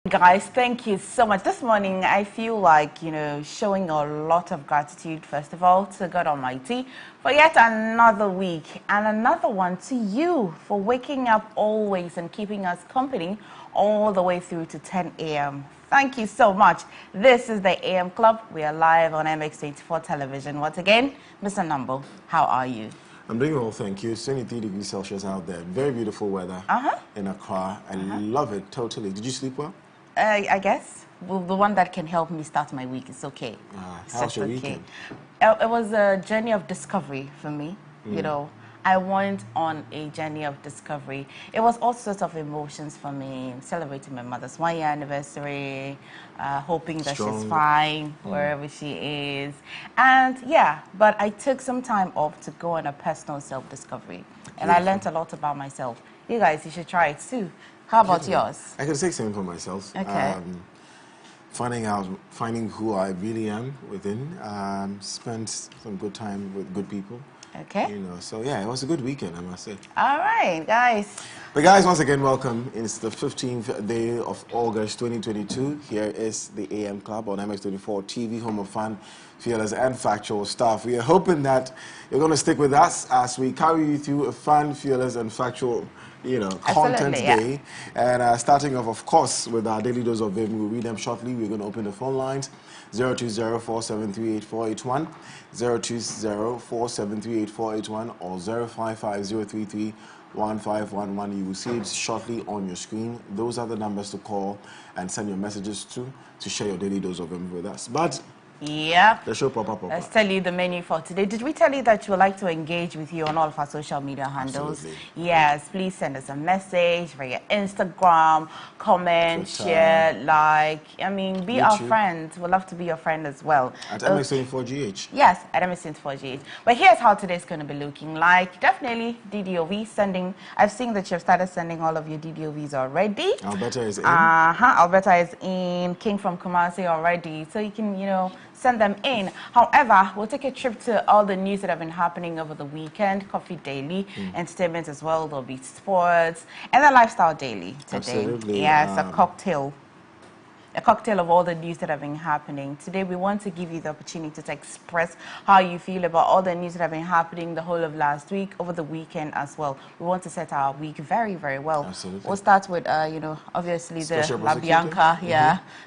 Guys, thank you so much. This morning, I feel like, showing a lot of gratitude, first of all, to God Almighty for yet another week, and another one to you for waking up always and keeping us company all the way through to 10 a.m. Thank you so much. This is the AM Club. We are live on MX24 television. Once again, Mr. Numbo, how are you? I'm doing well, thank you. It's 23 degrees Celsius out there. Very beautiful weather in Accra. I love it totally. Did you sleep well? I guess. Well, the one that can help me start my week is okay. How's your weekend? It was a journey of discovery for me. I went on a journey of discovery. It was all sorts of emotions for me. Celebrating my mother's 1-year anniversary, hoping that she's fine wherever she is. And yeah, but I took some time off to go on a personal self-discovery. And I learned a lot about myself. You guys, you should try it too. How about yours? I can say something for myself. Okay. Finding who I really am within. Spent some good time with good people. Okay. So yeah, it was a good weekend, I must say. All right, guys. But guys, once again, welcome. It's the 15th day of August 2022. Here is the AM Club on MX24 TV, home of fun, fearless, and factual stuff. We are hoping that you're going to stick with us as we carry you through a fun, fearless, and factual content day. And starting off, of course, with our daily dose of vim. We'll read them shortly. We're going to open the phone lines. 020-473-8481, 020-473-8481, or 055-033-1511. You will see it shortly on your screen. Those are the numbers to call and send your messages to share your daily dose of vim with us. But yeah, the show proper. Let's tell you the menu for today. Did we tell you that you would like to engage with you on all of our social media handles? Absolutely. Yes, please send us a message via Instagram, comment, Twitter, share, like. I mean, be YouTube. our friend. We'd love to be your friend as well. At MX24GH. Yes, at MX24GH. But here's how today's going to be looking like. Definitely DDOV sending. I've seen that you've started sending all of your DDOVs already. Alberta is in. Alberta is in. King from Kumasi already. So you can, send them in. However, we'll take a trip to all the news that have been happening over the weekend. Coffee Daily, entertainment as well. There'll be sports and the Lifestyle Daily today. Absolutely. Yes, a cocktail of all the news that have been happening. Today, we want to give you the opportunity to express how you feel about all the news that have been happening the whole of last week, over the weekend as well. We want to set our week very, very well. Absolutely. We'll start with, obviously the La Bianca,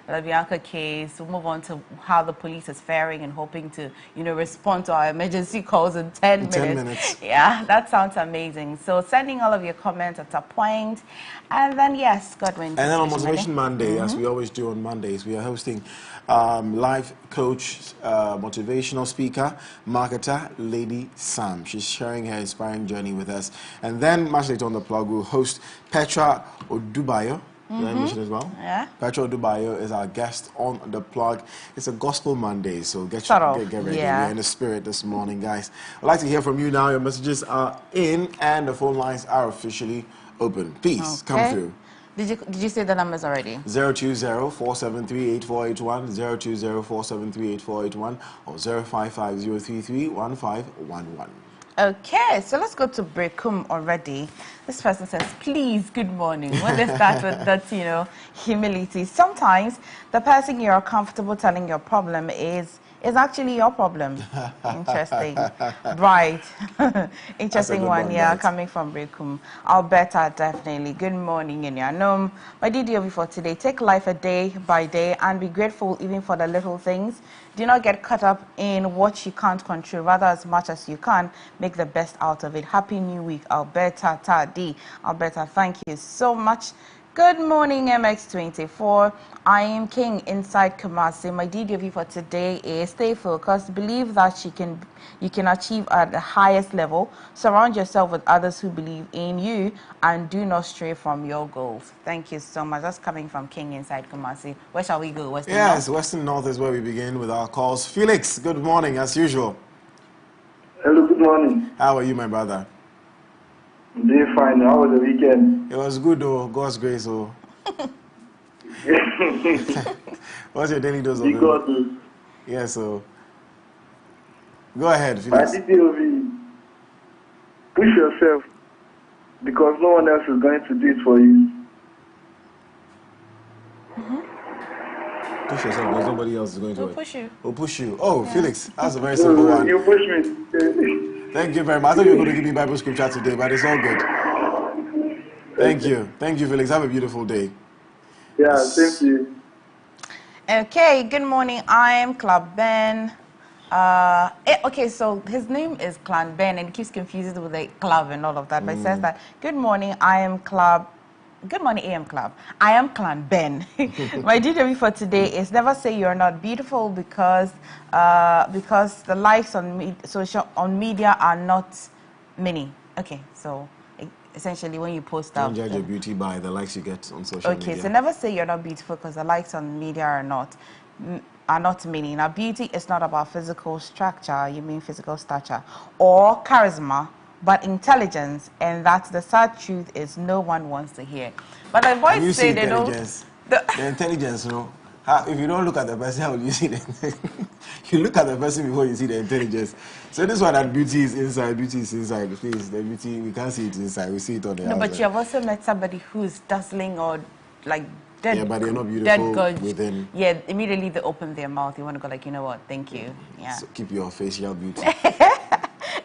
La Bianca case. We'll move on to how the police is faring and hoping to, respond to our emergency calls in 10 minutes. Yeah, that sounds amazing. So sending all of your comments at a point. And then, yes, Godwin. And then on Motivation Monday, as we always do on Mondays, we are hosting live coach, motivational speaker, marketer, Lady Sam. She's sharing her inspiring journey with us. And then, much later on the plug, we'll host Petra Odubayo. Did I mention as well? Yeah. Petra Odubayo is our guest on the plug. It's a Gospel Monday, so get ready. We're in the spirit this morning, guys. I'd like to hear from you now. Your messages are in, and the phone lines are officially open. Please come through. Did you say the numbers already? 020-473-8481, 020-473-8481, or 055-033-1511. Okay, so let's go to Brekum already. This person says, please, good morning. When they start with that, humility. Sometimes the person you're comfortable telling your problem is actually your problem. Interesting. Right. Interesting one, coming from Brekum. Alberta, definitely. Good morning, Inyanom. My DDOV for today, take life a day by day and be grateful even for the little things. Do not get caught up in what you can't control. Rather, as much as you can, make the best out of it. Happy New Week, Alberta Tadi. Alberta, thank you so much. Good morning, MX24. I am King inside Kumasi. My DDV for today is stay focused, believe that you can achieve at the highest level, surround yourself with others who believe in you, and do not stray from your goals. Thank you so much. That's coming from King inside Kumasi. Where shall we go? Western North? Western North is where we begin with our calls. Felix, good morning, as usual. Hello, good morning. How are you, my brother? I'm doing fine. How was the weekend? It was good, though. God's grace, oh. What's your daily dose of it? Yeah, so go ahead, Felix. My DDOV, push yourself because no one else is going to do it for you. push yourself because nobody else is going to We'll it. push you. We'll push you. Oh, Felix, that's a very simple one. You push me. Thank you very much. I thought you were going to give me Bible scripture today, but it's all good. Thank you. Thank you, Felix. Have a beautiful day. Yeah, thank you. Okay, good morning. I'm Club Ben. Okay, so his name is Clan Ben, and he keeps confusing with the club and all of that. But he says that, good morning, I am Club. Good morning, AM Club. I am Clan Ben. My DW for today is never say you're not beautiful because the likes on media are not many. Okay, so essentially when you post Don't out, judge your beauty by the likes you get on social media. okay, so never say you're not beautiful because the likes on media are not many. Now, beauty is not about physical structure, you mean physical stature, or charisma, but intelligence, and that's the sad truth is no one wants to hear. But the boys say they don't. The intelligence, you know. If you don't look at the person, how will you see the you look at the person before you see the intelligence. So this one that beauty is inside, please, the beauty, we can't see it inside, we see it on the outside. But you have also met somebody who's dazzling or like dead. Yeah, but they're not beautiful dead within. Yeah, immediately they open their mouth. You want to go like, you know what, thank you. Yeah. So keep your facial beauty.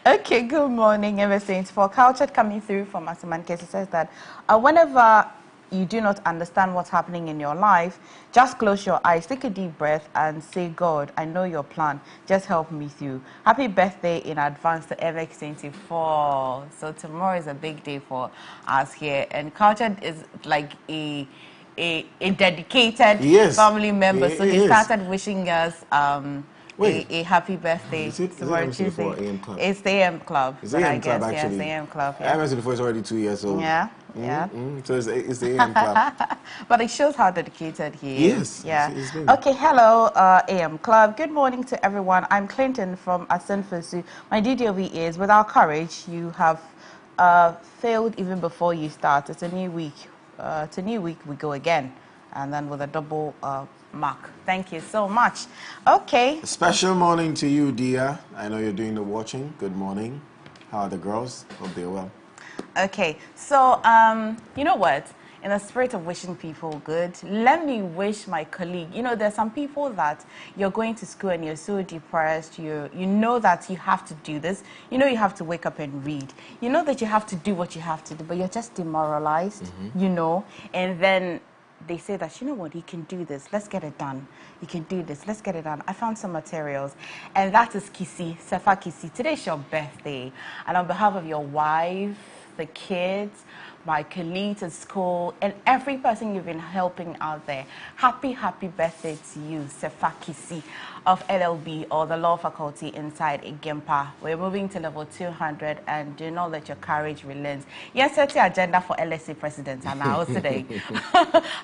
Okay, good morning, Emefa. For Cultured coming through from Asiman Case, it says that whenever you do not understand what's happening in your life, just close your eyes, take a deep breath, and say, God, I know your plan. Just help me through. Happy birthday in advance to MX24. So tomorrow is a big day for us here. And Cultured is like a dedicated family member. So he started wishing us a happy birthday tomorrow Tuesday. It's the AM Club. It's the AM Club, actually. Yeah, it's the AM Club. Yeah. MS24 is already 2 years old. Yeah. So it's the AM Club. But it shows how dedicated he is. Yes. Yeah. Okay, hello, AM Club. Good morning to everyone. I'm Clinton from Asenfosu. My DDOV is, without courage, you have failed even before you start. It's a new week. It's a new week, we go again. And then with a double mark. Thank you so much. Okay. A special morning to you, dear. I know you're doing the watching. Good morning. How are the girls? Hope they're well. Okay, so you know what? In the spirit of wishing people good, let me wish my colleague. You know, there's some people that you're going to school and you're so depressed. You know that you have to do this. You know you have to wake up and read. You know that you have to do what you have to do, but you're just demoralized. You know, and then they say that, you know what, you can do this, let's get it done. You can do this, let's get it done. I found some materials, and that is Kisi, Sefa Kisi. Today's your birthday, and on behalf of your wife, the kids, my colleagues at school, and every person you've been helping out there, happy birthday to you, Sefa Kisi of LLB, or the Law Faculty inside Igempa. We're moving to level 200, and do not let your courage relent. Yes, set the agenda for LSA President and now today.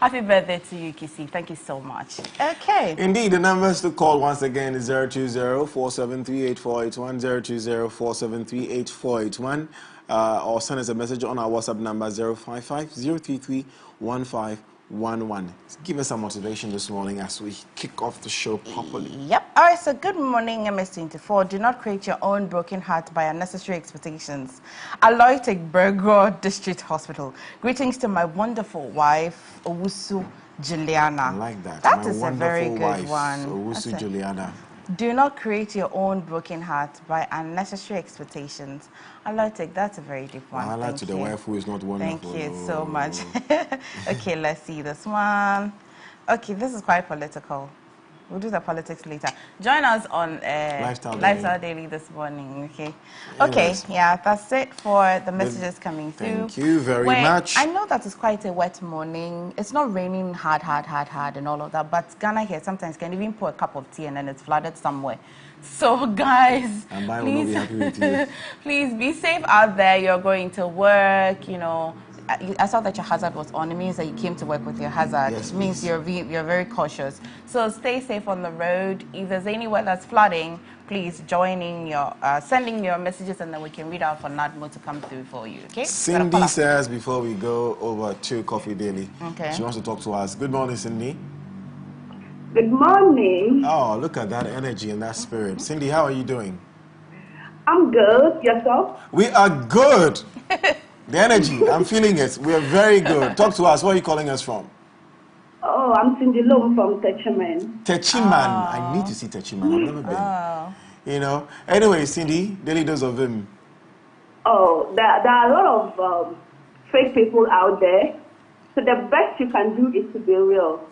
Happy birthday to you, Kisi. Thank you so much. Okay. Indeed, the numbers to call once again is 020-473-8481, 020-473-8481, or send us a message on our WhatsApp number 055-033-1511. Give us some motivation this morning as we kick off the show properly. Yep. All right, so good morning, MS24. Do not create your own broken heart by unnecessary expectations. Aloytic Bergro District Hospital. Greetings to my wonderful wife, Owusu Juliana. I like that. That is a very good one. Owusu Juliana. Do not create your own broken heart by unnecessary expectations. Aloytic, that's a very deep one. I like to the wife who is not wonderful. Thank you so much. Okay, let's see this one. Okay, this is quite political. We'll do the politics later. Join us on Lifestyle Daily this morning, okay? Okay, yeah, that's it for the messages coming through. Thank you very much. I know that it's quite a wet morning. It's not raining hard and all of that, but Ghana here sometimes can even pour a cup of tea and then it's flooded somewhere. So guys, please be safe out there. You're going to work, you know. I saw that your hazard was on. It means that you came to work with your hazard. Yes, it means you're very cautious. So stay safe on the road. If there's anywhere that's flooding, please join in your sending your messages, and then we can read out for Nadmo to come through for you. Okay? Cindy says before we go over to Coffee Daily, okay, she wants to talk to us. Good morning, Cindy. Good morning. Oh, look at that energy and that spirit. Cindy, how are you doing? I'm good. Yourself? We are good. The energy, I'm feeling it. We are very good. Talk to us. Where are you calling us from? Oh, Oh, I'm Cindy Lom from Techiman. Techiman. I need to see Techiman. I've never been. Oh. You know. Anyway, Cindy, daily dose of him. Oh, there are a lot of fake people out there. So the best you can do is to be real.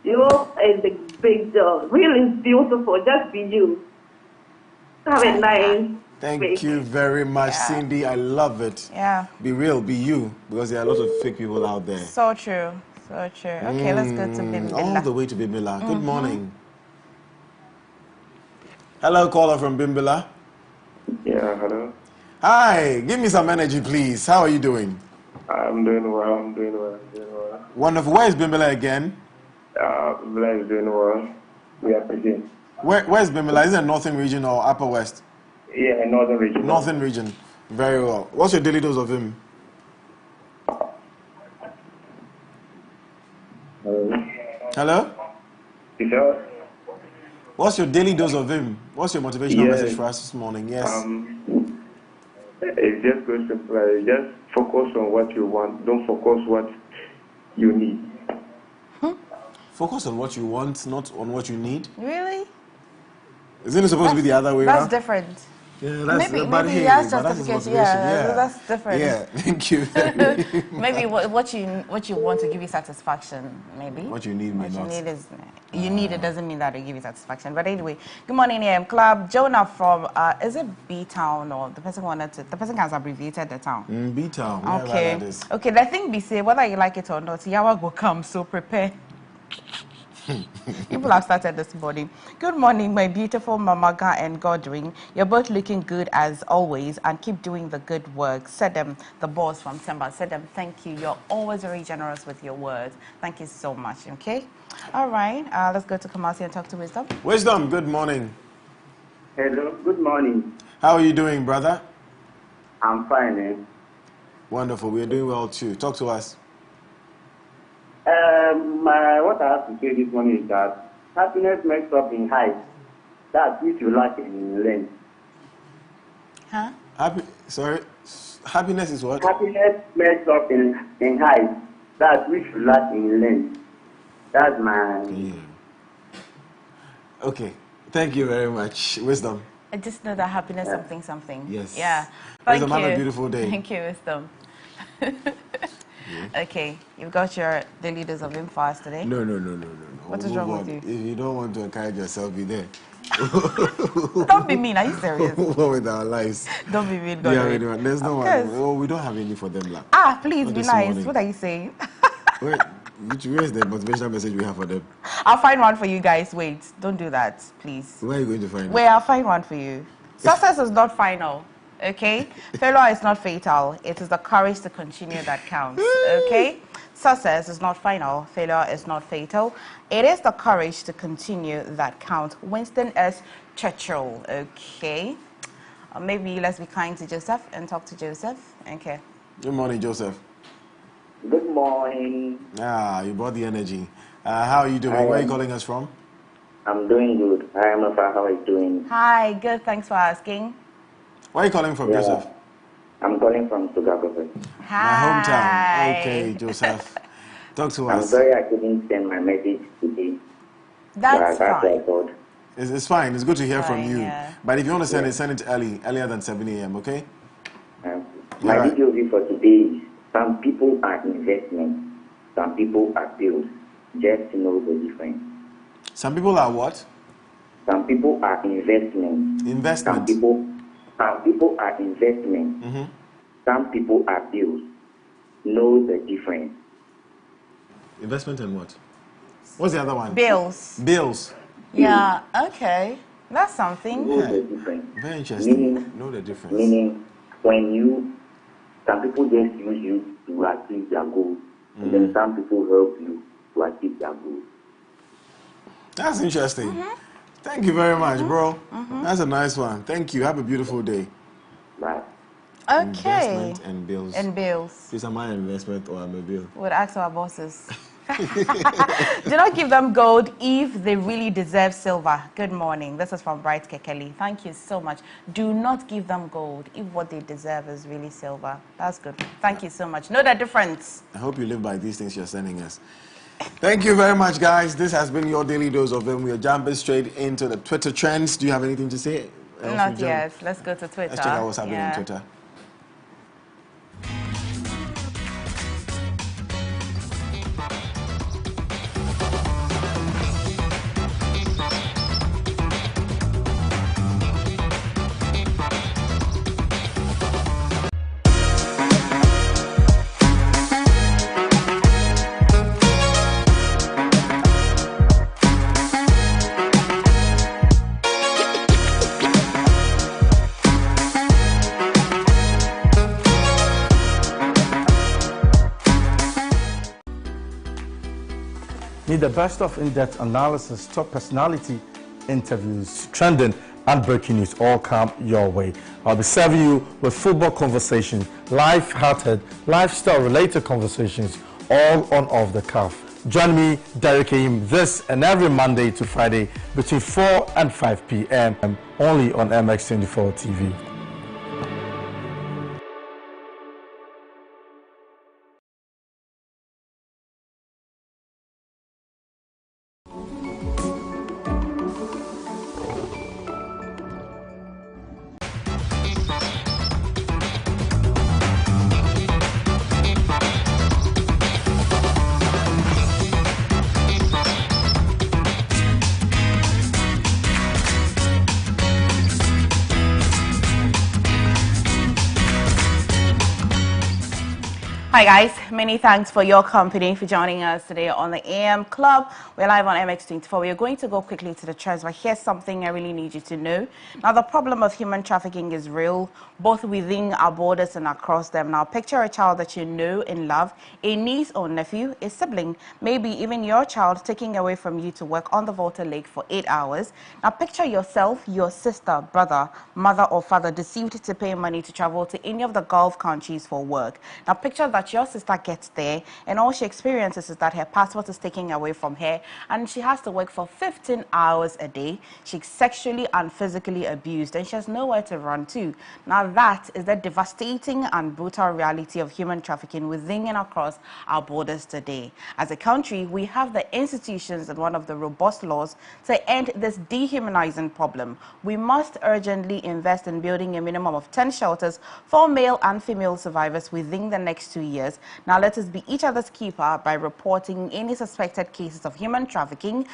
You is the big deal. Real is beautiful. Just be you. Have a nice Thank week. you very much, Cindy. I love it. Yeah. Be real, be you, because there are a lot of fake people out there. So true. So true. Okay, let's go to Bimbila. All the way to Bimbila. Good morning. Hello, caller from Bimbila. Yeah, hello. Hi, give me some energy, please. How are you doing? I'm doing well. Wonderful. Where is Bimbila again? Bimbila is doing well. We are pretty. Where's Bimbila? Is it Northern region or Upper West? Yeah, Northern region. Northern region. Very well. What's your daily dose of him? Hello? Because What's your daily dose of him? What's your motivational message for us this morning? Yes. It's just good simple. Just focus on what you want. Don't focus what you need. Focus on what you want, not on what you need. Really? Isn't it supposed to be the other way around? That's different. Yeah, that's Maybe hey, that's but that's his justification. motivation. Yeah, that's different. Yeah, thank you. Maybe what you want to give you satisfaction. Maybe What you need may what not. you need is you need it doesn't mean that it give you satisfaction. But anyway, good morning, AM Club. Jonah from is it B Town or the person has abbreviated the town. B Town. Okay. Okay. The thing be say whether you like it or not, Yawa go come. So prepare. People have started this morning. Good morning, my beautiful Mamaga and Godwin. You're both looking good as always and keep doing the good work. Said them, the boss from Temba. Said them, thank you. You're always very generous with your words. Thank you so much. Okay? All right. Let's go to Kamasi and talk to Wisdom. Wisdom, good morning. Hello, good morning. How are you doing, brother? I'm fine, eh? Wonderful. We're doing well too. Talk to us. What I have to say this morning is that happiness makes up in height. That's which you lack in length. Huh? Happiness is what? Happiness makes up in height. That's which you lack in length. That's my... Yeah. Okay. Thank you very much. Wisdom. I just know that happiness something. Yes. Yeah. Thank Wisdom, you. have a beautiful day. Thank you, Wisdom. Okay, you've got your daily dose of him fast today. No. What is wrong with you? If you don't want to encourage yourself, be there. Don't be mean. Are you serious? What with our lives? Don't be mean. Yeah, there's no one. course. Oh, we don't have any for them. Please Not be this nice. morning. What are you saying? Where's the motivational message we have for them? I'll find one for you guys. Wait, don't do that, please. Where are you going to find it? Wait, I'll find one for you. Success is not final, okay? Failure is not fatal. It is the courage to continue that counts, okay? Success is not final. Failure is not fatal. It is the courage to continue that counts. Winston S. Churchill, okay? Maybe let's be kind to Joseph and talk to Joseph. Okay. Good morning, Joseph. Good morning. You brought the energy. How are you doing? Where are you calling us from? I'm doing good. Hi, Emefa. How are you doing? Hi, good. Thanks for asking. Where are you calling from, Joseph? I'm calling from Sugakofe. Hi. My hometown. Okay, Joseph. Talk to us. I'm sorry I couldn't send my message today. That's what I fine. thought. It's fine. It's good to hear from Fine, you. yeah. But if you want to send it earlier than 7 a.m., okay? My Alright. video view for today is some people are investments, some people are bills. Just to know the difference. Some people are what? Some people are investments. Investment. Some people are investments. Mm-hmm. Some people are bills. Know the difference. Investment and what? What's the other one? Bills. Bills. Yeah, okay. That's something. Know the difference. Very interesting. Meaning, Know the difference. Meaning, some people just use you to achieve their goals, and then some people help you to achieve their goals. That's interesting. Thank you very much, bro. That's a nice one. Thank you. Have a beautiful day. Bye. Okay. Investment and bills. And bills. Is am I an investment or am I a bill? Would ask our bosses. Do not give them gold if they really deserve silver. Good morning. This is from Bright Kekeli. Thank you so much. Do not give them gold if what they deserve is really silver. That's good. Thank you so much. Know the difference. I hope you live by these things you're sending us. Thank you very much, guys. This has been your daily dose of them. We are jumping straight into the Twitter trends. Do you have anything to say? Not yet. Let's go to Twitter. Let's check out what's happening on Twitter. Need the best of in-depth analysis, top personality interviews, trending and breaking news all come your way. I'll be serving you with football conversations, life-hearted, lifestyle-related conversations, all on Off the Cuff. Join me, Derrick and this and every Monday to Friday between 4 and 5 p.m. only on MX24 TV. Hi guys, many thanks for your company, for joining us today on the AM Club. We're live on MX24. We're going to go quickly to the trends, but here's something I really need you to know. Now, the problem of human trafficking is real, both within our borders and across them. Now, picture a child that you know and love, a niece or nephew, a sibling, maybe even your child taking away from you to work on the Volta Lake for 8 hours. Now, picture yourself, your sister, brother, mother or father deceived to pay money to travel to any of the Gulf countries for work. Now, picture that your sister gets there and all she experiences is that her passport is taken away from her and she has to work for 15 hours a day. She's sexually and physically abused and she has nowhere to run to. Now that is the devastating and brutal reality of human trafficking within and across our borders today. As a country, we have the institutions and one of the robust laws to end this dehumanizing problem. We must urgently invest in building a minimum of 10 shelters for male and female survivors within the next 2 years. Now let us be each other's keeper by reporting any suspected cases of human trafficking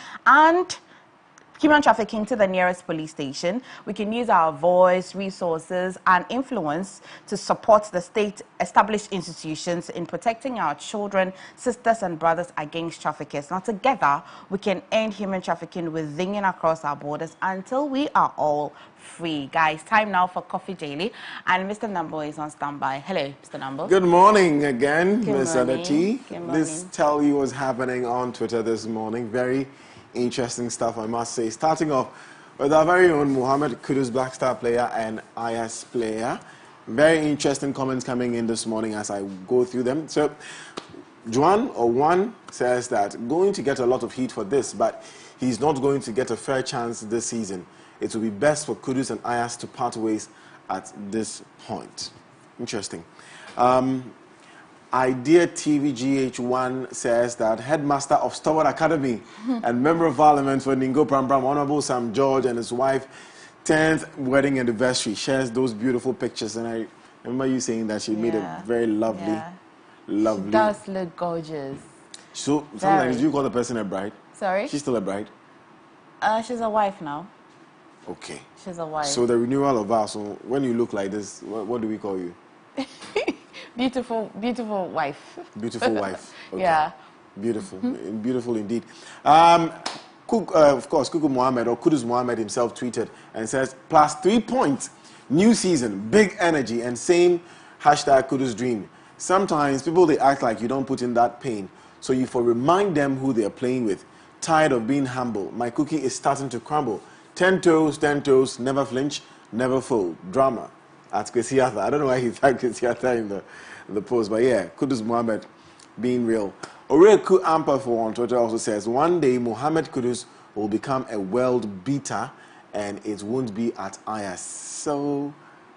to the nearest police station. We can use our voice, resources, and influence to support the state-established institutions in protecting our children, sisters, and brothers against traffickers. Now, together, we can end human trafficking within and across our borders until we are all free. Guys, time now for Coffee Daily, and Mr. Nambo is on standby. Hello, Mr. Nambo. Good morning again, Ms. morning. Adati. Good morning. Let's tell you what's happening on Twitter this morning. Very interesting stuff, I must say. Starting off with our very own Mohammed Kudus, Black Star player and IS player. Very interesting comments coming in this morning as I go through them. So, Juan says that going to get a lot of heat for this, but he's not going to get a fair chance this season. It will be best for Kudus and IS to part ways at this point. Interesting. Idea TV GH1 says that headmaster of Stoward Academy and member of parliament for Ningo Pram, Honorable Sam George, and his wife 10th wedding anniversary shares those beautiful pictures. And I remember you saying that she made a very lovely. She does look gorgeous. So sometimes you call the person a bride? Sorry? She's still a bride? She's a wife now. Okay. She's a wife. So the renewal of vows, so when you look like this, what do we call you? Beautiful wife. Beautiful wife. Okay. Yeah. Beautiful. Beautiful indeed. Of course, Kuku Mohammed or Kudus Mohammed himself tweeted and says, +3 points, new season, big energy, and same hashtag Kudus dream. Sometimes people, they act like you don't put in that pain. So you for remind them who they are playing with. Tired of being humble. My cookie is starting to crumble. 10 toes, never flinch, never fold. Drama. At Kwesiatha. I don't know why he tagged Kwesiatha in the post, but yeah, Kudus Mohammed being real. Oreku Ampafo on Twitter also says, one day Mohammed Kudus will become a world beater and it won't be at IS. So,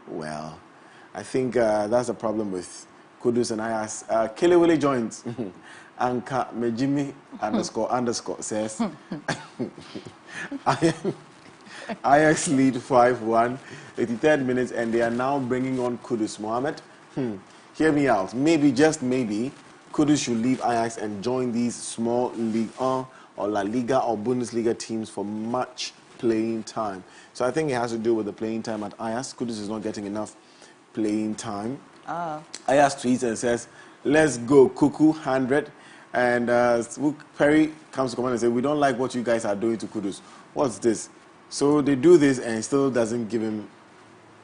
well, I think that's a problem with Kudus and IS. Kelly Willie joins. Anka Mejimi _ says Ajax lead 5-1, 83rd minutes, and they are now bringing on Kudus. Mohammed, hear me out. Maybe, just maybe, Kudus should leave Ajax and join these small Ligue 1 or La Liga or Bundesliga teams for much playing time. So I think it has to do with the playing time at Ajax. Kudus is not getting enough playing time. Ajax tweets and says, let's go, Kuku, 100. And Perry comes to command and says, we don't like what you guys are doing to Kudus. What's this? So they do this and still doesn't give him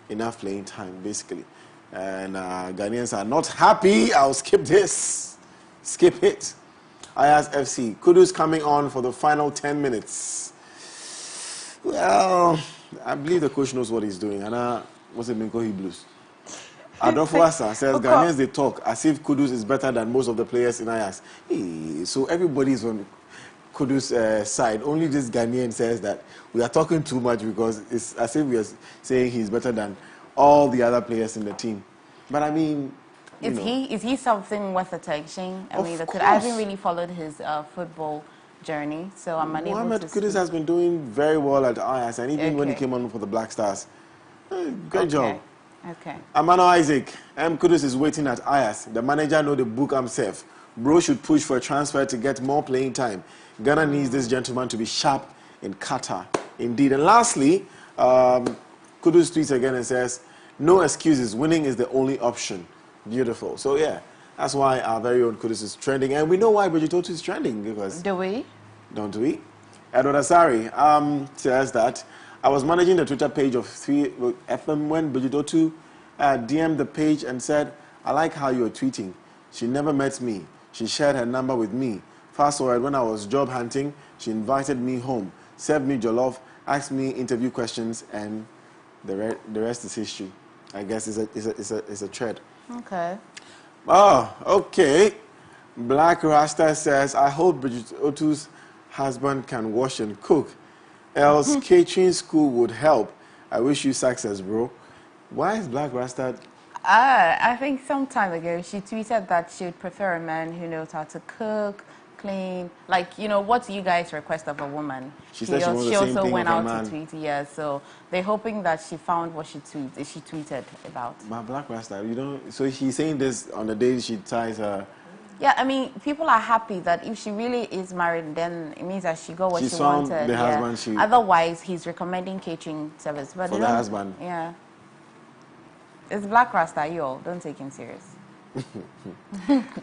enough playing time, basically. And Ghanaians are not happy. I'll skip this. Skip it. Ajax FC. Kudus coming on for the final 10 minutes. Well, I believe the coach knows what he's doing. And what's it, Minko Blues? Adolfo Asa says Ghanaians, they talk as if Kudus is better than most of the players in Ajax. Hey, so everybody's on Kudus' side. Only this Ghanaian says that we are talking too much because it's as if we are saying he's better than all the other players in the team. But I mean, is he something worth attention? I mean, I haven't really followed his football journey, so I'm unable Mohamed to. Kudus has been doing very well at Ajax, and even when he came on for the Black Stars, great job. Okay. Amano Isaac, Kudus is waiting at Ajax. The manager know the book himself. Bro should push for a transfer to get more playing time. Ghana needs this gentleman to be sharp in Qatar. Indeed. And lastly, Kudus tweets again and says, no excuses. Winning is the only option. Beautiful. So, yeah, that's why our very own Kudus is trending. And we know why Bridget Otu is trending. Because do we? Don't we? Edward Asari says that I was managing the Twitter page of 3FM when Bridget Otu DM'd the page and said, I like how you're tweeting. She never met me. She shared her number with me. Fast forward, when I was job hunting, she invited me home, served me jollof, asked me interview questions, and the rest is history. I guess it's a thread. Okay. Oh, okay. Black Rasta says, I hope Bridget Otu's husband can wash and cook. Else catering school would help. I wish you success, bro. Why is Black Rasta? I think some time ago she tweeted that she would prefer a man who knows how to cook, clean. Like, what do you guys request of a woman? She said she wants the same also thing went of a out man. to tweet. Yeah, so they're hoping that she found what she tweeted about. My Black Rasta, so she's saying this on the day she ties her. Yeah, I mean, people are happy that if she really is married, then it means that she got what she wanted. The husband Otherwise, he's recommending catering service. But for the husband. Yeah. It's Black Rasta, you all. Don't take him serious.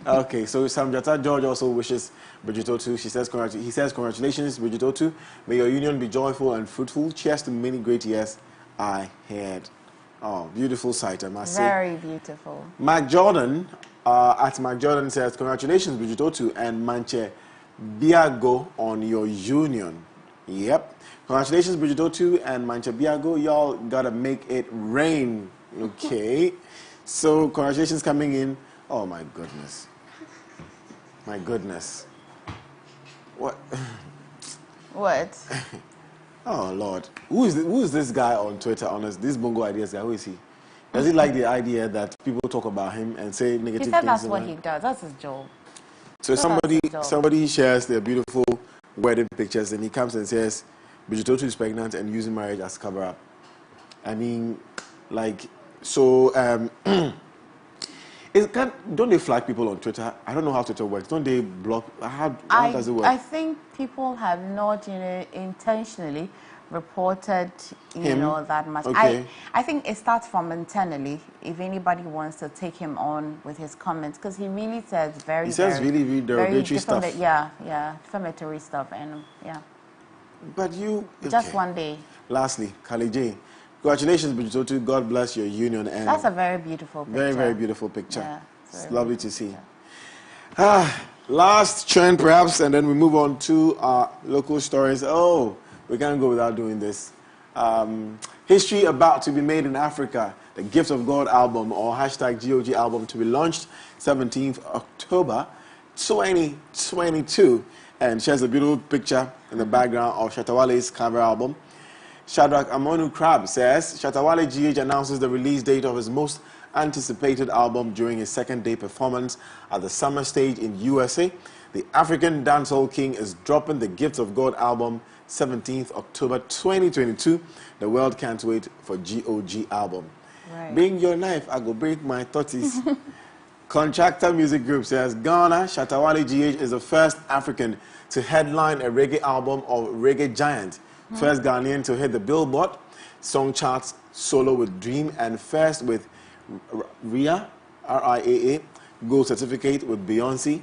Okay, so Samjata George also wishes Bridget Otu. He says, congratulations, Bridget Otu. May your union be joyful and fruitful. Cheers to many great years ahead. Oh, beautiful sight, I must say. Very beautiful. Mac Jordan, at Mac Jordan says, congratulations, Bridget Otu and Manche Biago on your union. Yep. Congratulations, Bridget Otu and Manche Biago. Y'all gotta make it rain. Okay. So, congratulations coming in. Oh, my goodness. My goodness. What? What? Oh, Lord. Who is this guy on Twitter, honest? This Bongo Ideas guy, who is he? Does he like the idea that people talk about him and say negative things? He said that's what he does. That's his job. So somebody shares their beautiful wedding pictures and he comes and says, Bridget Otu is pregnant and using marriage as cover-up. I mean, like, so, don't they flag people on Twitter? I don't know how Twitter works. Don't they block? How does it work? I think people have not, intentionally reported, that much. Okay. I think it starts from internally. If anybody wants to take him on with his comments, because he really says very derogatory stuff. Defamatory stuff, and yeah. But you just one day. Lastly, Kali J. Congratulations, Bridget Otu. God bless your union. And that's a very beautiful picture. Very, very beautiful picture. Yeah, it's lovely to see. Last trend, perhaps, and then we move on to our local stories. Oh, we can't go without doing this. History about to be made in Africa. The Gift of God album, or #GOG album, to be launched 17th October 2022. And shares a beautiful picture in the background of Shatawale's cover album. Shadrach Amonu Crab says, Shatawale GH announces the release date of his most anticipated album during his second day performance at the Summer Stage in USA. The African Dancehall King is dropping the Gift of God album 17th October 2022. The world can't wait for GOG album. Right. Bring your knife, I go break my tortoise. Contractor Music Group says Ghana, Shatawale GH is the first African to headline a reggae album of reggae giant. First Ghanaian to hit the Billboard song charts solo with Dream, and first with RIAA, R-I-A-A, gold certificate with Beyonce,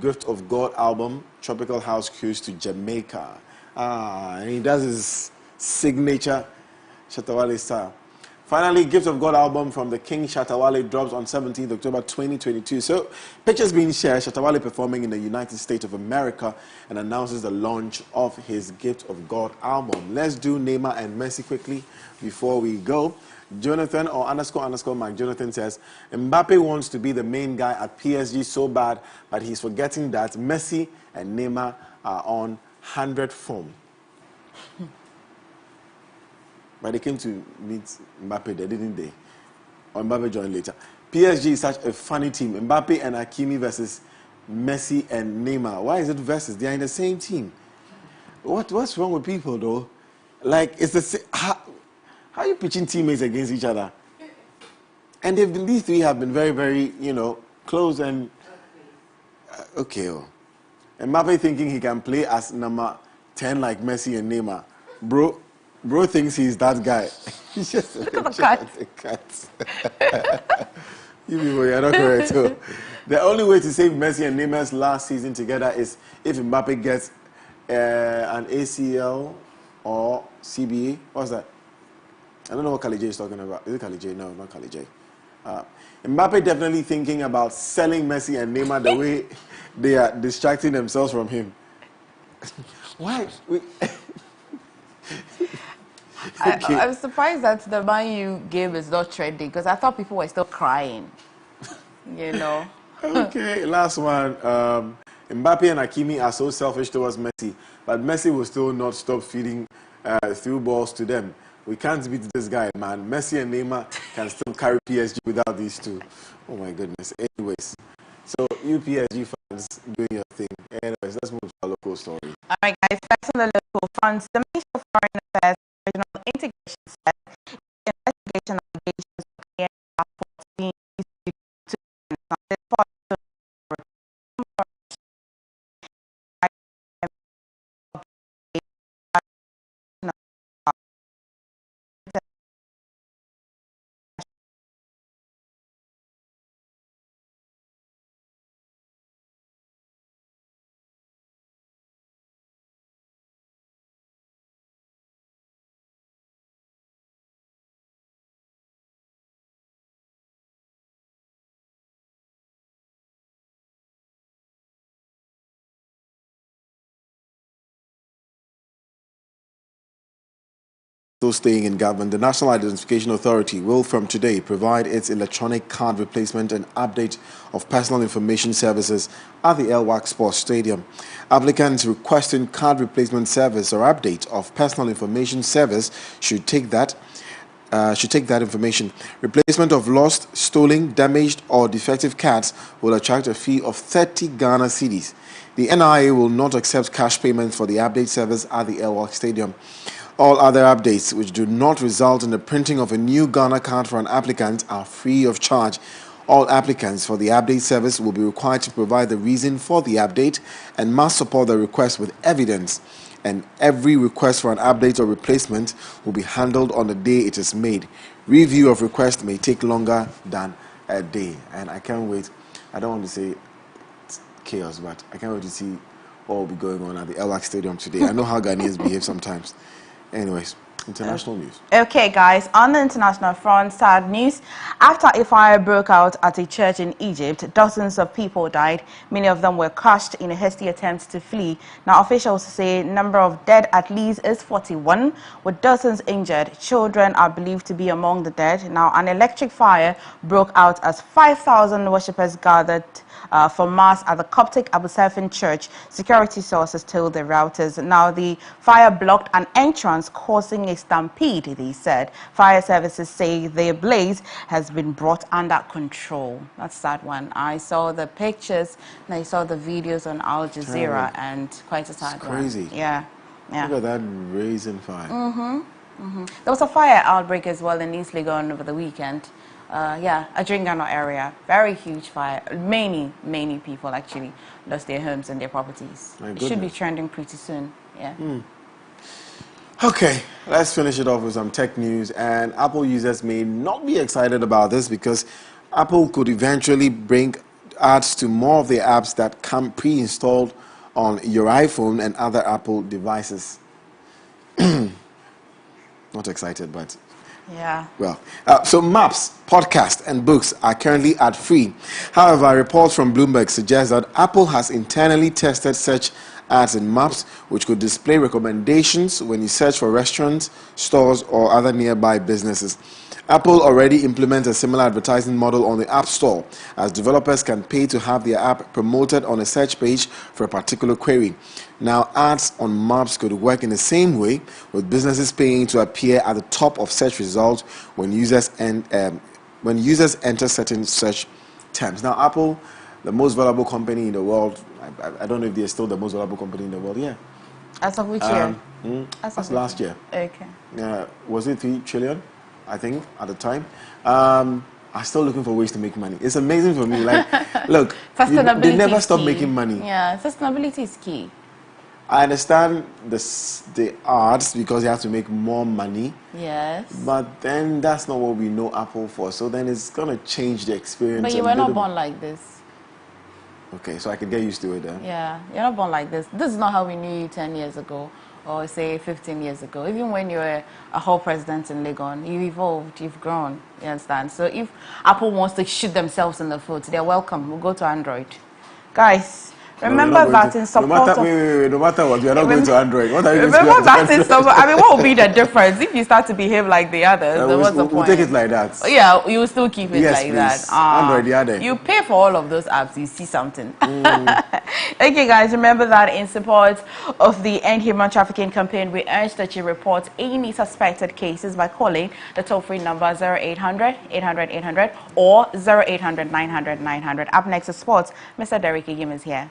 Gift of God album, Tropical House Cruise to Jamaica. And he does his signature Shatawale style. Finally, Gift of God album from the King Shatawale drops on 17th October 2022. So, pictures being shared, Shatawale performing in the United States of America and announces the launch of his Gift of God album. Let's do Neymar and Messi quickly before we go. Jonathan or _ Mark Jonathan says, Mbappe wants to be the main guy at PSG so bad, but he's forgetting that Messi and Neymar are on 100 form. But they came to meet Mbappe there, didn't they? Or Mbappe joined later. PSG is such a funny team. Mbappe and Hakimi versus Messi and Neymar. Why is it versus? They are in the same team. What's wrong with people, though? Like, it's the same. How are you pitching teammates against each other? And these three have been very, very, close and... okay. Mbappe thinking he can play as number 10 like Messi and Neymar. Bro thinks he's that guy. He's just Look at the cat. You people, you're not correct. So, the only way to save Messi and Neymar's last season together is if Mbappe gets an ACL or CBA. What's that? I don't know what Khalid is talking about. Is it Khalid? No, not Khalid. Mbappe definitely thinking about selling Messi and Neymar the way they are distracting themselves from him. Why? Okay. I'm surprised that the Man U game is not trending because I thought people were still crying. Okay, last one. Mbappe and Hakimi are so selfish towards Messi, but Messi will still not stop feeding through balls to them. We can't beat this guy, man. Messi and Neymar can still carry PSG without these two. Oh my goodness. Anyways, so you PSG fans doing your thing. Anyways, let's move to our local story. All right, guys. First on the local fronts, the Ministry of Foreign Affairs Regional Integration said investigation allegations of clear airports being used to Still staying in Godwin, the National Identification Authority will from today provide its electronic card replacement and update of personal information services at the LWAC Sports Stadium. Applicants requesting card replacement service or update of personal information service should take that information. Replacement of lost, stolen, damaged, or defective cards will attract a fee of 30 Ghana cedis. The NIA will not accept cash payments for the update service at the LWAC Stadium. All other updates which do not result in the printing of a new Ghana card for an applicant are free of charge. All applicants for the update service will be required to provide the reason for the update and must support the request with evidence. And every request for an update or replacement will be handled on the day it is made. Review of request may take longer than a day. And I can't wait. I don't want to say chaos, but I can't wait to see what will be going on at the LWAC Stadium today. I know how Ghanaians behave sometimes. Anyways, international news. Okay, guys, on the international front, sad news. After a fire broke out at a church in Egypt, dozens of people died. Many of them were crushed in a hasty attempt to flee. Now, officials say number of dead at least is 41, with dozens injured. Children are believed to be among the dead. Now, an electric fire broke out as 5,000 worshippers gathered for mass at the Coptic Abu Safin Church. Security sources told the Reuters. Now, the fire blocked an entrance, causing a stampede, they said. Fire services say the blaze has been brought under control. That's that one. I saw the pictures and I saw the videos on Al Jazeera, and quite a sad one. Crazy. Yeah. Yeah. Look at that raising fire. There was a fire outbreak as well in East Legon over the weekend. Yeah, a Dringano area. Very huge fire. Many people actually lost their homes and their properties. It should be trending pretty soon. Yeah. Okay, let's finish it off with some tech news. And Apple users may not be excited about this because Apple could eventually bring ads to more of the apps that come pre-installed on your iPhone and other Apple devices. Not excited, but yeah. Well, so maps, podcasts, and books are currently ad-free. However, reports from Bloomberg suggest that Apple has internally tested search ads in maps, which could display recommendations when you search for restaurants, stores, or other nearby businesses. Apple already implements a similar advertising model on the App Store, as developers can pay to have their app promoted on a search page for a particular query. Now, ads on maps could work in the same way, with businesses paying to appear at the top of search results when users enter certain search terms. Now, Apple, the most valuable company in the world, I don't know if they're still the most valuable company in the world. Yeah. As of which year? That's last year. Okay. Was it 3 trillion? I think at the time. I'm still looking for ways to make money. It's amazing for me. Like, look, they never stop making money. Yeah, sustainability is key. I understand the ads because you have to make more money. Yes. But then that's not what we know Apple for. So then it's going to change the experience. But you were not born like this. Okay, so I can get used to it then. Yeah, you're not born like this. This is not how we knew you 10 years ago. Or say 15 years ago. Even when you were a whole president in Legon, you evolved, you've grown, you understand? So if Apple wants to shoot themselves in the foot, they're welcome. We'll go to Android. Guys, remember that in support no matter what, you're not going to Android. What are you remember that in support, I mean, what would be the difference? If you start to behave like the others, then what's the point? We'll take it like that. Yeah, you will still keep it like please. that. Android, the other. You pay for all of those apps, you see something. Okay, guys, remember that in support of the End Human Trafficking campaign, we urge that you report any suspected cases by calling the toll-free number 0800 800 800 or 0800 900 900. Up next is sports. Mr. Derrick is here.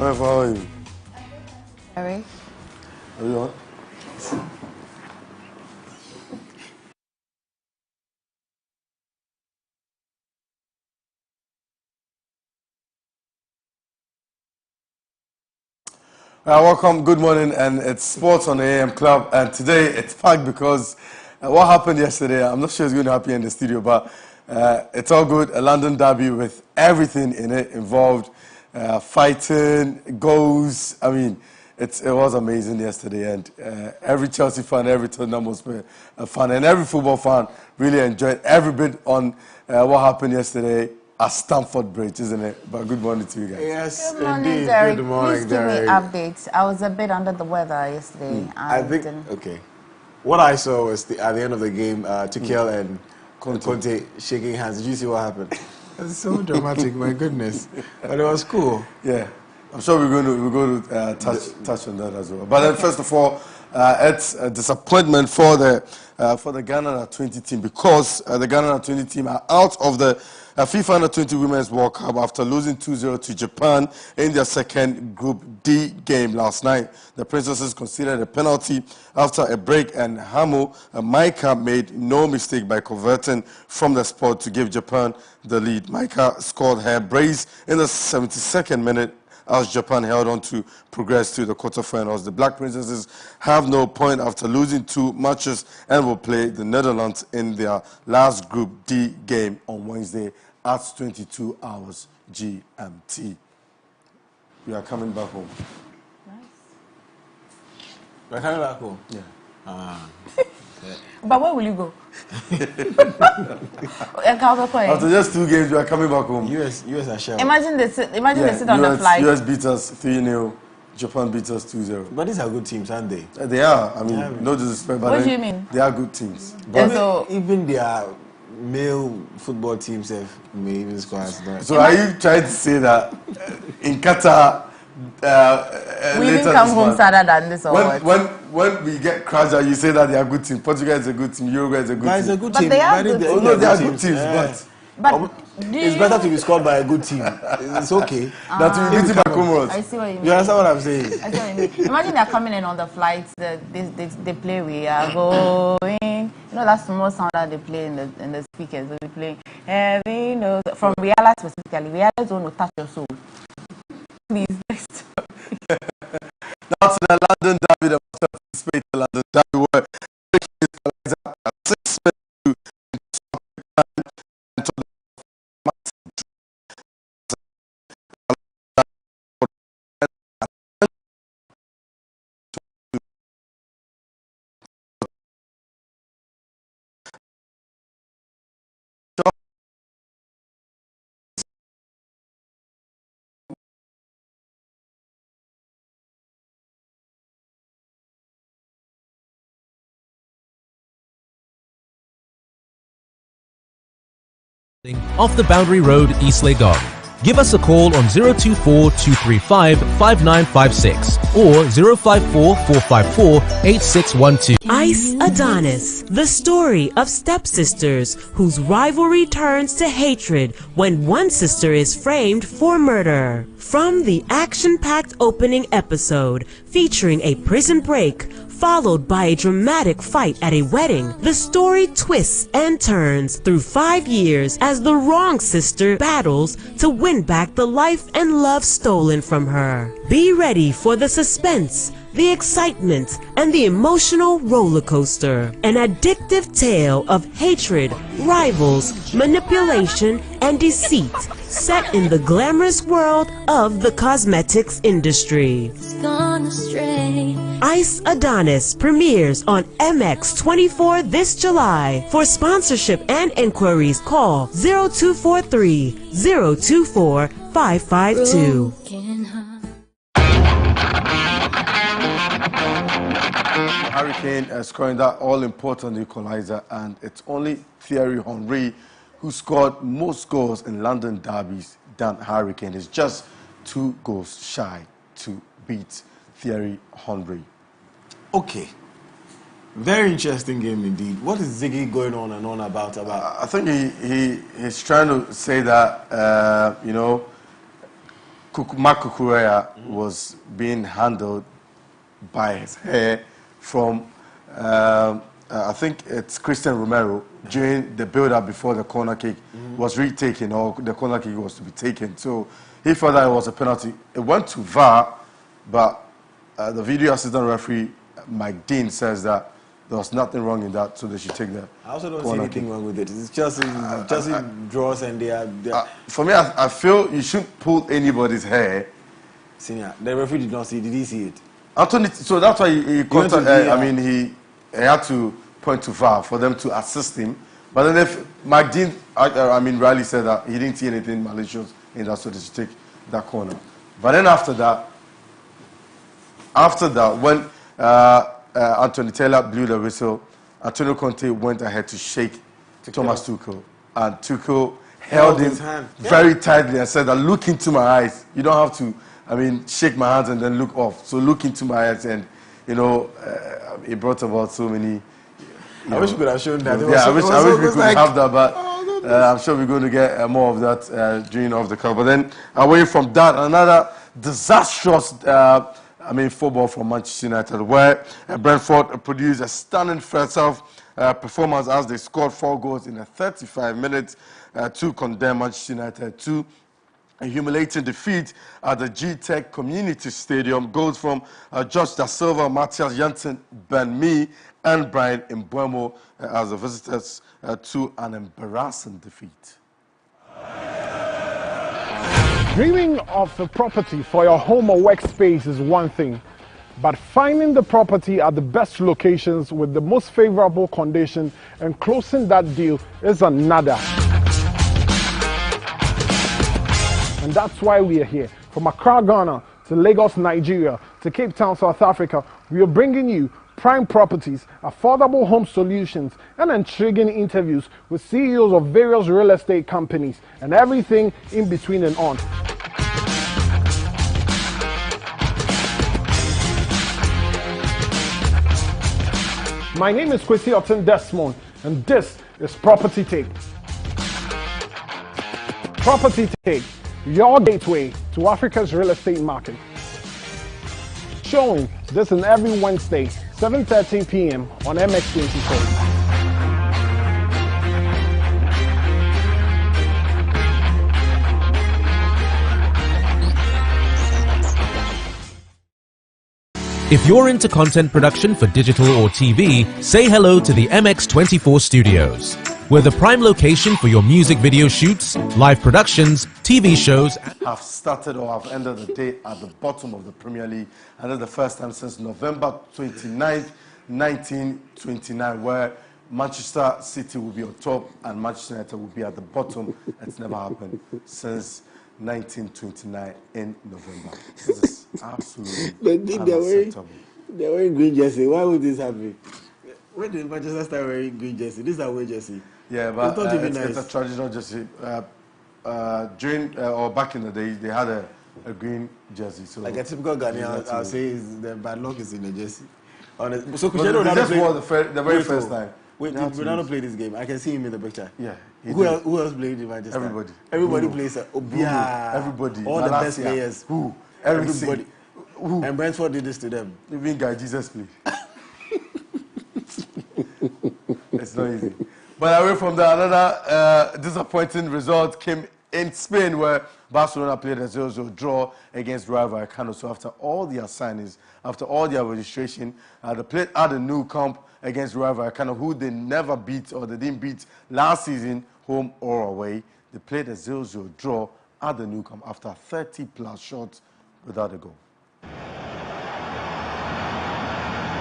How are you? Eric? Are you on? Welcome, good morning, and it's Sports on the AM Club, and today it's packed because what happened yesterday, I'm not sure it's going to happen in the studio, but it's all good. A London derby with everything in it involved. Fighting, goals. I mean, it was amazing yesterday, and every Chelsea fan, every Tottenham fan, and every football fan really enjoyed every bit on what happened yesterday at Stamford Bridge, isn't it? But good morning to you guys. Yes, good morning, indeed. Derrick. Good morning, Please give me updates. I was a bit under the weather yesterday. I think, okay. What I saw was at the end of the game, Tuchel and Conte shaking hands. Did you see what happened? It's so dramatic, my goodness. But it was cool. Yeah, I'm sure we're going to touch on that as well. But then first of all, it's a disappointment for the Ghana Under-20 team because the Ghana Under-20 team are out of the FIFA Under-20 Women's World Cup after losing 2-0 to Japan in their second Group D game last night. The Princesses conceded a penalty after a break, and Hamo Maika made no mistake by converting from the spot to give Japan the lead. Maika scored her brace in the 72nd minute as Japan held on to progress to the quarterfinals. The Black Princesses have no point after losing 2 matches and will play the Netherlands in their last Group D game on Wednesday at 22 hours GMT. We are coming back home. Nice. We're coming back home? Yeah. But where will you go? After just 2 games, we are coming back home. US are sure. Imagine they sit on the flight. US beat us 3-0. Japan beat us 2-0. But these are good teams, aren't they? They are. I mean, no disrespect, but what do you mean? They are good teams. But even their male football teams may even score as well. So are you trying to say that in Qatar, we even come home sadder than this, or when we get crushed, you say that they are good teams. Portugal is a good team. Uruguay is a good team. It's a good but team. They are good teams. No, they are good teams, but it's better to be scored by a good team. It's okay. That we beat by Comoros. I see what you mean. You understand what I'm saying? I see what you mean. Imagine they're coming in on the flights. They play. We are going. You know that small sound that they play in the speakers. They'll be playing. Heavy notes from Rihanna specifically. Rihanna don't want to touch your soul. Please, next. Now to the London derby, the participate in the London derby where at 6 minutes off the Boundary Road, East Legon. Give us a call on 024-235-5956 or 054-454-8612. Ice Adonis, the story of stepsisters whose rivalry turns to hatred when one sister is framed for murder. From the action-packed opening episode featuring a prison break, followed by a dramatic fight at a wedding, the story twists and turns through 5 years as the wrong sister battles to win back the life and love stolen from her. Be ready for the suspense, the excitement, and the emotional roller coaster. An addictive tale of hatred, rivals, manipulation, and deceit, set in the glamorous world of the cosmetics industry. Ice Adonis premieres on MX24 this July. For sponsorship and inquiries, call 0243-024-552. Hurricane scoring that all-important equalizer, and it's only Thierry Henry who scored most goals in London derbies than Hurricane. Is just 2 goals shy to beat Thierry Henry. Okay. Very interesting game indeed. What is Ziggy going on and on about? I think he's trying to say that, Mark Cucurella was being handled by his hair from, I think it's Christian Romero, during the build-up before the corner kick was retaken, or the corner kick was to be taken. So he thought that it was a penalty. It went to VAR, but the video assistant referee, Mike Dean, says that there was nothing wrong in that, so they should take the I also don't see anything wrong with it. It's just draws and they are... For me, I feel you shouldn't pull anybody's hair. Senior, the referee did not see it. Did he see it? Anthony, so that's why he had to point to VAR for them to assist him. But then if Mike Dean, Riley said that he didn't see anything malicious in that, so they should take that corner. But then after that, when Anthony Taylor blew the whistle, Antonio Conte went ahead to shake Thomas Tuchel, and Tuchel held him very tightly and said that, look into my eyes. You don't have to, shake my hands and then look off. So look into my eyes, and it brought about so many. I wish we could have shown that. I wish we could have that, but I'm sure we're going to get more of that during the cup. But then away from that, another disastrous football from Manchester United, where Brentford produced a stunning first-half performance as they scored 4 goals in 35 minutes to condemn Manchester United to A humiliating defeat at the G-Tech Community Stadium. Goals from Josh Da Silva, Matthias Janssen, Ben Mee, and Brian Mbeumo as the visitors to an embarrassing defeat. Dreaming of a property for your home or workspace is one thing, but finding the property at the best locations with the most favorable condition and closing that deal is another. And that's why we are here. From Accra, Ghana, to Lagos, Nigeria, to Cape Town, South Africa, we are bringing you prime properties, affordable home solutions, and intriguing interviews with CEOs of various real estate companies and everything in between and on. My name is Kwesi Otten Desmond, and this is Property Take. Property Take, your gateway to Africa's real estate market. Showing this on every Wednesday, 7:30 p.m. on MX24. If you're into content production for digital or TV, say hello to the MX24 studios. We're the prime location for your music video shoots, live productions, TV shows. Have started or have ended the day at the bottom of the Premier League, and that's the first time since November 29th, 1929, where Manchester City will be on top and Manchester United will be at the bottom. It's never happened since 1929 in November. This is absolutely unacceptable. They're wearing green jersey. Why would this happen? When did Manchester start wearing green jersey? This is away jersey. Yeah, but nice. It's a traditional jersey. During or back in the day, they had a green jersey. So like a typical Ghanaian, I'll say is the bad luck is in the jersey. So Cristiano just wore the very first time. Wait, did Ronaldo play this game? I can see him in the picture. Yeah. Who else played in Manchester? Everybody. Everybody plays. Everybody. All the best players. Who? Everybody. Who? And Brentford did this to them. Even Guy Jesus played. It's not easy. But away from that, another disappointing result came in Spain, where Barcelona played a 0-0 draw against Rayo Vallecano. So after all their signings, after all their registration, they played at the new camp against Rayo Vallecano, who they never beat or they didn't beat last season, home or away. They played a 0-0 draw at the new camp after 30+ shots without a goal.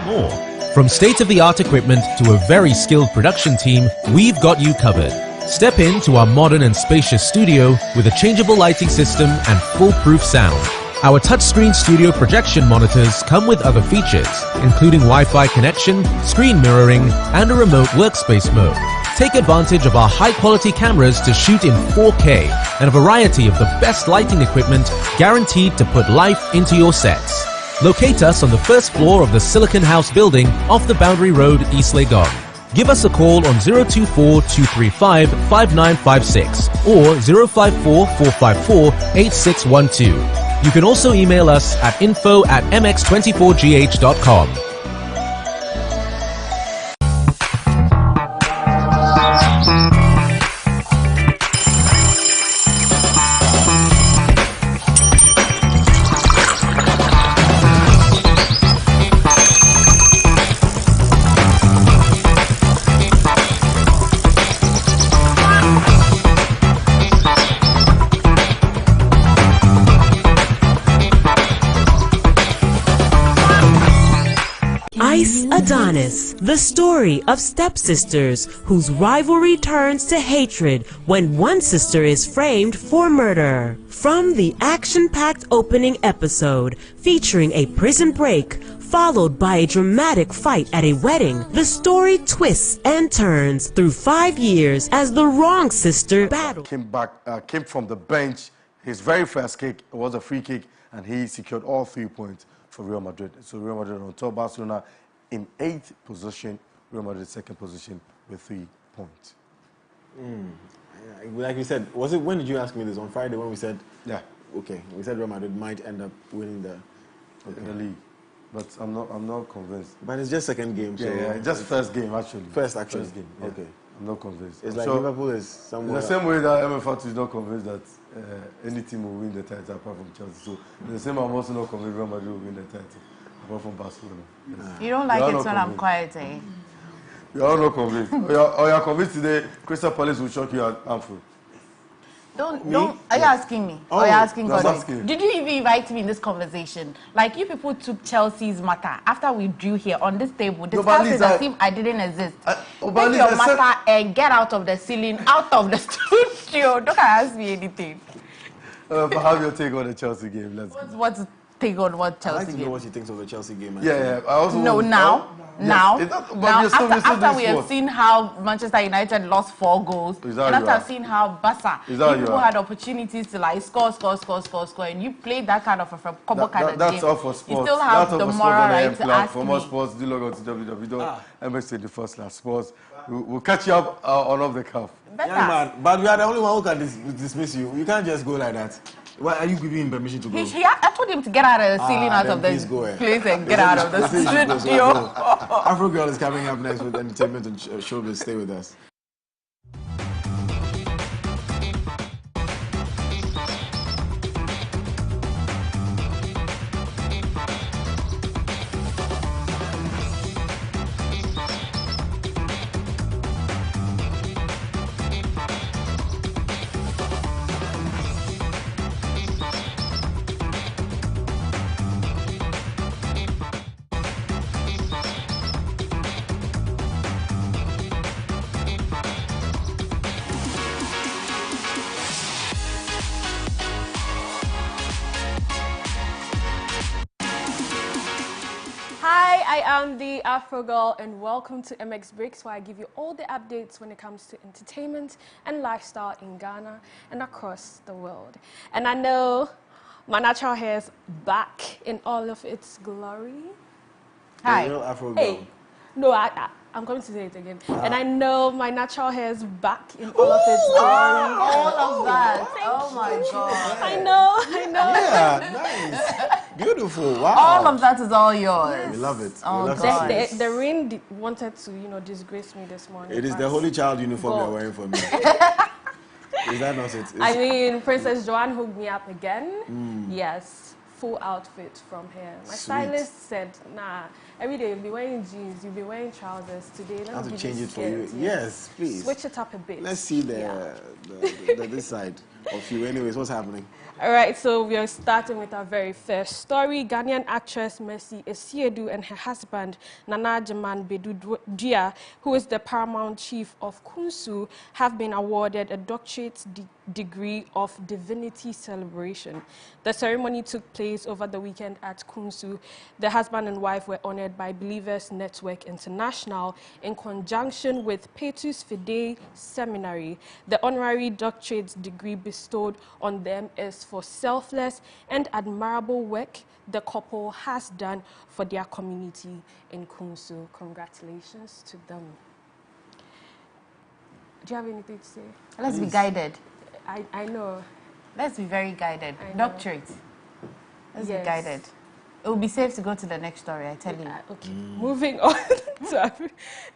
More. From state-of-the-art equipment to a very skilled production team, we've got you covered. Step into our modern and spacious studio with a changeable lighting system and foolproof sound. Our touchscreen studio projection monitors come with other features, including Wi-Fi connection, screen mirroring, and a remote workspace mode. Take advantage of our high-quality cameras to shoot in 4K and a variety of the best lighting equipment guaranteed to put life into your sets. Locate us on the first floor of the Silicon House building off the Boundary Road, East Legon. Give us a call on 024-235-5956 or 054-454-8612. You can also email us at info@mx24gh.com. Adonis, the story of stepsisters whose rivalry turns to hatred when one sister is framed for murder. From the action-packed opening episode featuring a prison break followed by a dramatic fight at a wedding, the story twists and turns through 5 years as the wrong sister battles. Came from the bench. His very first kick was a free kick, and he secured all 3 points for Real Madrid. So Real Madrid on top, Barcelona in 8th position, Real Madrid 2nd position with 3 points. Like we said, was it, when did you ask me this? On Friday when we said, yeah, okay, we said Real Madrid might end up winning the league, but I'm not convinced. But it's just second game, so yeah, just first game actually. First game. Yeah. Okay. I'm not convinced. It's I'm like sure Liverpool is in somewhere. the same way that Emefa is not convinced that any team will win the title apart from Chelsea. So in the same, I'm also not convinced Real Madrid will win the title apart from Barcelona. Yes. You don't like it when I'm quiet, eh? We are all not convinced. Or you are convinced today Crystal Palace will shock you at Anfield. Don't. Are you asking me? Oh, or are you asking no, I'm Godwin? asking. Did you even invite me in this conversation? Like, you people took Chelsea's matter after we drew here on this table, discussed it as if I didn't exist. Take your matter and get out of the ceiling, out of the studio. Don't ask me anything. But have your take on the Chelsea game. Let's go. What's take on what Chelsea I'd like to know game? what she thinks of the Chelsea game. Yeah. I also No, want now. Now, after we have sport. seen how Manchester United lost 4 goals, and after I've seen how Barca, people had opportunities to like score, and you played that kind of a couple kind of that's game. All for sports. You still have the moral right to ask for me. more sports, do log on to www.ms21sports. We'll catch you up on off the cuff. Yeah, man, but we are the only one who can dismiss you. You can't just go like that. Why are you giving him permission to go? I told him to get out of the ceiling, out of the place, and get out of the studio. Afrogirl is coming up next with entertainment and showbiz. Stay with us. I am the Afrogirl, and welcome to MX Breaks, where I give you all the updates when it comes to entertainment and lifestyle in Ghana and across the world. And I know my natural hair is back in all of its glory. Hi. The real Afrogirl. Hey. No, I'm going to say it again. And I know my natural hair is back in all of its glory. All of that. Oh my God. I know. Yeah, nice. Beautiful. Wow. All of that is all yours. Yes. We love it. Oh, we love God. The rain wanted to, disgrace me this morning. It is the Holy Child uniform you're wearing for me. Is that not it? I mean, Princess Joanne hooked me up again. Yes, full outfit from here. My stylist said, nah, every day you'll be wearing jeans, you'll be wearing trousers. Today, let me change it for you. Yes, please. Switch it up a bit. Let's see this side of you. Anyways, what's happening? All right, so we are starting with our very first story. Ghanaian actress Mercy Esiedu and her husband, Nana Jaman Bedu, who is the paramount chief of Kunsu, have been awarded a doctorate degree of divinity celebration. The ceremony took place over the weekend at Kunsu. The husband and wife were honored by Believers Network International in conjunction with Petrus Fidei Seminary. The honorary doctorate degree bestowed on them is for selfless and admirable work the couple has done for their community in Kunsu. Congratulations to them. Do you have anything to say? Let's be guided. I know. Let's be very guided. Doctorate. Let's be guided. It will be safe to go to the next story, I tell you. Okay, moving on to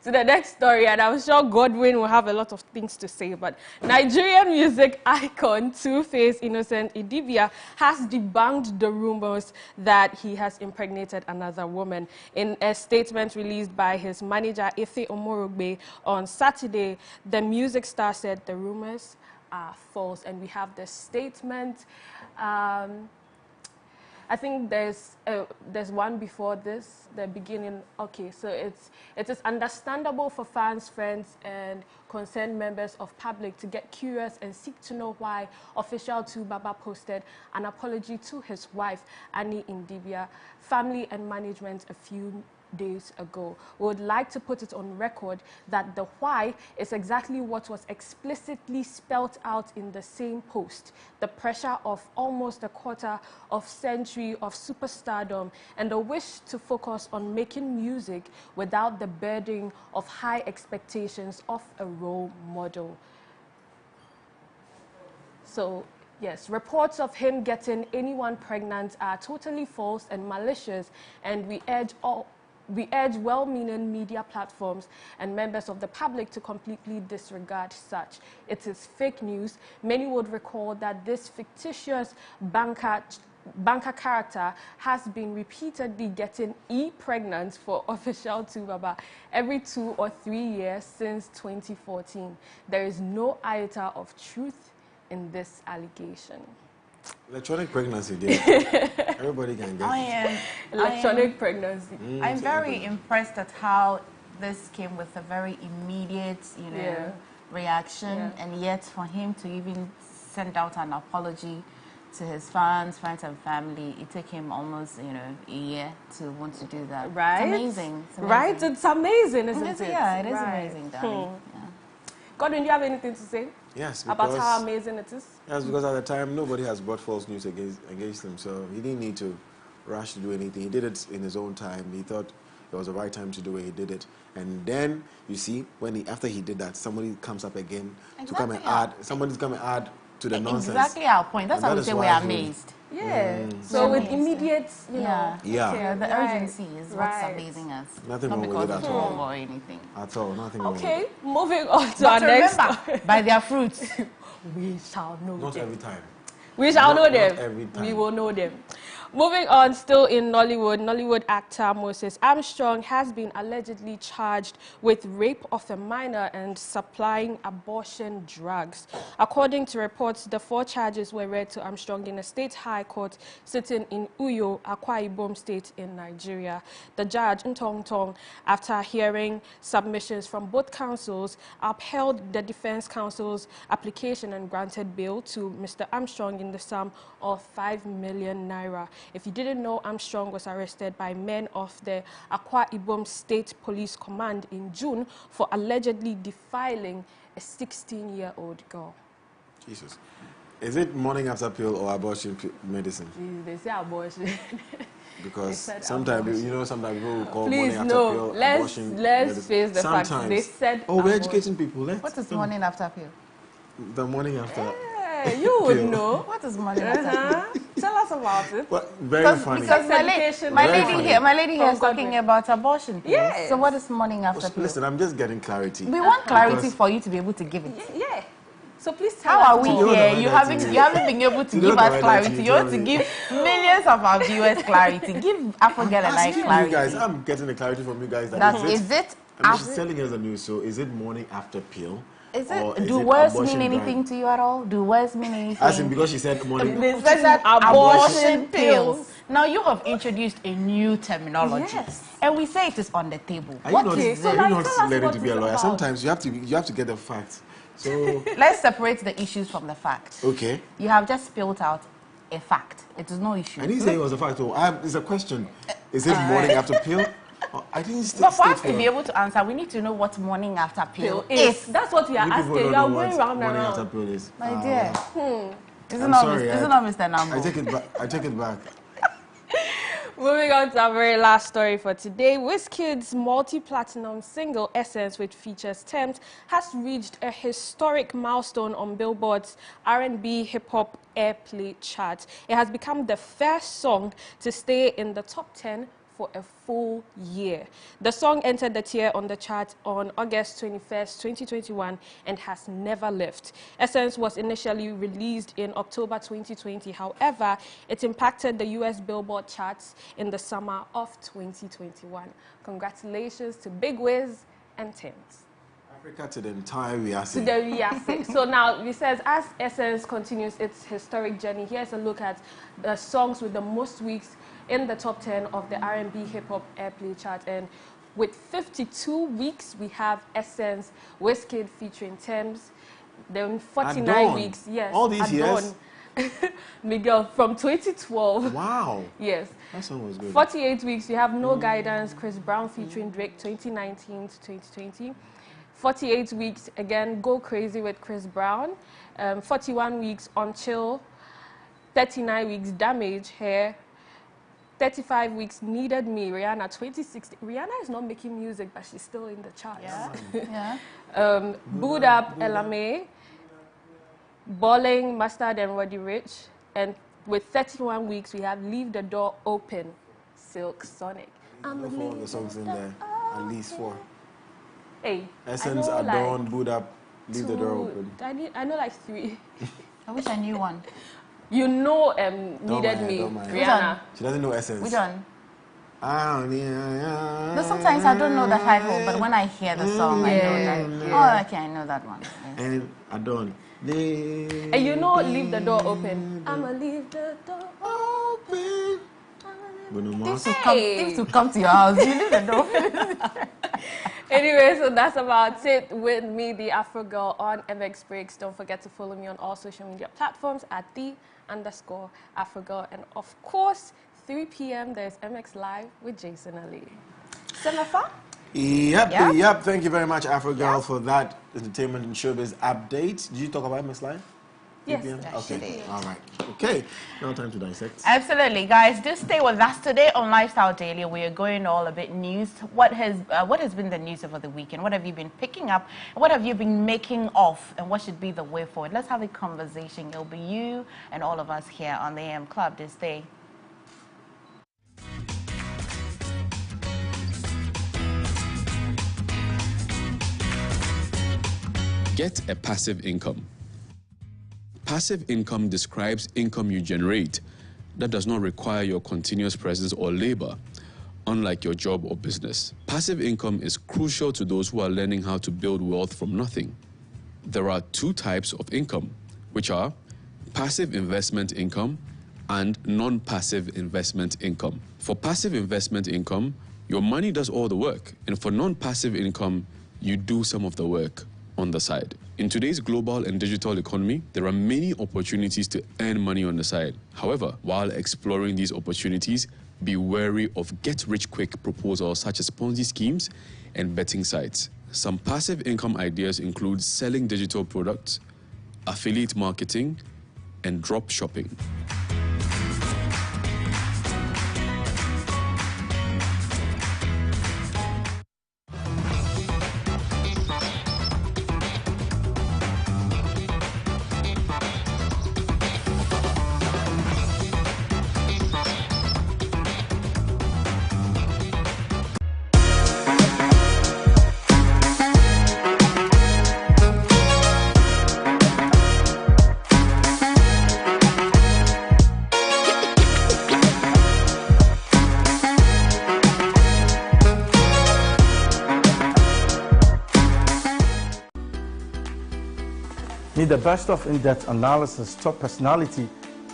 the next story, and I'm sure Godwin will have a lot of things to say, but Nigerian music icon Two-Face Innocent Idibia has debunked the rumors that he has impregnated another woman. In a statement released by his manager, Efe Omorogbe, on Saturday, the music star said the rumors are false, and we have the statement. I think there's one before this, the beginning. Okay, so it is understandable for fans, friends, and concerned members of public to get curious and seek to know why official Baba posted an apology to his wife, Annie Indibia, family and management a few days ago. We would like to put it on record that the why is exactly what was explicitly spelled out in the same post. The pressure of almost a quarter of century of superstardom and the wish to focus on making music without the burden of high expectations of a role model. So, yes, reports of him getting anyone pregnant are totally false and malicious, and we urge all We urge well-meaning media platforms and members of the public to completely disregard such. It is fake news. Many would recall that this fictitious banker character has been repeatedly getting pregnant for official Tubaba every 2 or 3 years since 2014. There is no iota of truth in this allegation. Electronic pregnancy, dear. Everybody can get Electronic pregnancy. I'm very impressed at how this came with a very immediate, reaction, and yet for him to even send out an apology to his fans, friends, and family, it took him almost, a year to want to do that. Right? It's amazing. It's amazing. Right? It's amazing, isn't it? Yeah, it is amazing, darling. Yeah. Godwin, do you have anything to say? Yes, about how amazing it is? Yes, because at the time, nobody has brought false news against him, so he didn't need to rush to do anything. He did it in his own time. He thought it was the right time to do it. He did it. And then, you see, after he did that, somebody comes up again to come and add. Somebody's come and add to the nonsense. Exactly our point. That's how we say we're amazed. Yeah. So with immediate, the urgency is what's amazing us. Nothing Not wrong because with it of at all. or anything. At all. Nothing wrong with it. Okay, moving on to our next story. By their fruits, we shall know Not them. every time. We shall know them. Not every time. We will know them. Moving on, still in Nollywood actor Moses Armstrong has been allegedly charged with rape of a minor and supplying abortion drugs. According to reports, the 4 charges were read to Armstrong in a state high court sitting in Uyo, Akwa Ibom State in Nigeria. The judge, Ntong Tong, after hearing submissions from both counsels, upheld the defense counsel's application and granted bail to Mr. Armstrong in the sum of 5 million naira. If you didn't know, Armstrong was arrested by men of the Akwa Ibom State Police Command in June for allegedly defiling a 16-year-old girl. Jesus. Is it morning after pill or abortion medicine? They say abortion. Because sometimes, sometimes people will call morning after pill abortion let's face the facts. They said we're educating people. What is morning after pill? The morning after. You would know. What is morning after pill? Tell us about it. Well, very funny. Because my lady here is talking about abortion pills. Yes. So what is morning after pill? Listen, I'm just getting clarity. We want clarity for you to be able to give it. Yeah. So please tell us. How are we here? You haven't been able to give us clarity. You want to give millions of our viewers clarity. Give Afrogirl a like clarity. You guys, I'm getting the clarity from you guys. She's telling us the news. So is it morning after pill? Do words mean anything to you at all? Do words mean anything? As in because she said morning. They said abortion pills. Now you have introduced a new terminology. Yes. And we say it is on the table. Are you not learning to be a lawyer? Sometimes you have to get the facts. So let's separate the issues from the facts. Okay. You have just spelled out a fact. It is no issue. I didn't say it was a fact. It's a question. Is it morning after pill? I didn't But for us to be able to answer, we need to know what morning after pill is. That's what we are asking. You are going round and morning round. after pill is. My dear. Is it not Mr. Nambo? I take it back. Moving on to our very last story for today. Wizkid's multi-platinum single Essence, which features Tems, has reached a historic milestone on Billboard's R&B hip-hop airplay chart. It has become the first song to stay in the top 10 for a full year. The song entered the tier on the chart on August 21st, 2021 and has never left. Essence was initially released in October 2020. However, it impacted the US Billboard charts in the summer of 2021. Congratulations to Big Wiz and Tems. Africa to the entire Riase. To the Riase. So now, it says, as Essence continues its historic journey, here's a look at the songs with the most weeks in the top 10 of the R&B hip-hop airplay chart. And with 52 weeks, we have Essence, Wizkid featuring Tems. Then 49 weeks. Yes. All these years? Miguel, from 2012. Wow. Yes. That song was good. 48 weeks, we have No Guidance, Chris Brown featuring Drake, 2019 to 2020. 48 weeks, again, Go Crazy with Chris Brown. 41 weeks, On Chill. 39 weeks, Damage, Hair. 35 weeks, Needed Me, Rihanna, 2016. Rihanna is not making music, but she's still in the charts. Yeah. Boot Up, LMA. Balling, Mustard and Roddy Ricch. And with 31 weeks, we have Leave the Door Open, Silk Sonic. I'm Four of the songs in there, at least 4. Hey, Essence, Adorn, Boot Up, Leave the Door Open. I know like 3. I wish I knew one. You know, Needed Me, Rihanna. She doesn't know Essence. Which one? No, No, sometimes I don't know the title, but when I hear the song, I know that. Oh, okay, I know that one. Yes. And Adorn. And you know, Leave the Door Open. I'ma leave the door open. Things to come to your house. You leave the door open. Anyway, so that's about it with me, the Afro Girl, on MX Breaks. Don't forget to follow me on all social media platforms at @the_Afrogirl. And of course, 3 p.m. there's MX Live with Jason Ali. Emefa? Yep. Thank you very much, Afrogirl, for that entertainment and showbiz update. Did you talk about MX Live? Yes. Okay. All right. Okay. Now time to dissect. Absolutely, guys. Do stay with us today on Lifestyle Daily. We are going all a bit news. What has been the news over the weekend? What have you been picking up? What have you been making of? And what should be the way forward? Let's have a conversation. It'll be you and all of us here on the AM Club this day. Get a passive income. Passive income describes income you generate that does not require your continuous presence or labor, unlike your job or business. Passive income is crucial to those who are learning how to build wealth from nothing. There are 2 types of income, which are passive investment income and non-passive investment income. For passive investment income, your money does all the work, and for non-passive income, you do some of the work on the side. In today's global and digital economy, there are many opportunities to earn money on the side. However, while exploring these opportunities, be wary of get-rich-quick proposals such as Ponzi schemes and betting sites. Some passive income ideas include selling digital products, affiliate marketing, and drop shopping. Need the best of in-depth analysis, top personality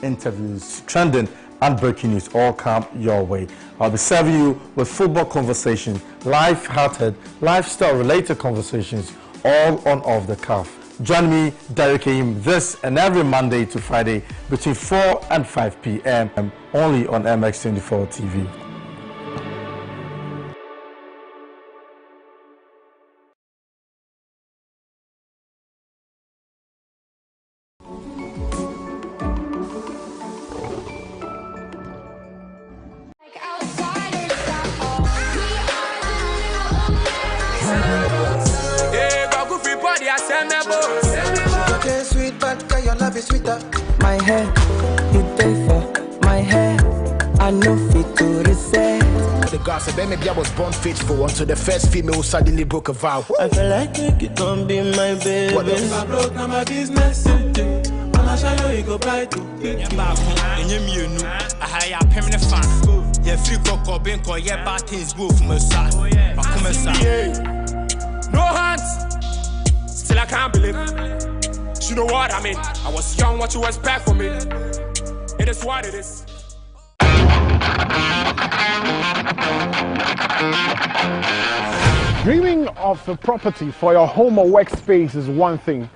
interviews, trending and breaking news all come your way. I'll be serving you with football conversation, life-hearted, lifestyle-related conversations, all on Off the Cuff. Join me, Derrick and this and every Monday to Friday between 4 and 5 p.m. only on MX24 TV. Okay, sweet, but your love is sweeter. My hair, you pay for my hair. I know fit to reset. The gossip, maybe I was born faithful until the first female suddenly broke a vow. I feel like you can be my baby. What if I broke, now my business. I'ma show you go buy to. I have permanent fan. Yeah, free cocoa, being called, yeah, bad things go from a side. No hands. Still I can't believe it. You know what I mean? I was young, what you expect from me? It is what it is. Dreaming of a property for your home or workspace is one thing,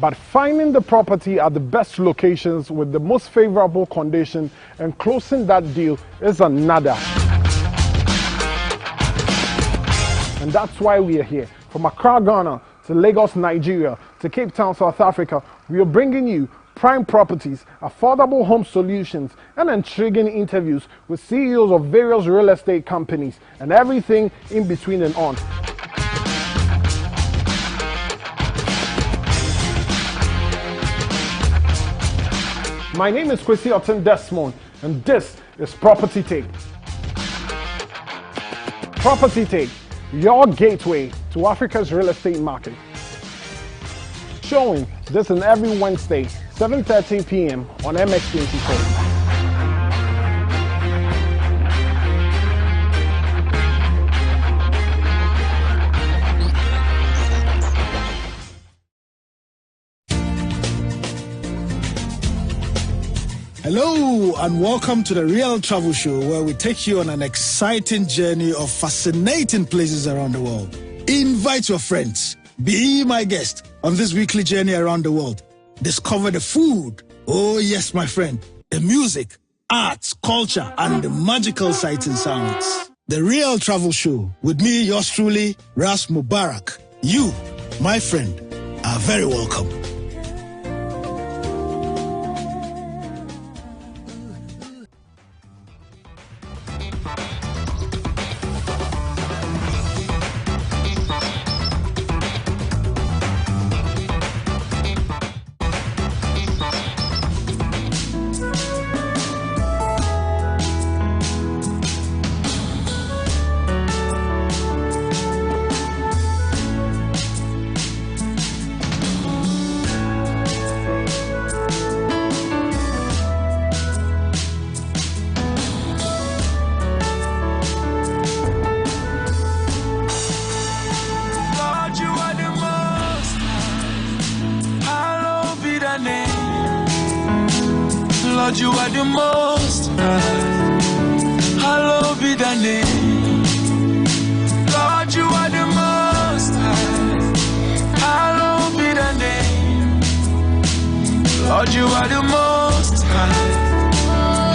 but finding the property at the best locations with the most favorable condition and closing that deal is another. And that's why we are here. From Accra, Ghana, to Lagos, Nigeria, to Cape Town, South Africa, we are bringing you prime properties, affordable home solutions, and intriguing interviews with CEOs of various real estate companies and everything in between and on. My name is Kwesi Otten Desmond, and this is Property Tape. Property Take, your gateway to Africa's real estate market. Showing this and every Wednesday, 7:30 p.m. on MX24. Hello and welcome to the Real Travel Show, where we take you on an exciting journey of fascinating places around the world. Invite your friends. Be my guest on this weekly journey around the world. Discover the food. Oh yes, my friend. The music, arts, culture, and the magical sights and sounds. The Real Travel Show with me, yours truly, Ras Mubarak. You, my friend, are very welcome. Lord, you are the most high. Hallowed be thy name. Lord, you are the most high. Hallowed be thy name. Lord, you are the most high.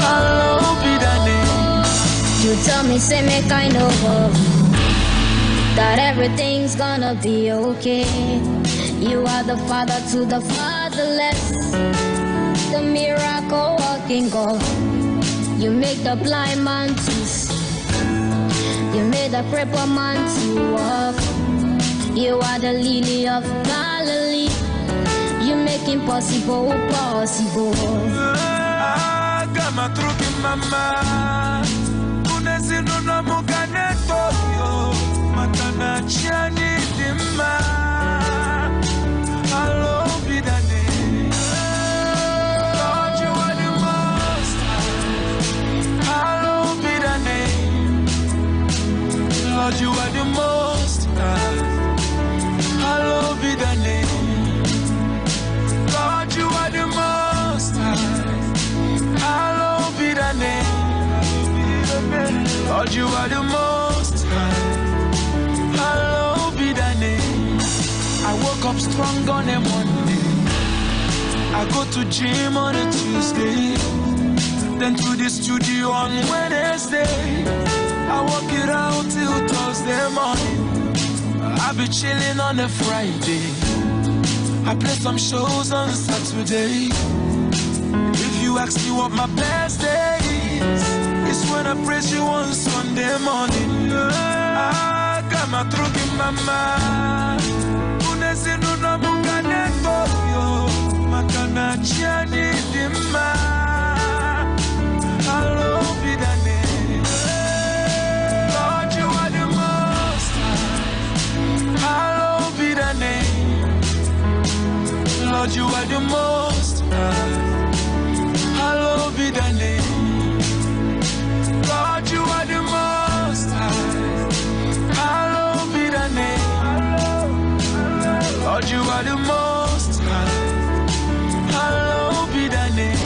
Hallowed be thy name. You tell me, say me kind of that everything's gonna be okay. You are the father to the fatherless, the miracle working God. You make the blind man to see. You made the crippled man to walk. You are the lily of Galilee. You make impossible possible. I got my truck in my mind. Unesino no mugane toyo. Matana chiani dima. Hello, be the name. Lord, you are the most high. Hello, be the name. Lord, you are the most high. Hello, be the name. Lord, you are the most high. Hello, be the name. Lord, you are the most high. Hello, be the name. I woke up strong on a Monday. I go to gym on a Tuesday. Then to the studio on Wednesday. I walk it out till Thursday morning. I be chilling on a Friday. I play some shows on Saturday. If you ask me what my best day is, it's when I praise you on Sunday morning. I got my truck in my mind. Unesino no mugane toyo. Matana chiani dima. Hello, be the name. Lord, you are the most high. Hello, be the name. Lord, you are the most high. Hello, be the name. Lord, you are the most high. Hello, be the name. Lord, you are the most high. Hello, be the name.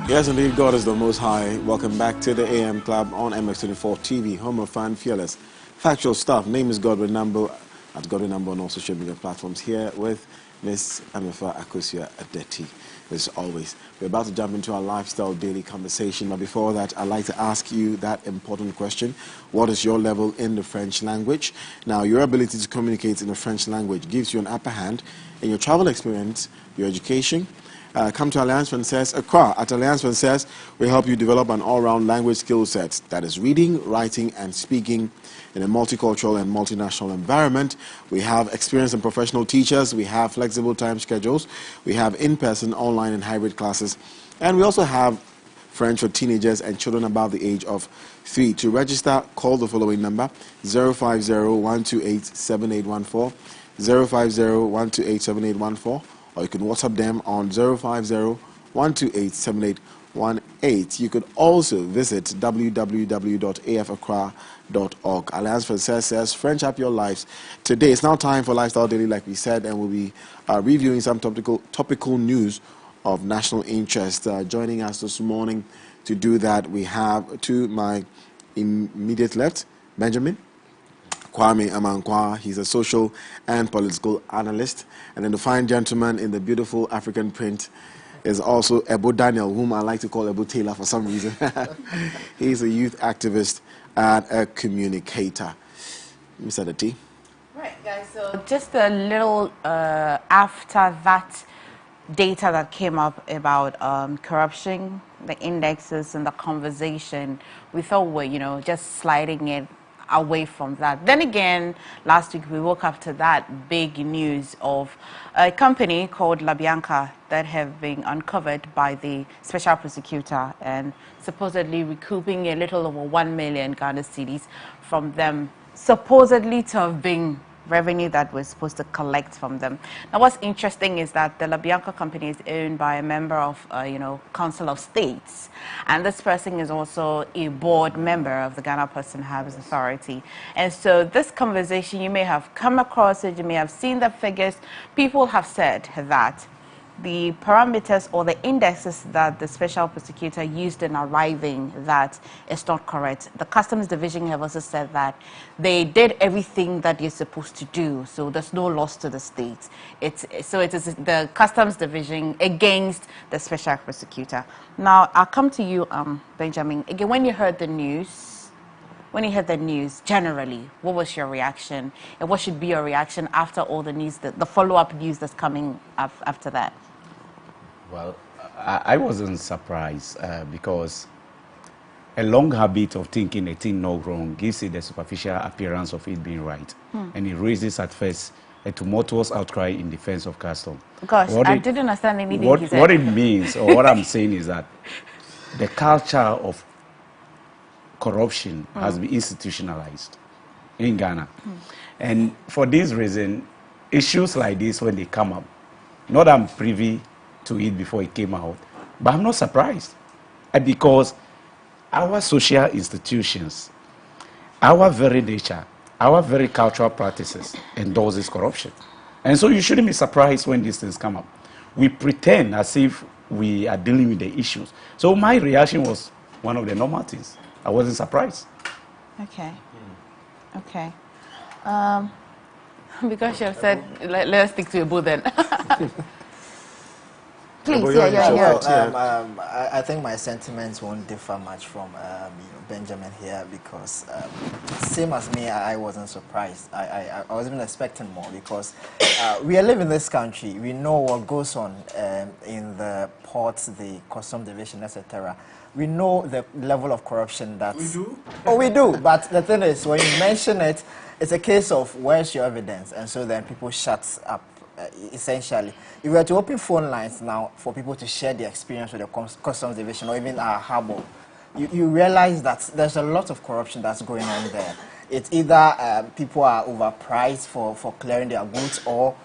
Yes, indeed, God is the Most High. Welcome back to the AM Club on MX24 TV, home of fan, fearless, factual stuff. Name is Godwin Number, at Godwin Number on all social media platforms. Here with Miss Emefa Akosia Adeti. as always. We're about to jump into our lifestyle daily conversation, but before that, I'd like to ask you that important question. What is your level in the French language? Now, your ability to communicate in the French language gives you an upper hand in your travel experience, your education. Come to Alliance Française Accra. At Alliance Française, we help you develop an all-round language skill set that is reading, writing, and speaking in a multicultural and multinational environment. We have experienced and professional teachers. We have flexible time schedules. We have in-person, online, and hybrid classes. And we also have French for teenagers and children above the age of 3. To register, call the following number, 050-128-7814, 050-128-7814, or you can WhatsApp them on 050-128-7818. You could also visit www.afacra.org. Alliance Française says, French up your lives. Today, it's now time for Lifestyle Daily, like we said, and we'll be reviewing some topical news of national interest. Joining us this morning to do that, we have to my immediate left, Benjamin Kwame Amankwa. He's a social and political analyst. And then the fine gentleman in the beautiful African print is also Ebo Daniel, whom I like to call Ebo Taylor for some reason. He's a youth activist and a communicator. Mr. Dati. Right, guys, so just a little after that data that came up about corruption, the indexes and the conversation, we thought we're, just sliding it away from that. Then again, last week we woke up to that big news of a company called La Bianca that have been uncovered by the special prosecutor and supposedly recouping a little over 1 million Ghana cedis from them, supposedly to have been revenue that we're supposed to collect from them. Now, what's interesting is that the La Bianca company is owned by a member of, Council of States, and this person is also a board member of the Ghana Person Harvest Authority. And so this conversation, you may have come across it, you may have seen the figures. People have said that the parameters or the indexes that the special prosecutor used in arriving that is not correct. The Customs Division have also said that they did everything that you're supposed to do, so there's no loss to the state. It is the Customs Division against the special prosecutor. Now, I'll come to you, Benjamin. Again, when you heard the news, generally, what was your reaction? And what should be your reaction after all the news, the follow-up news that's coming up after that? Well, I wasn't surprised because a long habit of thinking a thing no wrong gives it the superficial appearance of it being right. And it raises at first a tumultuous outcry in defense of custom. Gosh, I didn't understand anything he said. What it means, or what I'm saying is that the culture of corruption has been institutionalized in Ghana. And for this reason, issues like this, when they come up, not that I'm privy to it before it came out, but I'm not surprised because our social institutions, our very nature, our very cultural practices endorses corruption. And so you shouldn't be surprised when these things come up. We pretend as if we are dealing with the issues. So my reaction was one of the normal things. I wasn't surprised. Okay. Okay. Because you have said, let's stick to a bull then. Please, I think my sentiments won't differ much from Benjamin here because same as me, I wasn't surprised. I wasn't expecting more because we live in this country. We know what goes on in the ports, the Customs Division, etc. We know the level of corruption that we do. Oh, we do. But the thing is, when you mention it, it's a case of where's your evidence, and so then people shut up. Essentially, if we were to open phone lines now for people to share their experience with the Customs Division or even our harbor, you realize that there's a lot of corruption that's going on there. It's either people are overpriced for clearing their goods, or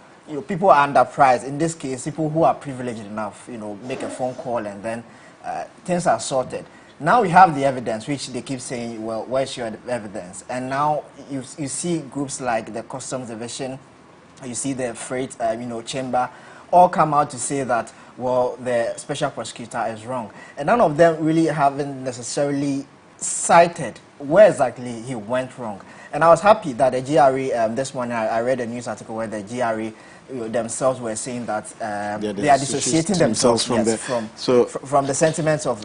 people are underpriced. In this case, people who are privileged enough, make a phone call and then things are sorted. Now we have the evidence, which they keep saying, well, where's your evidence? And now you see groups like the Customs Division, you see the freight, chamber, all come out to say that, well, the special prosecutor is wrong. And none of them really haven't necessarily cited where exactly he went wrong. And I was happy that the GRE, this morning I read a news article where the GRE themselves were saying that they are dissociating themselves from the sentiments of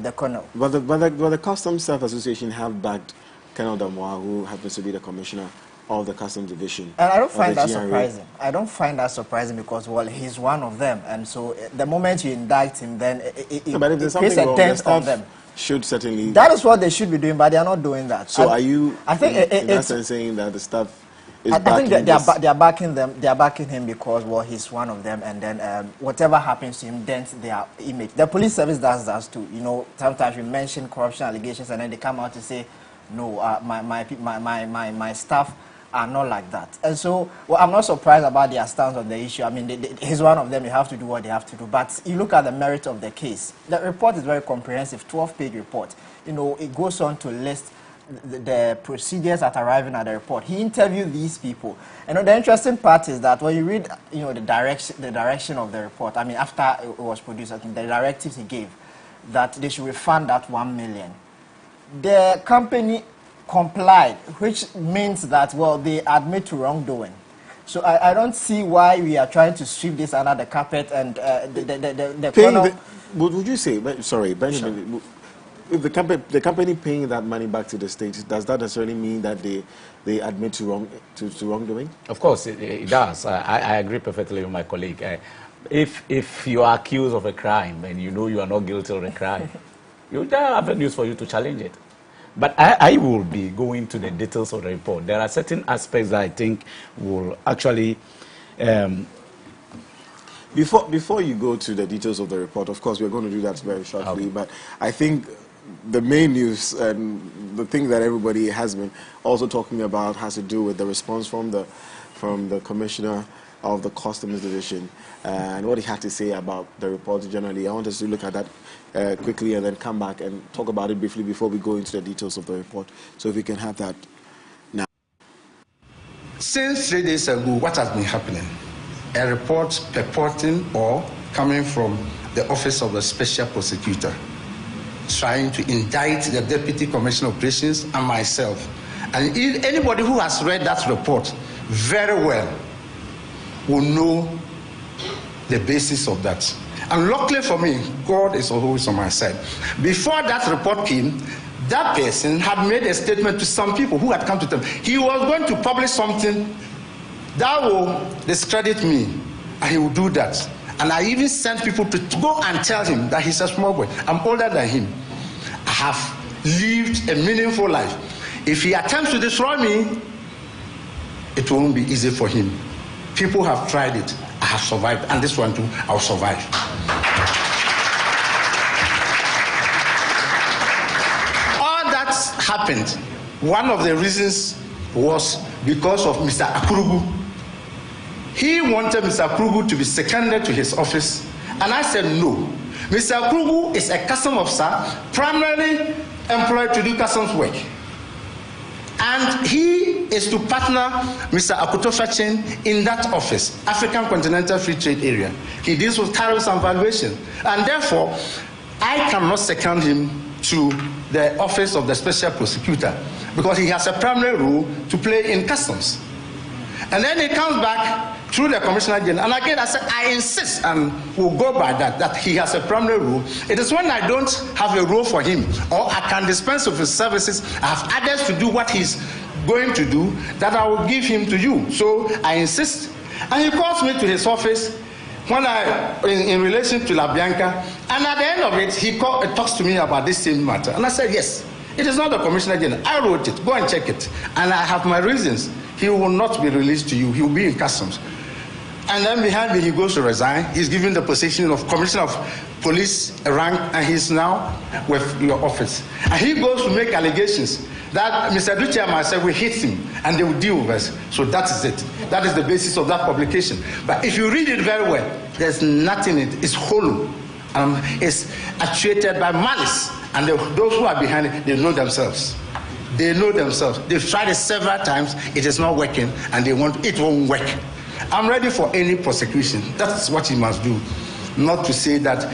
the colonel. But the Customs Staff Association have backed Colonel Damois, who happens to be the commissioner of the Customs Division. And I don't find that surprising. I don't find that surprising because, well, he's one of them. And so the moment you indict him, then it creates a dent on them. Should certainly... That is what they should be doing, but they are not doing that. So are you, I think in that sense, saying that the staff is I think they are backing them. They are backing him because, well, he's one of them, and then whatever happens to him dents their image. The police service does that too. You know, sometimes we mention corruption allegations, and then they come out to say, no, my staff are not like that. And so, well, I'm not surprised about their stance on the issue. I mean, he's one of them. You have to do what they have to do. But you look at the merit of the case. The report is very comprehensive, 12-page report. You know, it goes on to list the procedures at arriving at the report. He interviewed these people. And the interesting part is that when you read, you know, the direction of the report, I mean, after it was produced, I think the directives he gave, that they should refund that 1 million. The company complied, which means that, well, they admit to wrongdoing. So I don't see why we are trying to sweep this under the carpet and the colonel... Would you say, sorry, Benjamin, sure. If the company paying that money back to the state, does that necessarily mean that they admit to wrongdoing? Of course, it does. I agree perfectly with my colleague. If you are accused of a crime and you know you are not guilty of a crime, there are avenues for you to challenge it. But I will be going to the details of the report. There are certain aspects that I think will actually... Before you go to the details of the report, of course, we're going to do that very shortly, okay. But I think the main news and the thing that everybody has been also talking about has to do with the response from the Commissioner of the Customs Division and what he had to say about the report generally. I want us to look at that quickly and then come back and talk about it briefly before we go into the details of the report. So if we can have that now. Since 3 days ago, what has been happening? A report purporting or coming from the Office of the Special Prosecutor trying to indict the Deputy Commissioner of Operations and myself. And anybody who has read that report very well will know the basis of that. And luckily for me, God is always on my side. Before that report came, that person had made a statement to some people who had come to them. He was going to publish something that will discredit me, and he will do that. And I even sent people to go and tell him that he's a small boy. I'm older than him. I have lived a meaningful life. If he attempts to destroy me, it won't be easy for him. People have tried it. I have survived, and this one too, I'll survive. All that happened. One of the reasons was because of Mr. Akurugu. He wanted Mr. Akurugu to be seconded to his office, and I said no. Mr. Akurugu is a customs officer, primarily employed to do customs work. And he is to partner Mr. Akutofachin in that office, African Continental Free Trade Area. He deals with tariffs and valuation. And therefore, I cannot second him to the office of the Special Prosecutor because he has a primary role to play in customs. And then he comes back through the Commissioner General. And again, I said, I insist, and we'll go by that he has a primary role. It is when I don't have a role for him, or I can dispense of his services, I have others to do what he's going to do, that I will give him to you. So I insist. And he calls me to his office when in relation to La Bianca, and at the end of it, he talks to me about this same matter. And I said, yes, it is not the Commissioner General. I wrote it. Go and check it. And I have my reasons. He will not be released to you. He will be in customs. And then behind me, he goes to resign. He's given the position of Commissioner of Police rank, and he's now with your office. And he goes to make allegations that Mr. Duce and myself will hit him, and they will deal with us. So that is it. That is the basis of that publication. But if you read it very well, there's nothing in it. It's hollow. It's actuated by malice. And those who are behind it, they know themselves. They know themselves. They've tried it several times. It is not working, and it won't work. I'm ready for any prosecution. That's what he must do. Not to say that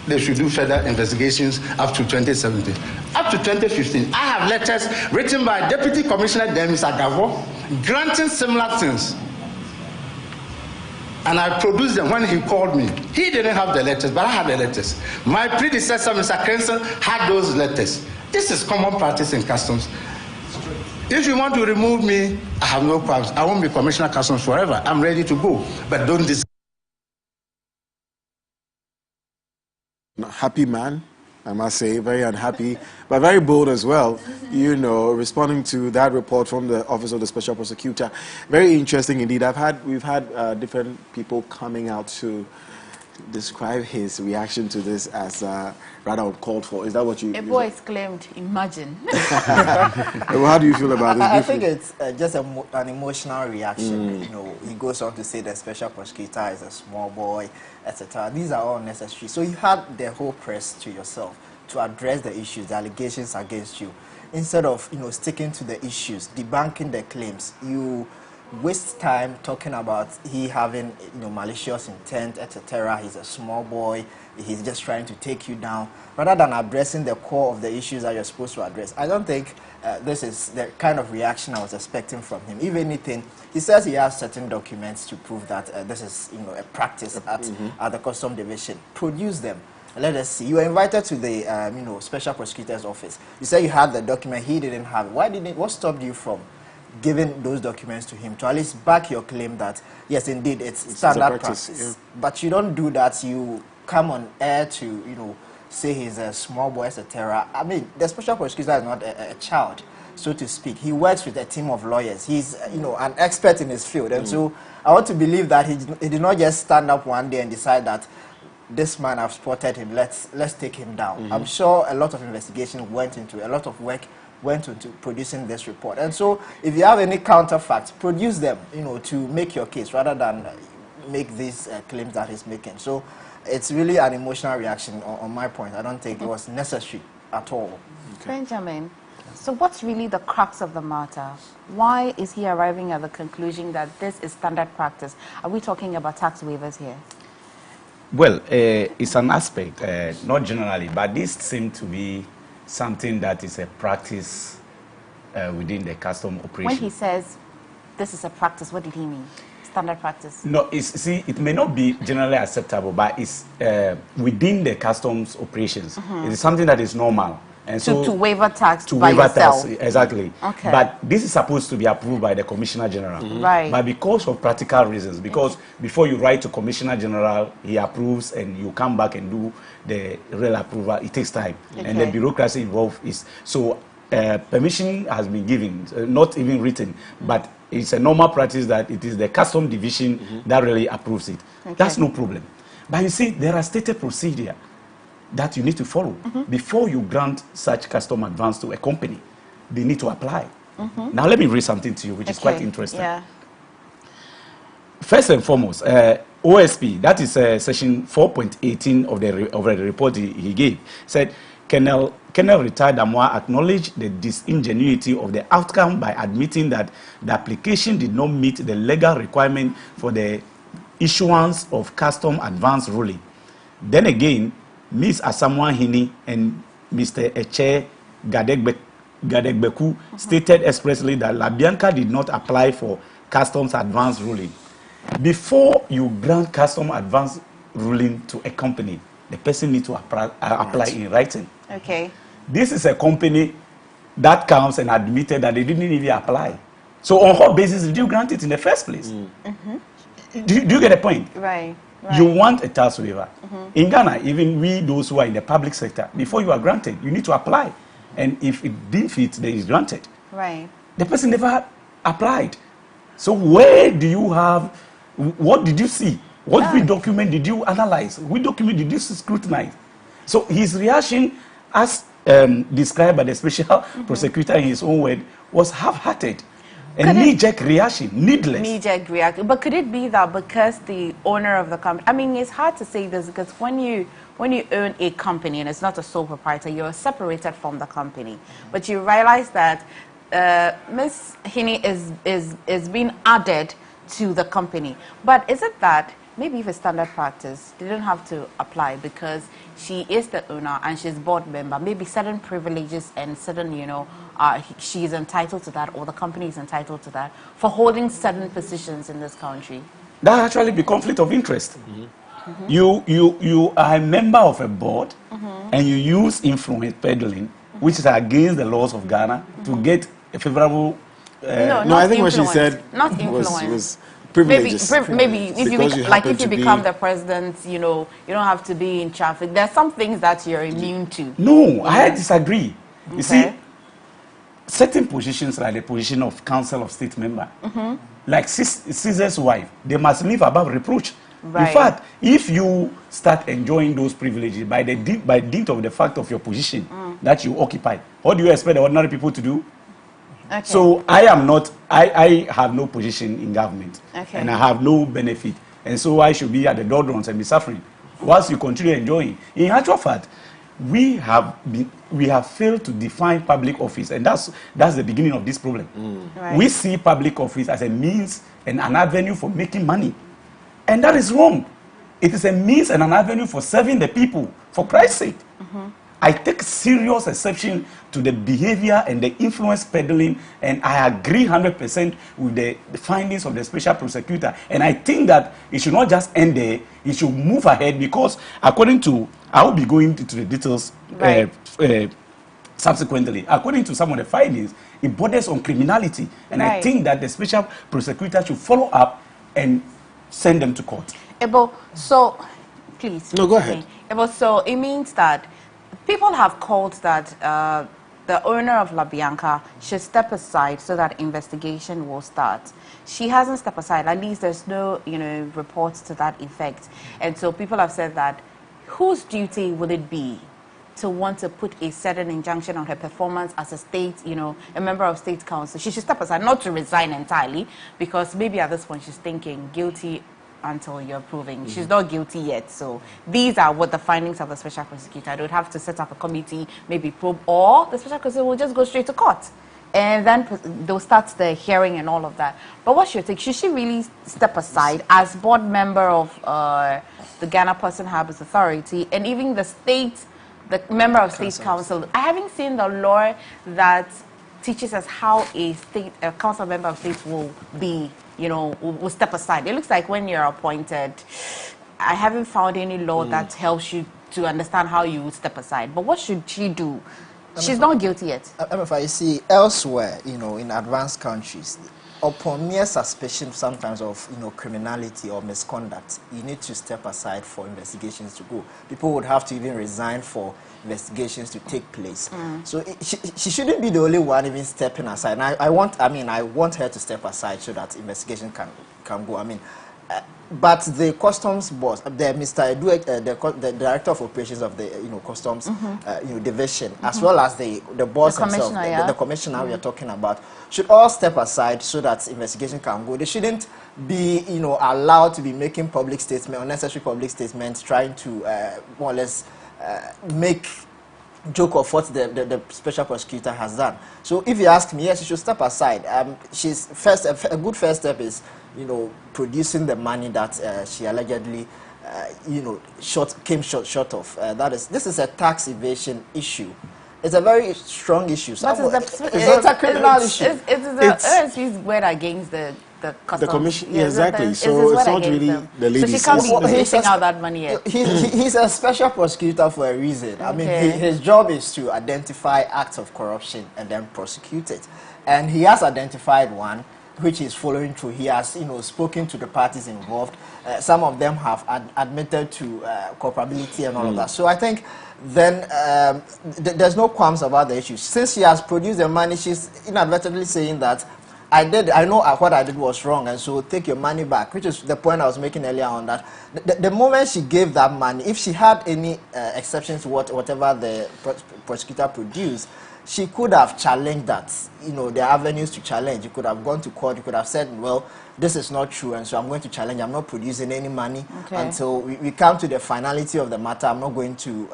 they should do further investigations up to 2017. Up to 2015, I have letters written by Deputy Commissioner Demis Agavo granting similar things. And I produced them when he called me. He didn't have the letters, but I had the letters. My predecessor, Mr. Crenson, had those letters. This is common practice in customs. If you want to remove me, I have no problems. I won't be Commissioner of Customs forever. I'm ready to go. But don't Happy man, I must say, very unhappy, but very bold as well, you know, responding to that report from the Office of the Special Prosecutor. Very interesting indeed. We've had different people coming out to describe his reaction to this as rather uncalled for. Is that what you... A boy exclaimed, imagine. Well, how do you feel about this? I think it's just an emotional reaction. You know, he goes on to say the special prosecutor is a small boy, etc. These are all necessary. So you had the whole press to yourself to address the issues, the allegations against you. Instead of, you know, sticking to the issues, debunking the claims, you waste time talking about he having, you know, malicious intent, etc. He's a small boy. He's just trying to take you down, rather than addressing the core of the issues that you're supposed to address. I don't think this is the kind of reaction I was expecting from him. If anything, he says he has certain documents to prove that this is, you know, a practice at the Custom Division. Produce them. Let us see. You were invited to the, you know, Special Prosecutor's Office. You said you had the document. He didn't have it. What stopped you from giving those documents to him to at least back your claim that, yes, indeed, it's standard practice. Yeah. But you don't do that. You come on air to, you know, say he's a small boy, etc. I mean, the Special Prosecutor is not a child, so to speak. He works with a team of lawyers. He's, you know, an expert in his field. And so I want to believe that he did not just stand up one day and decide that this man, I've spotted him, let's take him down. I'm sure a lot of investigation went into it, a lot of work went into producing this report. And so if you have any counterfacts, produce them, you know, to make your case rather than make these claims that he's making. So it's really an emotional reaction on my point. I don't think it was necessary at all. Okay. Benjamin, so what's really the crux of the matter? Why is he arriving at the conclusion that this is standard practice? Are we talking about tax waivers here? Well, it's an aspect, not generally, but this seems to be something that is a practice within the custom operation. When he says this is a practice, what did he mean? Standard practice? No, see, it may not be generally acceptable, but it's within the customs operations. It is something that is normal. And so to waiver tax to by waiver yourself. tax, exactly. Okay. But this is supposed to be approved by the Commissioner General. Right. But because of practical reasons, because before you write to Commissioner General, he approves and you come back and do the real approval, it takes time. And the bureaucracy involved is... So permission has been given, not even written, but it's a normal practice that it is the custom division that really approves it. That's no problem. But you see, there are stated procedure that you need to follow. Before you grant such custom advance to a company, they need to apply. Now let me read something to you, which is quite interesting. Yeah. First and foremost, OSP, that is section 4.18 of the report he gave, said, Colonel Retired Amoa acknowledged the disingenuity of the outcome by admitting that the application did not meet the legal requirement for the issuance of custom advance ruling. Then again, Ms. Asamoah Hini and Mr. Eche Gadegbeku stated expressly that LaBianca did not apply for customs advance ruling. Before you grant custom advance ruling to a company, the person needs to apply in writing. Okay. This is a company that comes and admitted that they didn't even apply. So on what basis did you grant it in the first place? Do you get the point? Right. You want a tax waiver. In Ghana, even we, those who are in the public sector, before you are granted, you need to apply. And if it didn't fit, then it's granted. Right. The person never applied. So where do you have, what did you see? What document did you analyze? Which document did you scrutinize? So his reaction, as described by the special prosecutor in his own word, was half-hearted. A knee-jerk reaction, needless. Knee-jerk reaction. But could it be that because the owner of the company, I mean, it's hard to say this because when you own a company and it's not a sole proprietor, you're separated from the company. But you realize that Ms. Hini is being added to the company. But is it that maybe if it's standard practice, they don't have to apply because she is the owner and she's board member. Maybe certain privileges and certain, you know, she's entitled to that, or the company is entitled to that for holding certain positions in this country. that actually be conflict of interest. You are a member of a board and you use influence peddling, which is against the laws of Ghana, to get a favorable. No, I think what she said not influence. was privileges. Maybe if you become the president, you know, you don't have to be in traffic. There's some things that you're immune to. No, I disagree. Okay. You see, certain positions like the position of Council of State member, like Caesar's wife, they must live above reproach. Right. In fact, if you start enjoying those privileges by dint of the fact of your position that you occupy, what do you expect the ordinary people to do? Okay. So I have no position in government, and I have no benefit, and so I should be at the doldrums and be suffering whilst you continue enjoying. In actual fact, we have failed to define public office, and that's the beginning of this problem. Right. We see public office as a means and an avenue for making money, and that is wrong. It is a means and an avenue for serving the people, for Christ's sake. I take serious exception to the behavior and the influence peddling, and I agree 100% with the findings of the special prosecutor. And I think that it should not just end there, it should move ahead, because according to, I will be going into the details subsequently, according to some of the findings, it borders on criminality. And I think that the special prosecutor should follow up and send them to court. Ebo, so, please. No, go ahead. Ebo, so it means that people have called that the owner of La Bianca should step aside so that investigation will start. She hasn't stepped aside. At least there's no, reports to that effect. And so people have said that whose duty will it be to want to put a certain injunction on her performance as a state, a member of state council? She should step aside, not to resign entirely, because maybe at this point she's thinking guilty until you're proving. She's not guilty yet. So these are what the findings of the special prosecutor. They would have to set up a committee, maybe probe, or the special prosecutor will just go straight to court. And then they'll start the hearing and all of that. But what's your take? Should she really step aside as board member of the Ghana Person Harbours Authority, and even the member of State Council? I haven't seen the law that teaches us how a council member of state will be, will step aside. It looks like when you're appointed, I haven't found any law that helps you to understand how you would step aside. But what should she do? She's not guilty yet. If I see elsewhere, in advanced countries, upon mere suspicion sometimes of criminality or misconduct, you need to step aside for investigations to go. People would have to even resign for investigations to take place. So she shouldn't be the only one even stepping aside. And I want her to step aside so that investigation can go. But the customs boss, Mr. Edu, the director of operations of the customs division, as well as the boss himself, the commissioner we are talking about, should all step aside so that investigation can go. They shouldn't be allowed to be making public statements, unnecessary public statements, trying to more or less make joke of what the special prosecutor has done. So if you ask me, yes, she should step aside. A good first step is producing the money that she allegedly came short of. This is a tax evasion issue. It's a very strong issue. It's a criminal issue. It's OSP's word against the customs. The commission, exactly. So it's not really the ladies. So she can't be dishing out that money yet. He's a special prosecutor for a reason. His job is to identify acts of corruption and then prosecute it. And he has identified one, which is following through. He has, spoken to the parties involved. Some of them have admitted to culpability and all of that. So I think then there's no qualms about the issue. Since she has produced the money, she's inadvertently saying that I know what I did was wrong, and so take your money back, which is the point I was making earlier on, that the moment she gave that money, if she had any exceptions to whatever the prosecutor produced, she could have challenged that. There are avenues to challenge. You could have gone to court. You could have said, well, this is not true, and so I'm going to challenge. I'm not producing any money until we come to the finality of the matter. I'm not going to,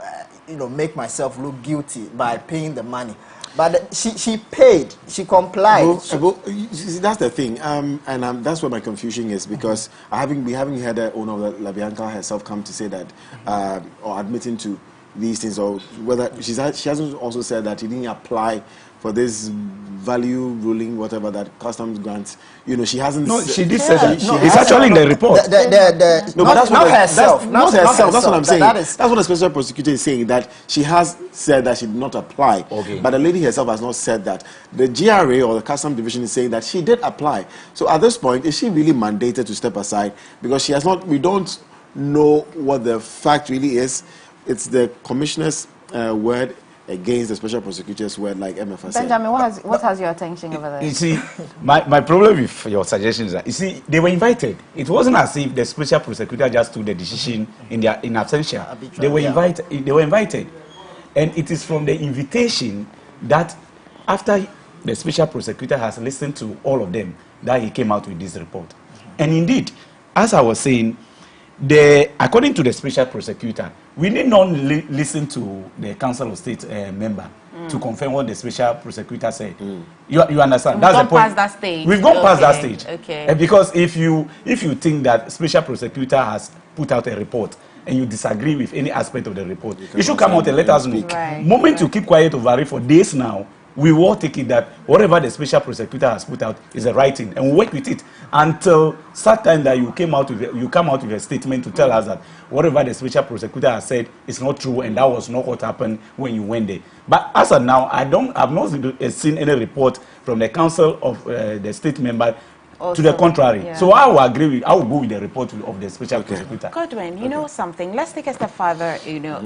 make myself look guilty by paying the money. But she paid. She complied. That's the thing, and that's where my confusion is, because we haven't heard the owner of La Bianca herself come to say that or admitting to these things, or whether she hasn't also said that he didn't apply for this value ruling, whatever that customs grants. You know, she hasn't. No, she did yeah, say that. She No, has it's actually in the report. No, but that's not what herself. Not herself. That's what I'm saying. That's what the special prosecutor is saying, that she has said that she did not apply. Okay. But the lady herself has not said that. The GRA or the custom division is saying that she did apply. So at this point, is she really mandated to step aside? Because she has not. We don't know what the fact really is. It's the commissioner's word against the special prosecutor's word, like Emefa said. Benjamin, what has your attention over there? You see, my problem with your suggestion is that, you see, they were invited. It wasn't as if the special prosecutor just took the decision in absentia. They were invited. And it is from the invitation that after the special prosecutor has listened to all of them, that he came out with this report. And indeed, as I was saying, according to the special prosecutor, we need not listen to the Council of State member to confirm what the special prosecutor said. You understand? We've gone past that stage. We've gone past that stage. Okay. Because if you think that special prosecutor has put out a report and you disagree with any aspect of the report, you should come out and let us know. Right. Moment you keep quiet over it for days now, we will take it that whatever the special prosecutor has put out is the right thing, and we'll work with it until such time that you come out with a statement to tell us that whatever the special prosecutor has said is not true, and that was not what happened when you went there. But as of now, I've not seen any report from the council of the state member to the contrary. Yeah. So I will go with the report of the special prosecutor. Godwin, you know something? Let's take a step further,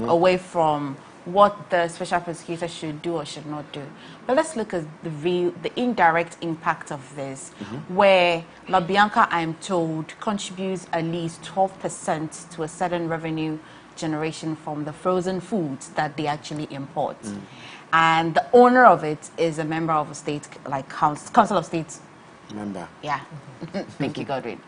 away from what the special prosecutor should do or should not do. But let's look at the indirect impact of this, where La Bianca, I'm told, contributes at least 12% to a certain revenue generation from the frozen foods that they actually import. And the owner of it is a member of a state, like Council of State member. Yeah. Thank you, Godwin.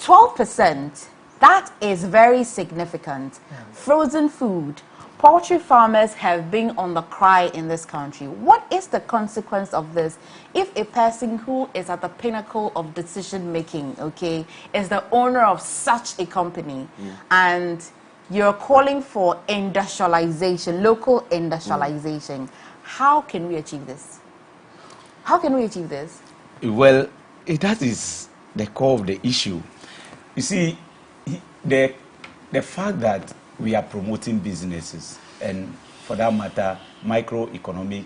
12%, that is very significant. Frozen food. Poultry farmers have been on the cry in this country. What is the consequence of this if a person who is at the pinnacle of decision making, is the owner of such a company, and you're calling for industrialization, local industrialization? How can we achieve this? How can we achieve this? Well, that is the core of the issue. You see, the fact that we are promoting businesses and, for that matter, microeconomic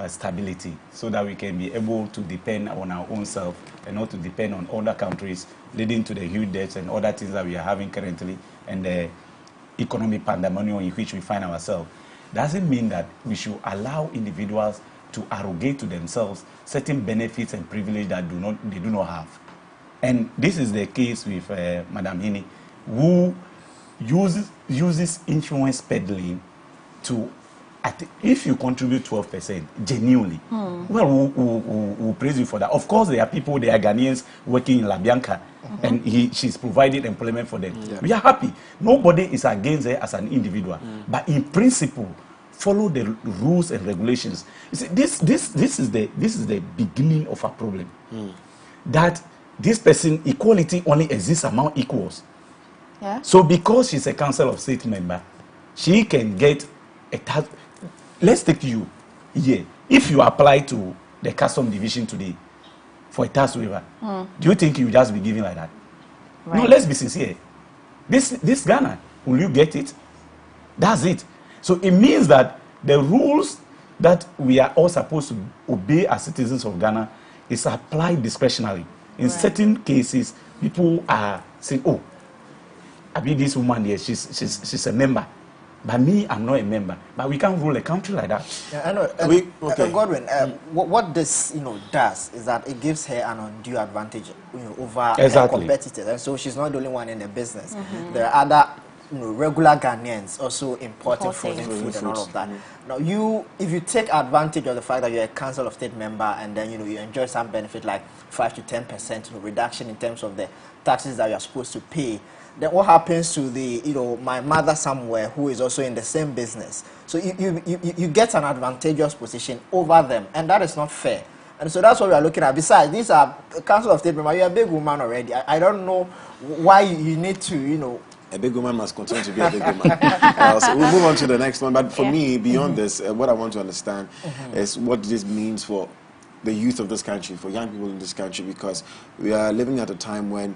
stability, so that we can be able to depend on our own self and not to depend on other countries, leading to the huge debts and other things that we are having currently and the economic pandemonium in which we find ourselves. Doesn't mean that we should allow individuals to arrogate to themselves certain benefits and privilege that they do not have. And this is the case with Madam Hini, who uses influence peddling to, if you contribute 12% genuinely, well, we'll praise you for that. Of course, there are people, there are Ghanaians working in La Bianca, and she's provided employment for them. Yeah. We are happy. Nobody is against her as an individual, but in principle, follow the rules and regulations. You see, this is the beginning of a problem. That this person, equality only exists among equals. Yeah. So because she's a Council of State member, she can get a tax. Let's take you here. If you apply to the custom division today for a tax waiver, do you think you just be giving like that? Right. No, let's be sincere. This Ghana, will you get it? That's it. So it means that the rules that we are all supposed to obey as citizens of Ghana is applied discretionally. In certain cases, people are saying, "Oh, I mean, this woman here, she's a member. But me, I'm not a member." But we can't rule a country like that. Yeah, I know. Godwin, what this does is that it gives her an undue advantage over her competitors. And so she's not the only one in the business. There are other regular Ghanaians also importing frozen food and all of that. Now, if you take advantage of the fact that you're a Council of State member and then you enjoy some benefit like 5 to 10% reduction in terms of the taxes that you're supposed to pay, then what happens to the my mother somewhere who is also in the same business? So you get an advantageous position over them, and that is not fair. And so that's what we are looking at. Besides, these are Council of State members. You're a big woman already. I don't know why you need to a big woman must continue to be a big woman. So we'll move on to the next one. But for me, beyond this, what I want to understand is what this means for the youth of this country, for young people in this country, because we are living at a time when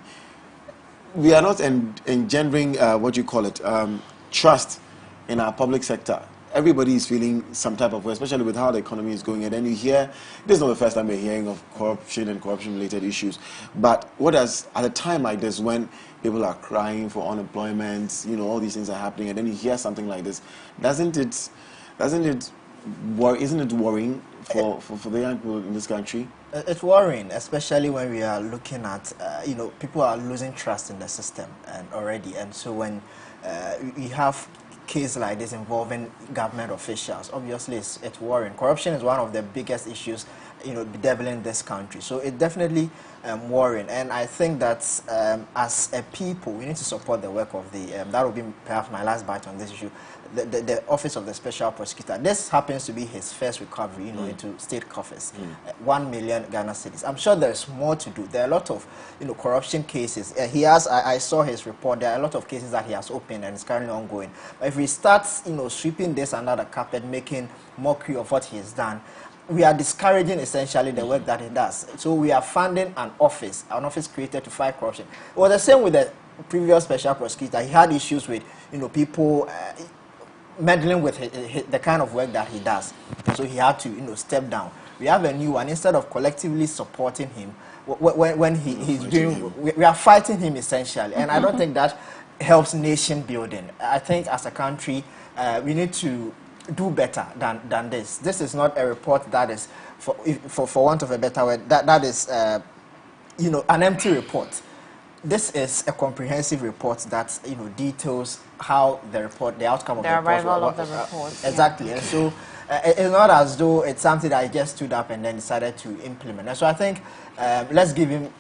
we are not engendering what you call it, trust in our public sector. Everybody is feeling some type of way, especially with how the economy is going. And then you hear, this is not the first time we're hearing of corruption and corruption-related issues. But what does, at a time like this, when people are crying for unemployment, you know, all these things are happening, and then you hear something like this, isn't it worrying for the young people in this country? It's worrying, especially when we are looking at, you know, people are losing trust in the system already. And so when we have case like this involving government officials, obviously it's worrying. Corruption is one of the biggest issues, you know, bedeviling this country. So it's definitely worrying. And I think that as a people, we need to support the work of the, that will be perhaps my last bite on this issue, the Office of the Special Prosecutor. This happens to be his first recovery, you know, into state coffers, 1 million Ghana cedis. I'm sure there's more to do. There are a lot of, you know, corruption cases. He has, I saw his report, there are a lot of cases that he has opened and is currently ongoing. But if we start, you know, sweeping this under the carpet, making mockery of what he has done, we are discouraging essentially the work that he does. So we are funding an office created to fight corruption. It was the same with the previous special prosecutor. He had issues with, you know, people meddling with the kind of work that he does. So he had to, you know, step down. We have a new one. Instead of collectively supporting him, when he's doing, we are fighting him essentially. And I don't think that helps nation building. I think as a country, we need to do better than this. This is not a report that is, for want of a better word, that is, you know, an empty report. This is a comprehensive report that, you know, details how the outcome of the report. The arrival of the report. Exactly. Yeah. And so it's not as though it's something that I just stood up and then decided to implement. And so I think let's give him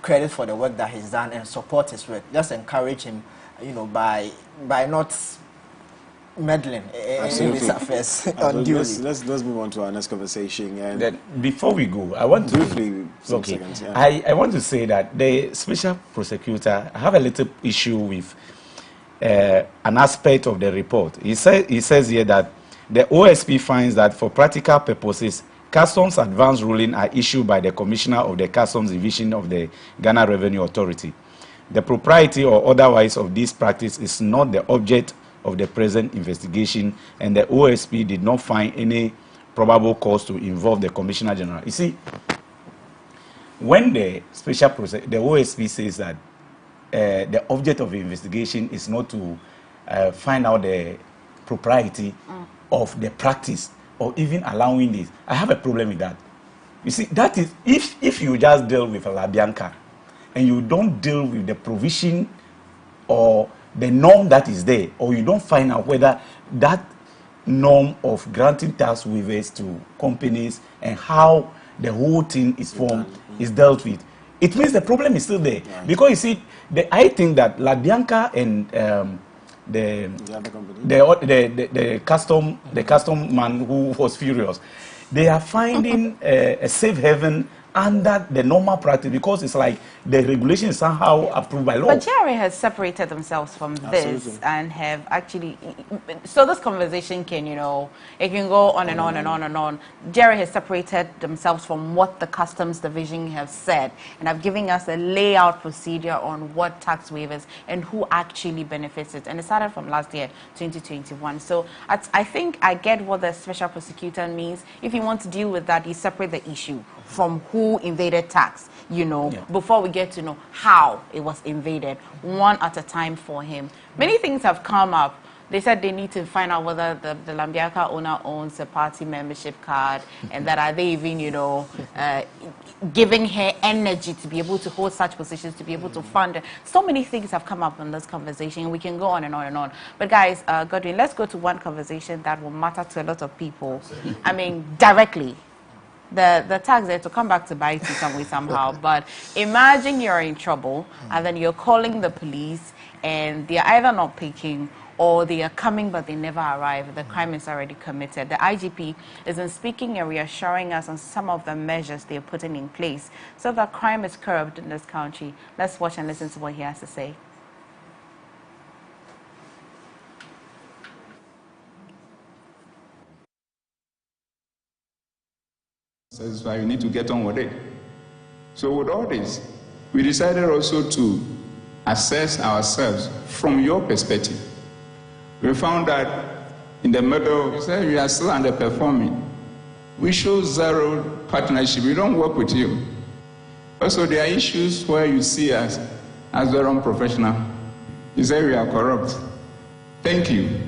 credit for the work that he's done and support his work. Just encourage him, you know, by not meddling in his affairs unduly. Let's move on to our next conversation. And before we go, I want to briefly. Seconds, yeah. I want to say that the special prosecutor, I have a little issue with an aspect of the report. He says here that the OSP finds that for practical purposes, customs advance ruling are issued by the Commissioner of the Customs Division of the Ghana Revenue Authority. The propriety or otherwise of this practice is not the object of the present investigation, and the OSP did not find any probable cause to involve the Commissioner General. You see, when the the OSP says that the object of the investigation is not to find out the propriety of the practice or even allowing this, I have a problem with that. You see, that is, if you just deal with a La Bianca and you don't deal with the provision or the norm that is there, or you don't find out whether that norm of granting tax waivers to companies and how the whole thing is formed is dealt with, it means the problem is still there. Right. Because you see, I think that La Bianca and the custom man who was furious, they are finding a safe haven under the normal practice, because it's like the regulation is somehow approved by law. But Jerry has separated themselves from this and have actually, so this conversation can, you know, it can go on and on and on and on. Jerry has separated themselves from what the Customs Division have said and have given us a layout procedure on what tax waivers and who actually benefits it. And it started from last year, 2021. So I think I get what the special prosecutor means. If you want to deal with that, you separate the issue from who invaded tax, you know, before we get to know how it was invaded, one at a time for him. Many things have come up. They said they need to find out whether the Lambiaka owner owns a party membership card, and that are they even, you know, giving her energy to be able to hold such positions, to be able to fund it. So many things have come up in this conversation. We can go on and on and on. But guys, Godwin, let's go to one conversation that will matter to a lot of people. I mean, directly. The tax there to come back to bite you some way somehow. But imagine you're in trouble and then you're calling the police and they're either not picking or they are coming but they never arrive. The crime is already committed. The IGP is in speaking and reassuring us on some of the measures they're putting in place so that crime is curbed in this country. Let's watch and listen to what he has to say. That's why you need to get on with it. So with all this, we decided also to assess ourselves from your perspective. We found that in the middle, we said we are still underperforming. We show zero partnership. We don't work with you. Also, there are issues where you see us as very unprofessional. You say we are corrupt. Thank you.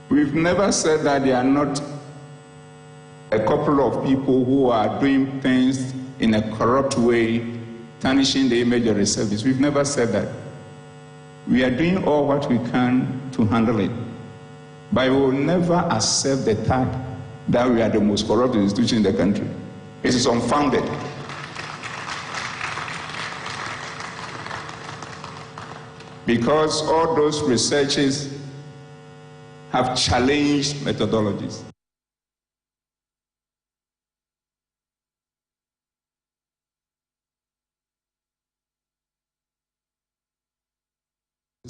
We've never said that there are not a couple of people who are doing things in a corrupt way, tarnishing the image of the service. We've never said that. We are doing all what we can to handle it. But we will never accept the tag that we are the most corrupt institution in the country. It is unfounded. Because all those researches have challenged methodologies.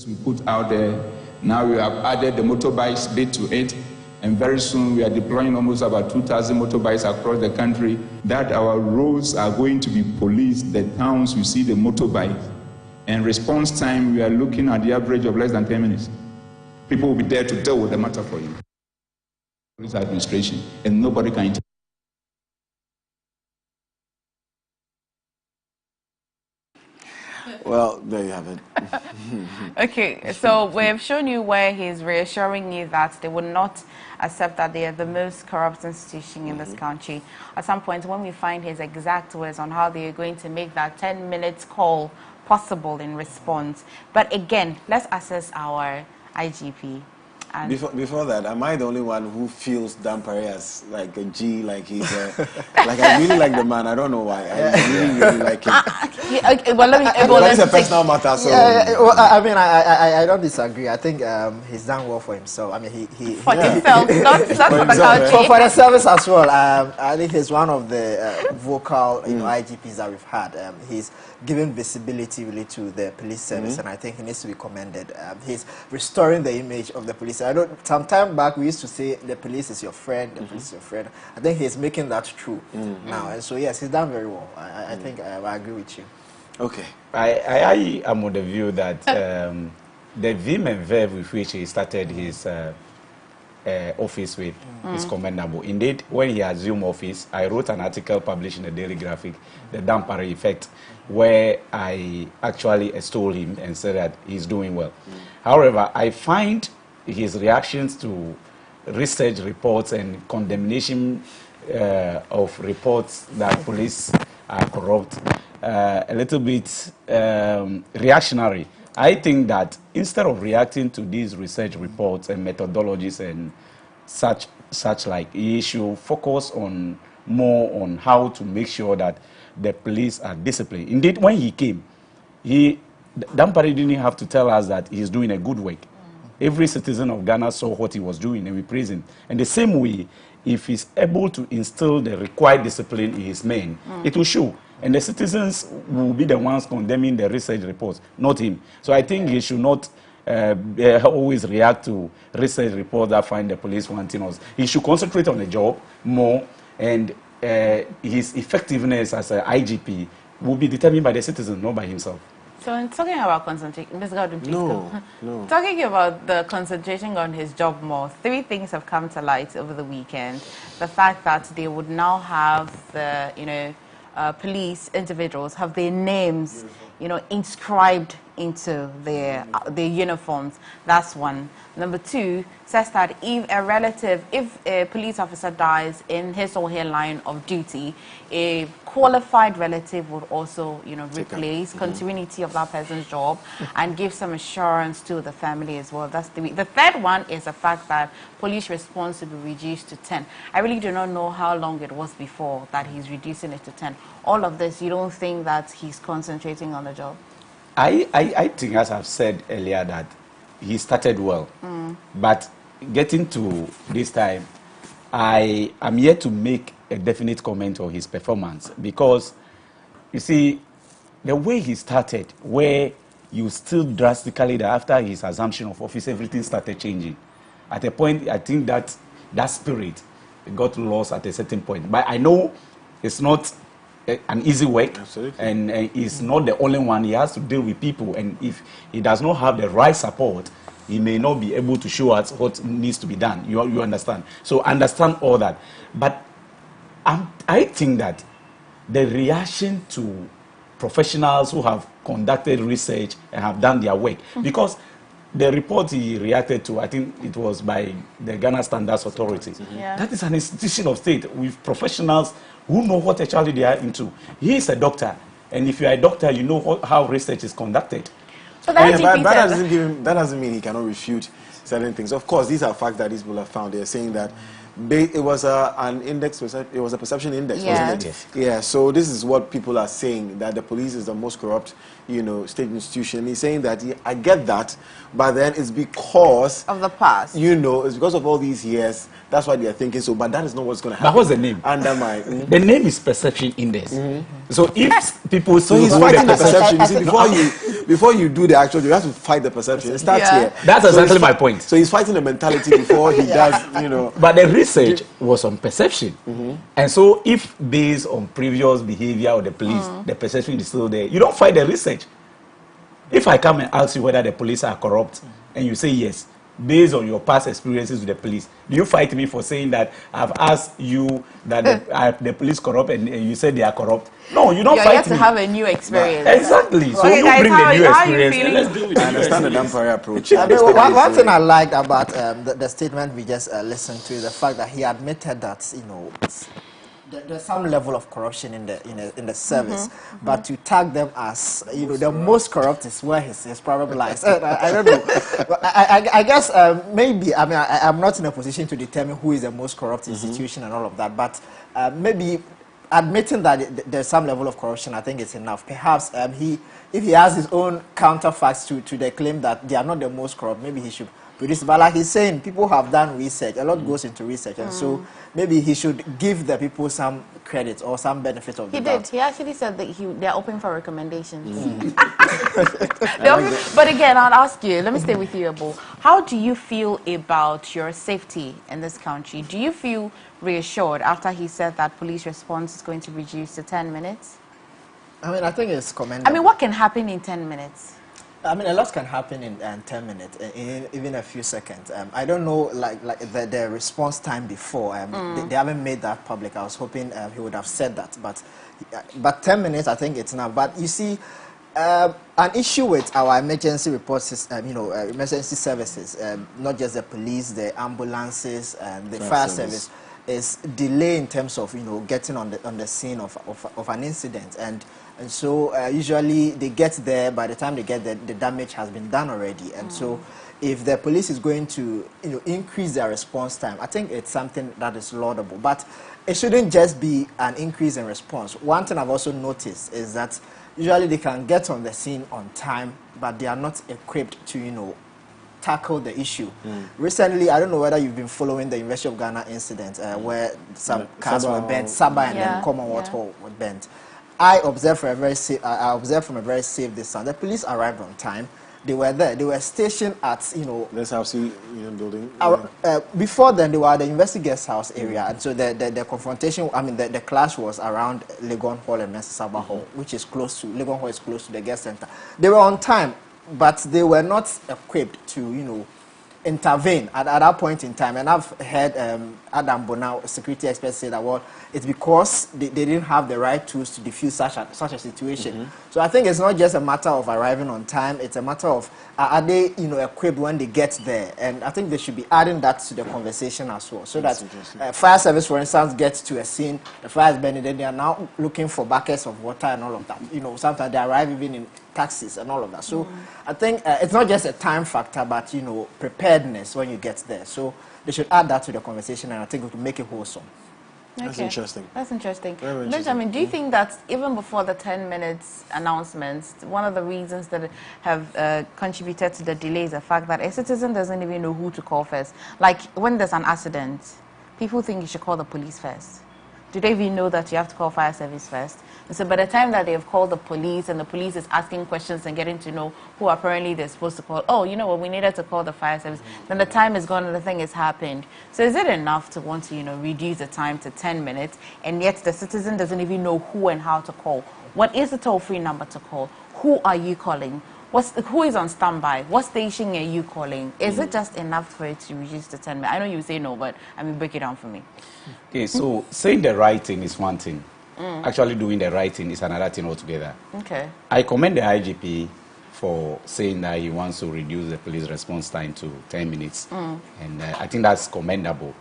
We put out there, now we have added the motorbikes bit to it, and very soon we are deploying almost about 2,000 motorbikes across the country, that our roads are going to be policed, the towns we see the motorbikes. And response time, we are looking at the average of less than 10 minutes. People will be there to deal with the matter for you. Police administration, and nobody can intervene. Well, there you have it. Okay, so we've shown you where he's reassuring you that they would not accept that they are the most corrupt institution in this country. At some point, when we find his exact words on how they are going to make that 10-minute call possible in response. But again, let's assess our IGP. And before that, am I the only one who feels Dampare as like a G, like he's like I really like the man. I don't know why. I really like him. Well, that's a personal matter. So well, I mean, I don't disagree. I think he's done well for himself. I mean, he for himself, not for the country. For the service as well. I think he's one of the vocal IGPs that we've had. He's given visibility really to the police service, and I think he needs to be commended. He's restoring the image of the police. I don't. Some time back, we used to say the police is your friend. The police is your friend. I think he's making that true now, and so yes, he's done very well. I think I agree with you. Okay. I am of the view that the vim and verve with which he started his office with is commendable. Indeed, when he assumed office, I wrote an article published in the Daily Graphic, The Dampare Effect, where I actually extolled him and said that he's doing well. However, I find his reactions to research reports and condemnation of reports that police are corrupt a little bit reactionary. I think that instead of reacting to these research reports and methodologies and such like, he should focus on more on how to make sure that the police are disciplined. Indeed, when he came, Dampare didn't have to tell us that he's doing a good work. Every citizen of Ghana saw what he was doing and we praise him. And the same way, if he's able to instill the required discipline in his men, it will show. And the citizens will be the ones condemning the research reports, not him. So I think he should not always react to research reports that find the police wanting us. He should concentrate on the job more, and his effectiveness as an IGP will be determined by the citizens, not by himself. So in talking about concentration, Ms. Godwin, please go. Talking about the concentration on his job more, 3 things have come to light over the weekend. The fact that they would now have the, police individuals have their names, inscribed into their uniforms. That's one. Number 2 says that if a police officer dies in his or her line of duty, a qualified relative would also, replace continuity of that person's job and give some assurance to the family as well. That's the third one is the fact that police response will be reduced to 10. I really do not know how long it was before that he's reducing it to 10. All of this, you don't think that he's concentrating on the job? I think, as I've said earlier, that he started well. But getting to this time, I am yet to make a definite comment on his performance, because, you see, the way he started, where you still drastically, after his assumption of office, everything started changing. At a point, I think that spirit got lost at a certain point. But I know it's not an easy work. Absolutely. And he's not the only one. He has to deal with people, and if he does not have the right support, he may not be able to show us what needs to be done. You understand? So understand all that. But I think that the reaction to professionals who have conducted research and have done their work, because the report he reacted to, I think it was by the Ghana Standards Authority. Yeah. That is an institution of state with professionals who know what actually they are into. He is a doctor, and if you are a doctor, you know how research is conducted. So that doesn't mean he cannot refute certain things. Of course, these are facts that these people have found. They're saying that it was an index, it was a perception index, wasn't it? Yeah, so this is what people are saying, that the police is the most corrupt, state institution. He's saying that, I get that, but then it's because of the past. It's because of all these years. That's why they are thinking so, but that is not what's going to happen. But what's the name? Under my... The name is perception index. So if people... So he's fighting the perception. You see, before you do the actual, you have to fight the perception. It starts here. That's exactly my point. So he's fighting the mentality before he does, But the research was on perception. And so if based on previous behavior of the police, the perception is still there, you don't fight the research. If I come and ask you whether the police are corrupt, and you say yes, based on your past experiences with the police, do you fight me for saying that I've asked you that the police corrupt and you said they are corrupt? No, you don't fight me. You have to have a new experience. Exactly. So you bring the new experience and let's do it. I understand the Dampare approach. One thing I liked about the statement we just listened to is the fact that he admitted that, there's some level of corruption in the service, but to tag them as the most corrupt is where his problem lies. I don't know. I guess maybe I'm not in a position to determine who is the most corrupt institution and all of that, but maybe admitting that there's some level of corruption, I think it's enough. Perhaps if he has his own counterfacts to the claim that they are not the most corrupt, maybe he should produce. But like he's saying, people have done research. A lot goes into research, and so maybe he should give the people some credit or some benefit of the doubt. He did. He actually said that they're open for recommendations. But again, I'll ask you. Let me stay with you, Abo. How do you feel about your safety in this country? Do you feel reassured after he said that police response is going to reduce to 10 minutes? I think it's commendable. What can happen in 10 minutes? A lot can happen in 10 minutes, in even a few seconds. I don't know, like the response time before. They haven't made that public. I was hoping he would have said that, but 10 minutes, I think it's enough. But you see, an issue with our emergency report system, emergency services, not just the police, the ambulances, and the fire service, is delay in terms of getting on the scene of an incident, and so usually they get there. By the time they get there, the damage has been done already, and so if the police is going to increase their response time, I think it's something that is laudable, but it shouldn't just be an increase in response. One thing I've also noticed is that usually they can get on the scene on time, but they are not equipped to tackle the issue. Recently, I don't know whether you've been following the University of Ghana incident where some cars were burnt, Sabah and then Commonwealth Hall were burnt. I observed from a very safe distance. The police arrived on time. They were there. They were stationed at this house building. Before then, they were at the University Guest House area, and so the confrontation. The clash was around Legon Hall and Sabah Hall, which is close to Legon Hall is close to the guest center. They were on time, but they were not equipped to intervene at that point in time. And I've heard Adam Bonao, a security expert, say that it's because they didn't have the right tools to defuse such a situation. So I think it's not just a matter of arriving on time, it's a matter of are they equipped when they get there, and I think they should be adding that to the conversation as well, so that fire service, for instance, gets to a scene, the fire is burning, then they are now looking for buckets of water and all of that. Sometimes they arrive even in taxis and all of that. So I think it's not just a time factor, but preparedness when you get there. So they should add that to the conversation, and I think it will make it wholesome. Okay. That's interesting. That's interesting. Very interesting. Benjamin, do you think that even before the 10 minutes announcements, one of the reasons that have contributed to the delay is the fact that a citizen doesn't even know who to call first? Like when there's an accident, people think you should call the police first. do they even know that you have to call fire service first? And so by the time that they've called the police and the police is asking questions and getting to know who apparently they're supposed to call, oh, you know what, we needed to call the fire service, then the time is gone and the thing has happened. So is it enough to want to, reduce the time to 10 minutes, and yet the citizen doesn't even know who and how to call? What is the toll-free number to call? Who are you calling? Who is on standby? What station are you calling? Is it just enough for it to reduce to 10 minutes? I know you say no, but break it down for me. Okay, so saying the right thing is one thing. Actually doing the right thing is another thing altogether. Okay. I commend the IGP for saying that he wants to reduce the police response time to 10 minutes. And I think that's commendable.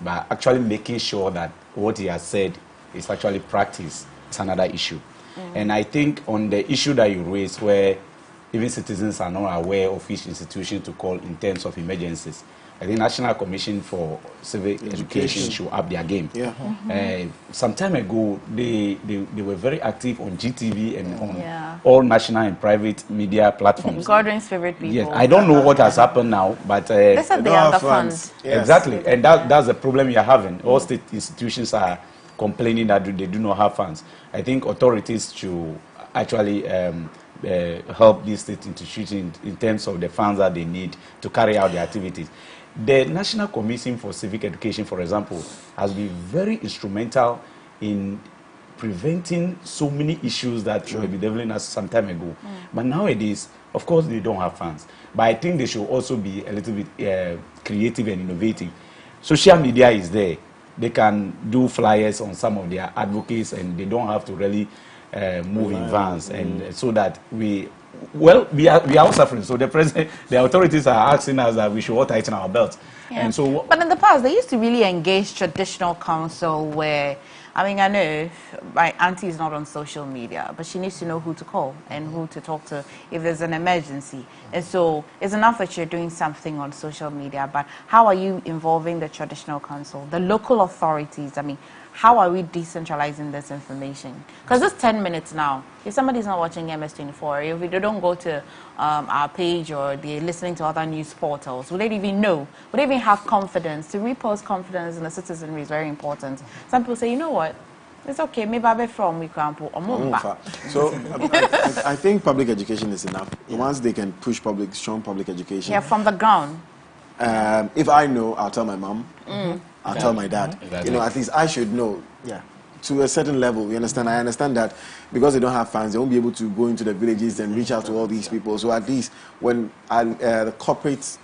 But actually making sure that what he has said is actually practiced is another issue. And I think on the issue that you raised, where even citizens are not aware of each institution to call in terms of emergencies, I think National Commission for Civic Education should up their game. Some time ago, they were very active on GTV and on all national and private media platforms. Godwin's favorite people. Yes, I don't know what has happened now, but they said they are the funds. Exactly, and that's the problem you're having. All state institutions are complaining that they do not have funds. I think authorities should actually help these state institutions in terms of the funds that they need to carry out their activities. The National Commission for Civic Education, for example, has been very instrumental in preventing so many issues that were developing us some time ago. But nowadays, of course, they don't have funds. But I think they should also be a little bit creative and innovative. Social media is there. They can do flyers on some of their advocates, and they don't have to really move in vans, and so that we are all suffering. So the authorities are asking us that we should all tighten our belts. And so, but in the past, they used to really engage traditional counsel where, I know my auntie is not on social media, but she needs to know who to call and who to talk to if there's an emergency. And so it's enough that you're doing something on social media, but how are you involving the traditional counsel, the local authorities? How are we decentralizing this information? Because it's 10 minutes now. If somebody's not watching MS24, if they don't go to our page or they're listening to other news portals, would they even know? Would they even have confidence? To repost confidence in the citizenry is very important. Some people say, you know what? It's okay. Maybe I'll be from Wikampo or Mumba. So I think public education is enough. Once they can push strong public education. Yeah, from the ground. If I know, I'll tell my mom. I'll tell my dad. At least I should know. To a certain level, you understand? I understand that because they don't have funds, they won't be able to go into the villages and reach out to all these people. So at least when the corporate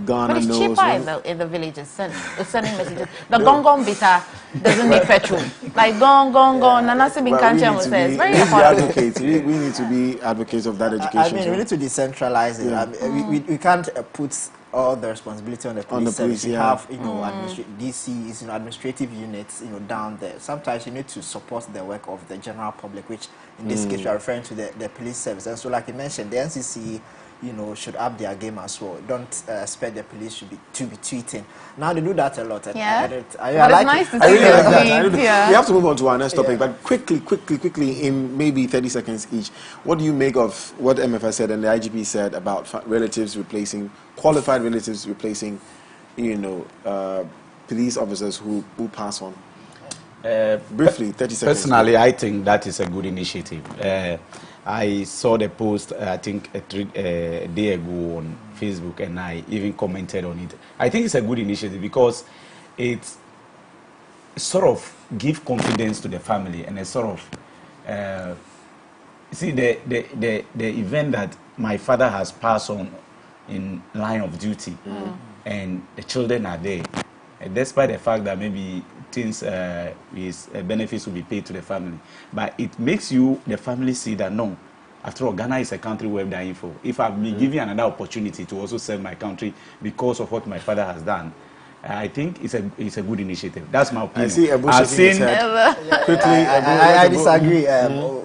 Ghana knows... But it's cheaper in the villages, sending messages. The gong bita doesn't need petrol. Like gong, Nanasi bin Kanche says. Very affordable. We need to be advocates of that education. We need to decentralize it. We can't put all the responsibility on the police. We have, DCs, administrative units, down there. Sometimes you need to support the work of the general public, which in this case we are referring to the police service. And so, like you mentioned, the NCC, should up their game as well. Don't expect the police to be tweeting. Now they do that a lot. But it's nice to see that. We have to move on to our next topic, but quickly, in maybe 30 seconds each, what do you make of what Emefa said and the IGP said about qualified relatives replacing, police officers who pass on? Briefly, 30 seconds. Personally, I think that is a good initiative. I saw the post, I think, a day ago on Facebook, and I even commented on it. I think it's a good initiative because it sort of gives confidence to the family, and it sort of see the event that my father has passed on in line of duty, and the children are there. And despite the fact that maybe things, his benefits will be paid to the family, but it makes the family see that no, after all, Ghana is a country we're dying for. If I've been given another opportunity to also serve my country because of what my father has done, I think it's a good initiative. That's my opinion. I see a bush quickly. I disagree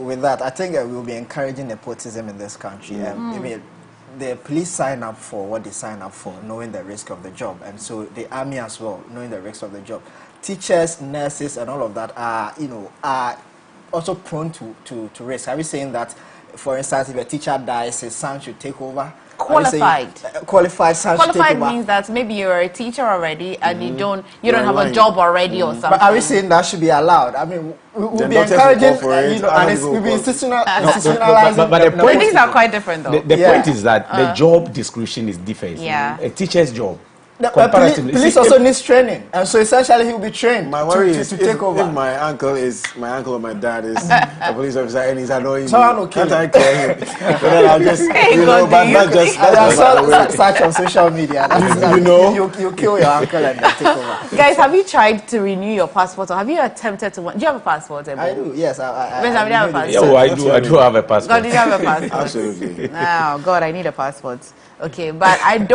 with that. I think we'll be encouraging nepotism in this country. The police sign up for what they sign up for, knowing the risk of the job, and so the army as well, knowing the risk of the job. Teachers, nurses, and all of that are also prone to risk. Are we saying that, for instance, if a teacher dies, his son should take over? qualified. Qualified means that maybe you're a teacher already and you don't have a job already or something. But are we saying that should be allowed? I mean, we'll be encouraging, and we'll be institutionalizing. But the point, things are quite different, though. The point is that the job description is different. Yeah. A teacher's job. Police also needs training, and so essentially he will be trained. My worry is to take over. If my uncle or my dad is a police officer and he's annoying me, can't I clear him? Then I'll just, but not just. Search on social media. You kill your uncle and they take over. Guys, have you tried to renew your passport, or have you attempted to? Do you have a passport? I do. Yes, I have a passport. Yeah, I do have a passport. God, did you have a passport? Absolutely. Oh God, I need a passport. Okay, but I'm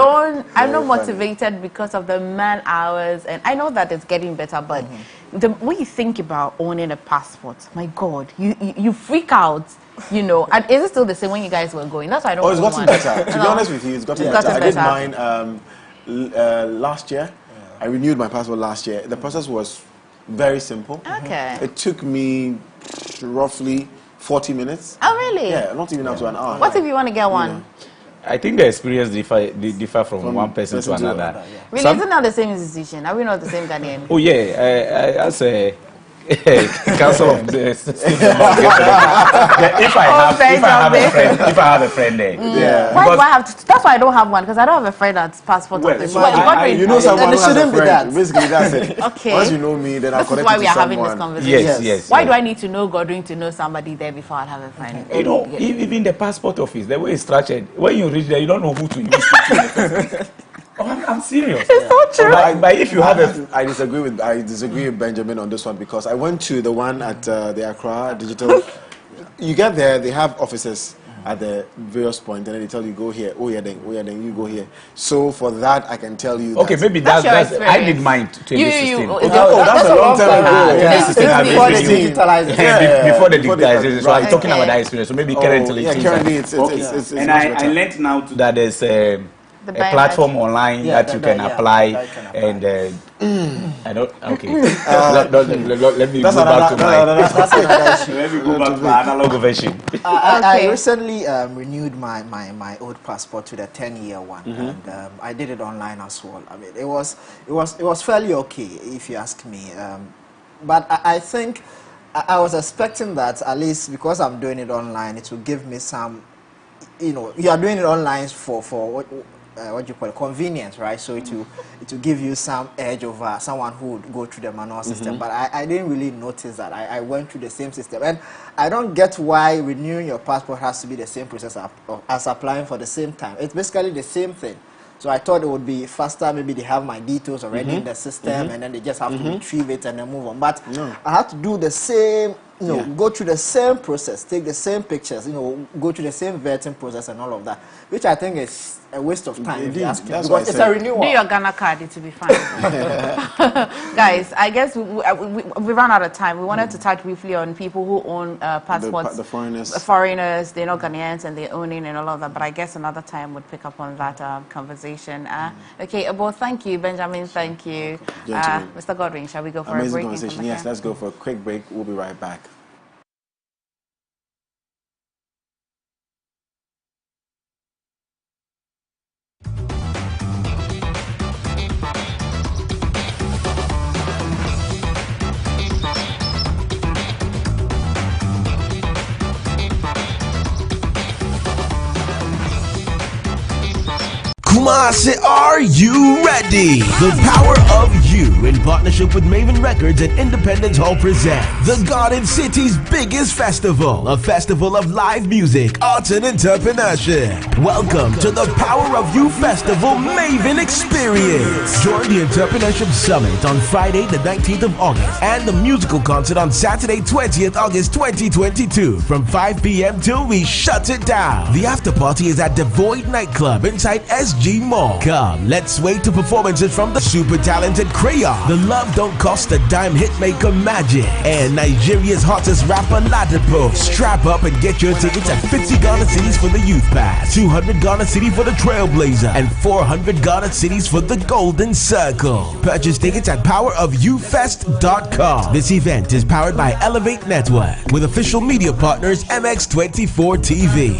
not motivated because of the man hours, and I know that it's getting better, but when you think about owning a passport, my God, you freak out, and is it still the same when you guys were going? That's why I don't it's gotten better. To be honest with you, it's gotten better. I did mine last year. I renewed my passport last year. The process was very simple. Okay. It took me roughly 40 minutes. Oh, really? Yeah, not even up to an hour. What if you want to get one? I think the experience differ from one person to another. Really, isn't that the same institution? Are we not the same Ghanaian? Oh yeah, as a council of the if I have a friend there. Yeah. Why do I have to? That's why I don't have one, because I don't have a friend that's passport. You know someone who has a friend. Basically, that's it. Okay. Once you know me, then I'll connect you to someone. That's why we are having this conversation. Yes. Why do I need to know Godwin to know somebody there before I have a friend? Even the passport office, the way it's structured, when you reach there, you don't know who to use. I'm serious. It's so true. But if you have a, I disagree with Benjamin on this one, because I went to the one at the Accra Digital. You get there, they have offices at the various points, and then they tell you go here. Oh yeah, then you go here. So for that, I can tell you. Okay, maybe that's I did mine to change the system. That's a long time ago. Before the digitization. So I'm talking about that experience. So maybe currently. Yeah, currently it's and I learned now that there's a platform online that you can apply, and I don't. Okay, let me go back to my. Let me go back to my analog version. I recently renewed my old passport to the 10-year one, and I did it online as well. I mean, it was fairly okay, if you ask me. But I think I was expecting that, at least because I'm doing it online, it will give me some. You are doing it online for what you call it, convenience, right? So it will give you some edge over someone who would go through the manual system. But I didn't really notice that. I went through the same system, and I don't get why renewing your passport has to be the same process as applying for the same time. It's basically the same thing. So I thought it would be faster. Maybe they have my details already in the system, and then they just have to retrieve it and then move on. But I had to do the same. Go through the same process, take the same pictures, go through the same vetting process and all of that, which I think is a waste of time. If you ask me, because it's a renewal. Do your Ghana card, it will be fine. Guys, I guess we ran out of time. We wanted to touch briefly on people who own passports. The foreigners. Foreigners, they're not Ghanaians and they're owning and all of that. But I guess another time would pick up on that conversation. Okay, well, thank you, Benjamin. Thank you. Mr. Godwin, shall we go for a break? Conversation. Yes, let's go for a quick break. We'll be right back. Kumasi, are you ready? The Power of You, in partnership with Maven Records and Independence Hall, present the Garden City's biggest festival, a festival of live music, arts, and entrepreneurship. Welcome to the Power of You Festival Maven Experience. Join the Entrepreneurship Summit on Friday, the 19th of August, and the musical concert on Saturday, 20th August 2022, from 5 p.m. till we shut it down. The after party is at the Void Nightclub inside SG Mall. Come, let's wait to performances from the super talented Crayon, the Love Don't Cost a Dime hitmaker Magic, and Nigeria's hottest rapper Ladipo. Strap up and get your tickets at 50 Ghana Cities for the Youth Pass, 200 Ghana City for the Trailblazer, and 400 Ghana Cities for the Golden Circle. Purchase tickets at powerofyoufest.com. This event is powered by Elevate Network with official media partners MX24 TV.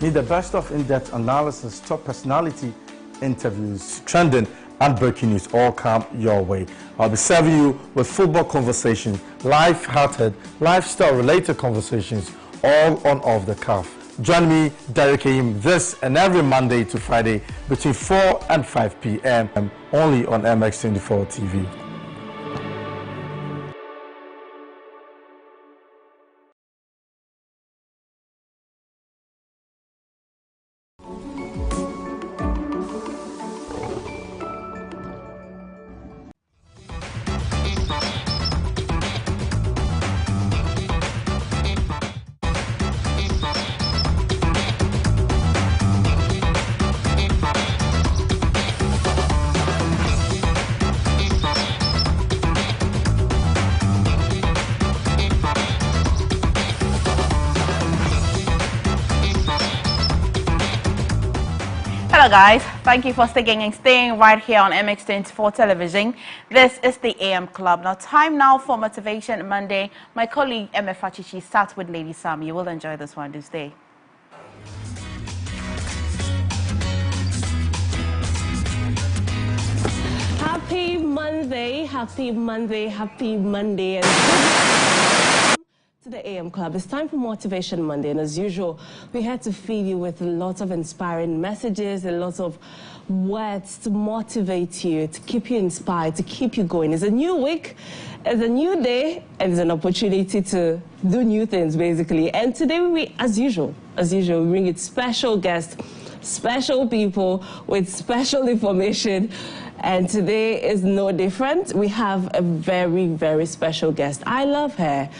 Need the best of in-depth analysis, top personality interviews, trending and breaking news all come your way. I'll be serving you with football conversations, life-hearted, lifestyle-related conversations, all on Off the Cuff. Join me, Derrick and this and every Monday to Friday between 4 and 5 p.m. only on MX24 TV. Hello guys, thank you for sticking and staying right here on MX24 television. This is the AM Club. Now time now for Motivation Monday. My colleague Emefa starts with Lady Sam. You will enjoy this one. Do stay. Happy Monday, happy Monday, happy Monday. And to the AM Club. It's time for Motivation Monday, and as usual, we had to feed you with lots of inspiring messages and lots of words to motivate you, to keep you inspired, to keep you going. It's a new week, it's a new day, and it's an opportunity to do new things, basically. And today, we, as usual, we bring you special guests, special people with special information. And today is no different. We have a very, very special guest. I love her.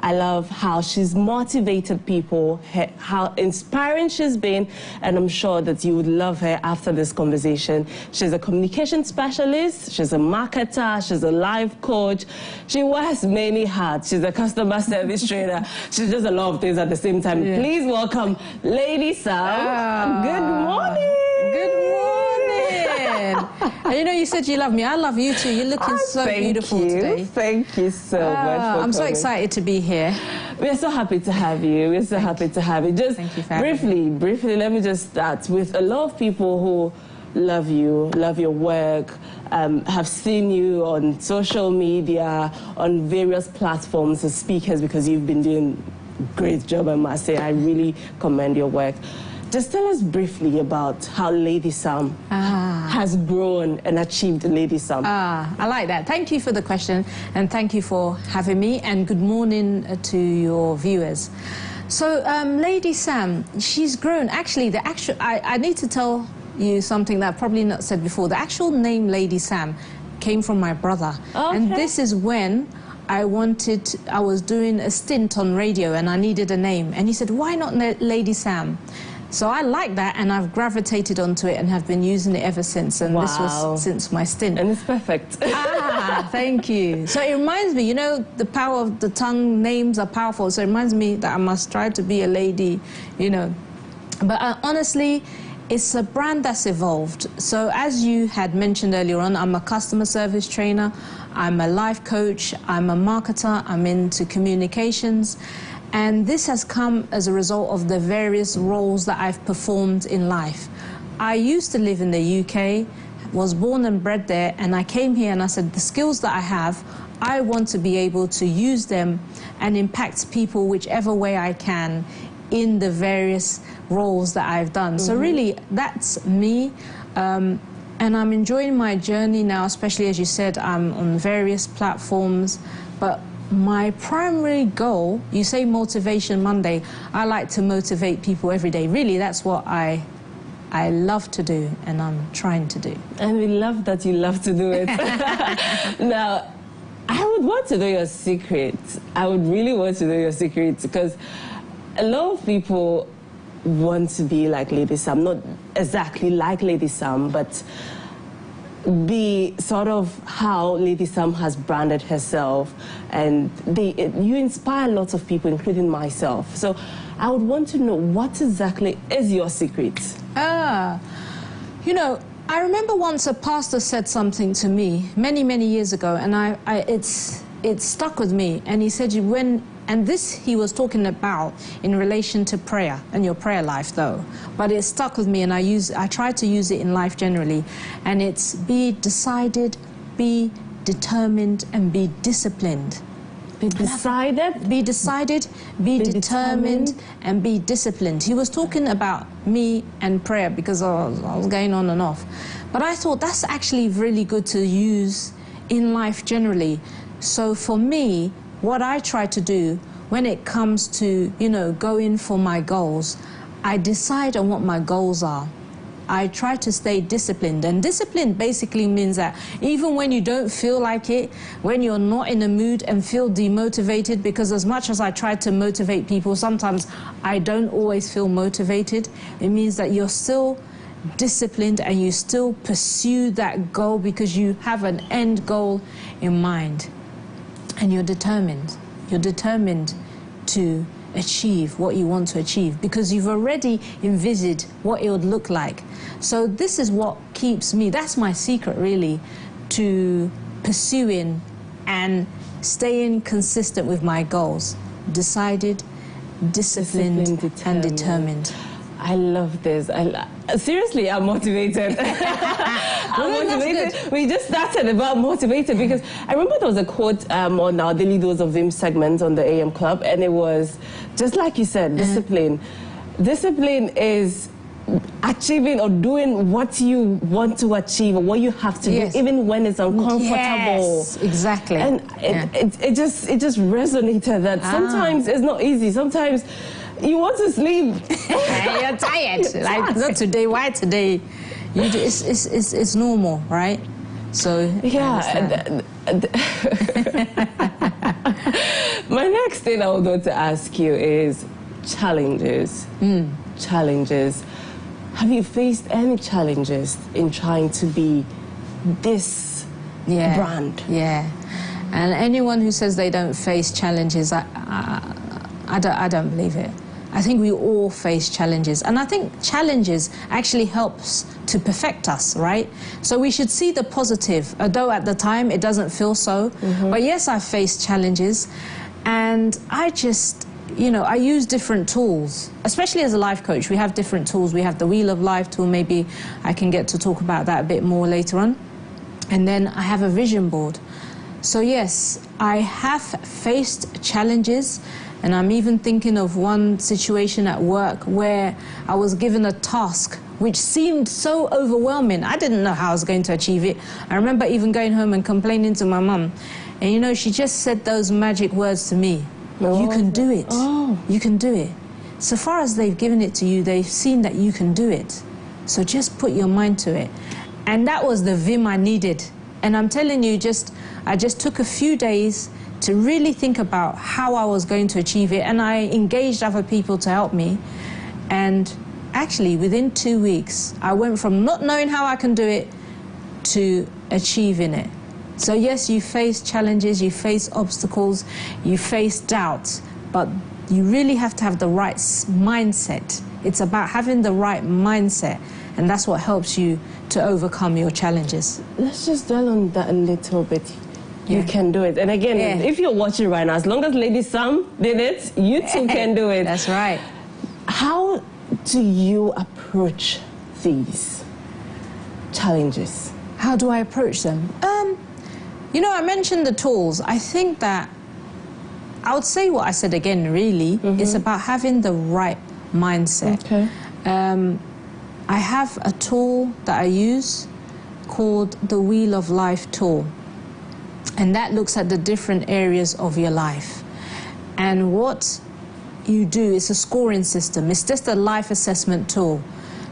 I love how she's motivated people, how inspiring she's been, and I'm sure that you would love her after this conversation. She's a communication specialist, she's a marketer, she's a life coach, she wears many hats, she's a customer service trainer, she does a lot of things at the same time. Yeah. Please welcome Lady Sam. Good morning. Good morning. And you know, you said you love me. I love you too. You're looking so beautiful today. Thank you so much for I'm so excited to be here. We're so happy to have you. We're so happy to have you. Just briefly, let me just start with a lot of people who love you, love your work, have seen you on social media, on various platforms as speakers, because you've been doing a great job, I must say. I really commend your work. Just tell us briefly about how Lady Sam has grown and achieved Lady Sam. I like that. Thank you for the question, and thank you for having me, and good morning to your viewers. So, Lady Sam, she's grown. Actually, I need to tell you something that I've probably not said before. The actual name Lady Sam came from my brother. Okay. And this is when I was doing a stint on radio and I needed a name. And he said, why not Lady Sam? So I like that, and I've gravitated onto it and have been using it ever since. And this was since my stint. And it's perfect. Thank you. So it reminds me, you know, the power of the tongue, names are powerful. So it reminds me that I must try to be a lady, you know. But honestly, it's a brand that's evolved. So as you had mentioned earlier on, I'm a customer service trainer, I'm a life coach, I'm a marketer, I'm into communications. And this has come as a result of the various roles that I've performed in life. I used to live in the UK, was born and bred there, and I came here and I said, the skills that I have, I want to be able to use them and impact people whichever way I can in the various roles that I've done. So really, that's me. And I'm enjoying my journey now, especially as you said, I'm on various platforms. But my primary goal, you say Motivation Monday, I like to motivate people every day. Really, that's what I love to do, and I'm trying to do. And we love that you love to do it. Now, I would want to know your secret. I would really want to know your secret, because a lot of people want to be like Lady Sam, not exactly like Lady Sam, but be sort of how Lady Sam has branded herself, and you inspire lots of people, including myself. So I would want to know, what exactly is your secret? You know, I remember once a pastor said something to me many, many years ago, and it stuck with me. And he said, when And this he was talking about in relation to prayer and your prayer life, though. But it stuck with me, and I try to use it in life generally. And it's be decided, be determined, and be disciplined. Be decided? Be decided, be determined, and be disciplined. He was talking about me and prayer because I was going on and off. But I thought that's actually really good to use in life generally. So for me, what I try to do when it comes to, you know, going for my goals, I decide on what my goals are. I try to stay disciplined. And discipline basically means that even when you don't feel like it, when you're not in a mood and feel demotivated, because as much as I try to motivate people, sometimes I don't always feel motivated. It means that you're still disciplined and you still pursue that goal because you have an end goal in mind. And you're determined. You're determined to achieve what you want to achieve because you've already envisaged what it would look like. So this is what keeps me, that's my secret really, to pursuing and staying consistent with my goals. Decided, disciplined, and determined. I love this. Seriously, I'm motivated. I'm motivated. We just started about motivated because I remember there was a quote on our Daily Dose of Vim segment on the AM Club, and it was just like you said, discipline. Discipline is achieving or doing what you want to achieve or what you have to do, even when it's uncomfortable. Yes, exactly. And it just resonated that sometimes it's not easy. Sometimes you want to sleep. You're tired. Like, not today. Why today? It's normal, right? So yeah. My next thing I would want to ask you is challenges. Challenges. Have you faced any challenges in trying to be this brand? Yeah. And anyone who says they don't face challenges, I don't believe it. I think we all face challenges. And I think challenges actually helps to perfect us, right? So we should see the positive, although at the time it doesn't feel so. But yes, I've faced challenges. And I just, you know, I use different tools, especially as a life coach. We have different tools. We have the Wheel of Life tool. Maybe I can get to talk about that a bit more later on. And then I have a vision board. So yes, I have faced challenges. And I'm even thinking of one situation at work where I was given a task which seemed so overwhelming. I didn't know how I was going to achieve it. I remember even going home and complaining to my mum. And you know, she just said those magic words to me. You can do it. You can do it. So far as they've given it to you, they've seen that you can do it. So just put your mind to it. And that was the vim I needed. And I'm telling you, I just took a few days to really think about how I was going to achieve it. And I engaged other people to help me. And actually, within 2 weeks, I went from not knowing how I can do it to achieving it. So yes, you face challenges, you face obstacles, you face doubts, but you really have to have the right mindset. It's about having the right mindset, and that's what helps you to overcome your challenges. Let's just dwell on that a little bit. You can do it. And again, if you're watching right now, as long as Lady Sam did it, you too can do it. That's right. How do you approach these challenges? How do I approach them? You know, I mentioned the tools. I think that I would say what I said again, really. It's about having the right mindset. I have a tool that I use called the Wheel of Life tool. And that looks at the different areas of your life. And what you do is a scoring system. It's just a life assessment tool.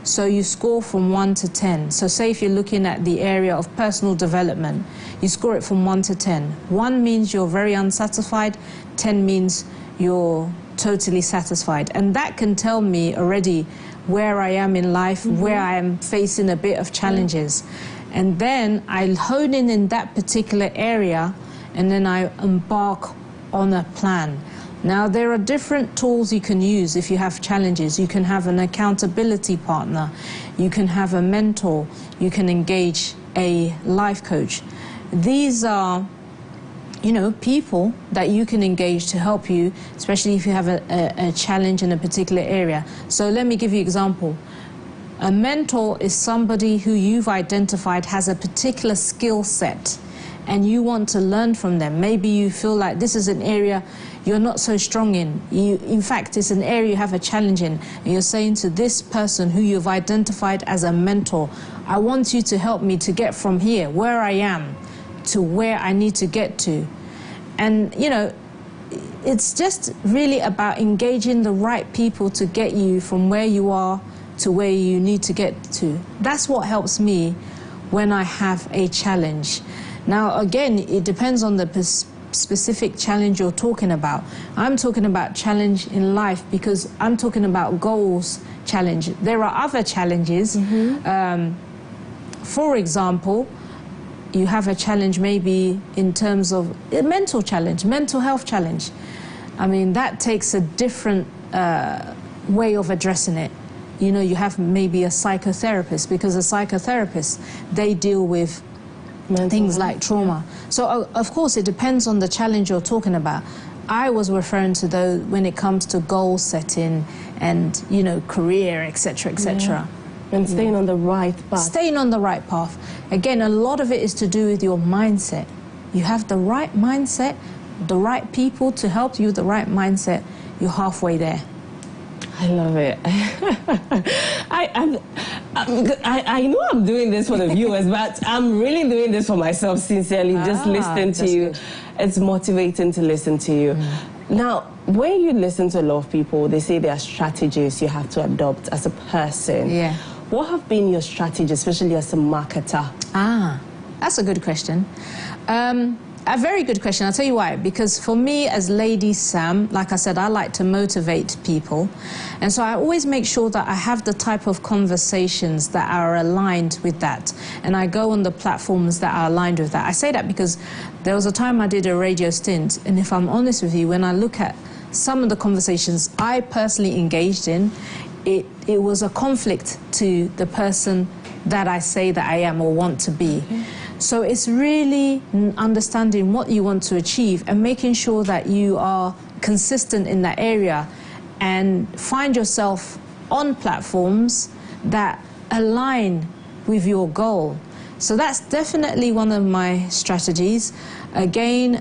So you score from 1 to 10. So say if you're looking at the area of personal development, you score it from 1 to 10. 1 means you're very unsatisfied, 10 means you're totally satisfied. And that can tell me already where I am in life, where I am facing a bit of challenges. And then I hone in that particular area, and then I embark on a plan. Now, there are different tools you can use if you have challenges. You can have an accountability partner, you can have a mentor, you can engage a life coach. These are you know, people that you can engage to help you, especially if you have a challenge in a particular area. So let me give you an example. A mentor is somebody who you've identified has a particular skill set and you want to learn from them. Maybe you feel like this is an area you're not so strong in. In fact, it's an area you have a challenge in. And you're saying to this person who you've identified as a mentor, I want you to help me to get from here, where I am, to where I need to get to. And, you know, it's just really about engaging the right people to get you from where you are to where you need to get to. That's what helps me when I have a challenge. Now, again, it depends on the specific challenge you're talking about. I'm talking about challenge in life because I'm talking about goals challenge. There are other challenges. For example, you have a challenge maybe in terms of a mental challenge, mental health challenge. I mean, that takes a different way of addressing it. You know, you have maybe a psychotherapist, because a psychotherapist, they deal with things like trauma. So, of course, it depends on the challenge you're talking about. I was referring to those when it comes to goal setting and, you know, career, etc., etc. And staying on the right path. Staying on the right path. Again, a lot of it is to do with your mindset. You have the right mindset, the right people to help you with the right mindset, you're halfway there. I love it. I know I'm doing this for the viewers, but I'm really doing this for myself sincerely, just listening to you. Good. It's motivating to listen to you. Now, when you listen to a lot of people, they say there are strategies you have to adopt as a person. Yeah. What have been your strategies, especially as a marketer? That's a good question. A very good question. I'll tell you why. Because for me, as Lady Sam, like I said, I like to motivate people. And so I always make sure that I have the type of conversations that are aligned with that. And I go on the platforms that are aligned with that. I say that because there was a time I did a radio stint. And if I'm honest with you, when I look at some of the conversations I personally engaged in, it was a conflict to the person that I say that I am or want to be. So it's really understanding what you want to achieve and making sure that you are consistent in that area and find yourself on platforms that align with your goal. So that's definitely one of my strategies. Again,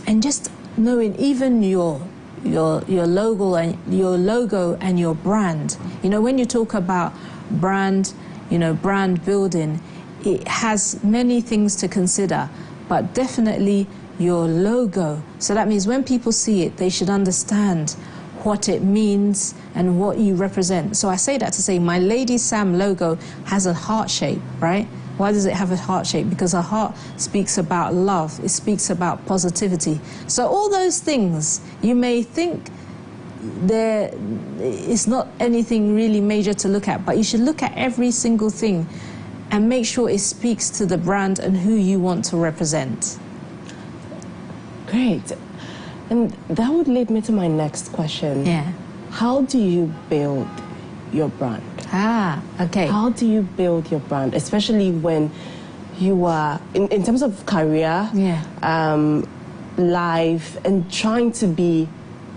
and just knowing even your logo and your brand. You know, when you talk about brand, you know, brand building, it has many things to consider, but definitely your logo. So that means when people see it, they should understand what it means and what you represent. So I say that to say my Lady Sam logo has a heart shape, right? Why does it have a heart shape? Because a heart speaks about love. It speaks about positivity. So all those things, you may think it's not anything really major to look at, but you should look at every single thing and make sure it speaks to the brand and who you want to represent. Great. And that would lead me to my next question. Yeah. How do you build your brand? Okay. How do you build your brand, especially when you are, in terms of career, life, and trying to be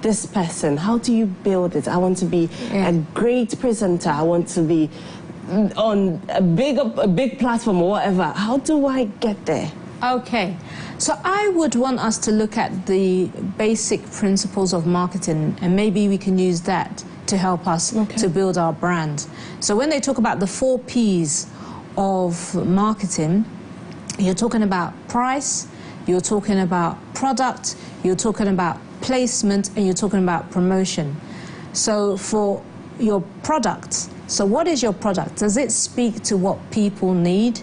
this person? How do you build it? I want to be a great presenter. I want to be on a big platform or whatever. How do I get there? Okay, so I would want us to look at the basic principles of marketing, and maybe we can use that to help us to build our brand. So when they talk about the 4 P's of marketing, you're talking about price, you're talking about product, you're talking about placement, and you're talking about promotion. So for your product, so what is your product? Does it speak to what people need?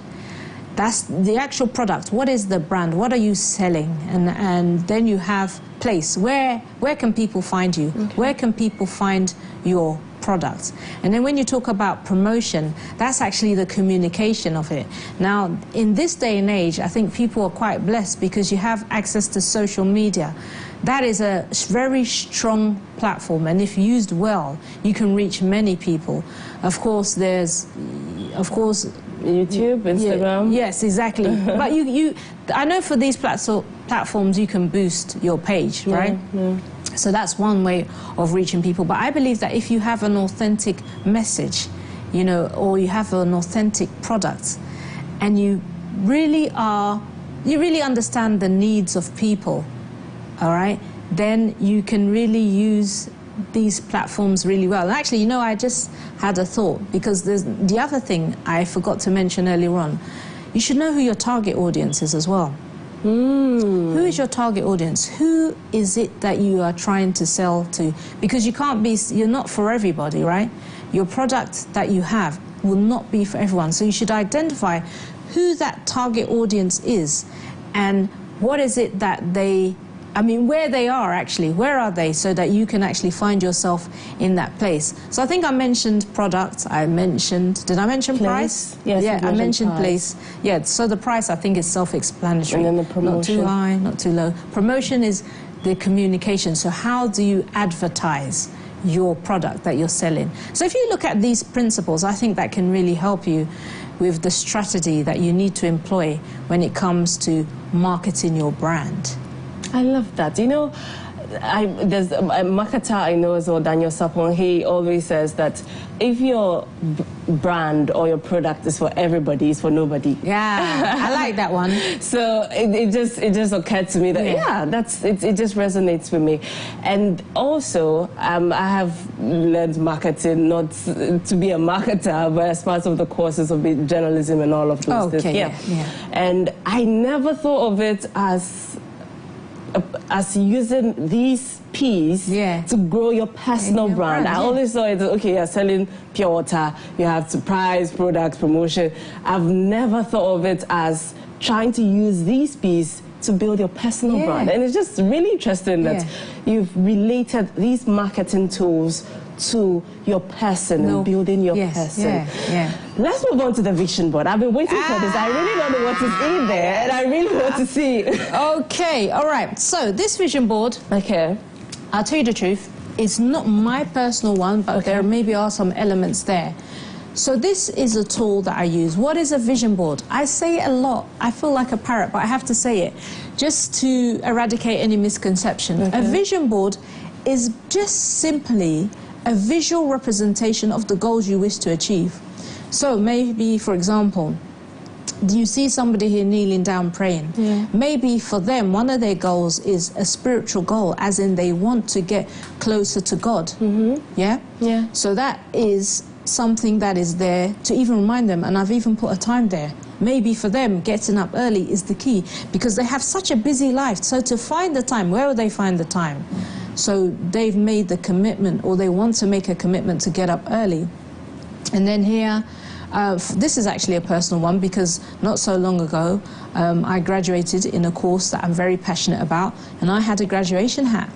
That's the actual product. What is the brand? What are you selling? And then you have place. Where can people find you? Where can people find your product? And then when you talk about promotion, that's actually the communication of it. Now, in this day and age, I think people are quite blessed because you have access to social media. That is a very strong platform, and if used well, you can reach many people. Of course, there's, YouTube, Instagram. Yes, exactly. But I know for these platforms you can boost your page, right? So that's one way of reaching people. But I believe that if you have an authentic message, you know, or you have an authentic product, and you really understand the needs of people, all right, then you can really use these platforms really well. And actually, you know, I just had a thought, because there's the other thing I forgot to mention earlier on. You should know who your target audience is as well. Who is your target audience? Who is it that you are trying to sell to? Because you're not for everybody, right? Your product that you have will not be for everyone. So you should identify who that target audience is and what is it that where they are actually, where are they, so that you can actually find yourself in that place. So I think I mentioned product, did I mention price? Yes, yeah, I mentioned place. Yeah, so the price I think is self-explanatory. And then the promotion. Not too high, not too low. Promotion is the communication. So how do you advertise your product that you're selling? So if you look at these principles, I think that can really help you with the strategy that you need to employ when it comes to marketing your brand. I love that. You know, there's a marketer I know as well, Daniel Sapon. He always says that if your brand or your product is for everybody, it's for nobody. Yeah, I like that one. So it just occurred to me that it just resonates with me. And also, I have learned marketing not to be a marketer, but as part of the courses of journalism and all of those things. Yeah. And I never thought of it as using these P's to grow your personal brand. I always saw it, okay, you're selling pure water, you have to price, products, promotion. I've never thought of it as trying to use these P's to build your personal brand. And it's just really interesting that you've related these marketing tools to your person and building your person. Let's move on to the vision board. I've been waiting for this. I really don't know what is in there, and I really want to see. Okay, all right. So this vision board, I'll tell you the truth, it's not my personal one, but there maybe are some elements there. So this is a tool that I use. What is a vision board? I say it a lot. I feel like a parrot, but I have to say it just to eradicate any misconception. A vision board is just simply a visual representation of the goals you wish to achieve. So maybe, for example, you see somebody here kneeling down praying. Maybe for them, one of their goals is a spiritual goal, as in they want to get closer to God. So that is something that is there to even remind them, and I've even put a time there. Maybe for them, getting up early is the key, because they have such a busy life. So to find the time, where will they find the time? So they've made the commitment, or they want to make a commitment to get up early. And then here, this is actually a personal one, because not so long ago, I graduated in a course that I'm very passionate about, and I had a graduation hat.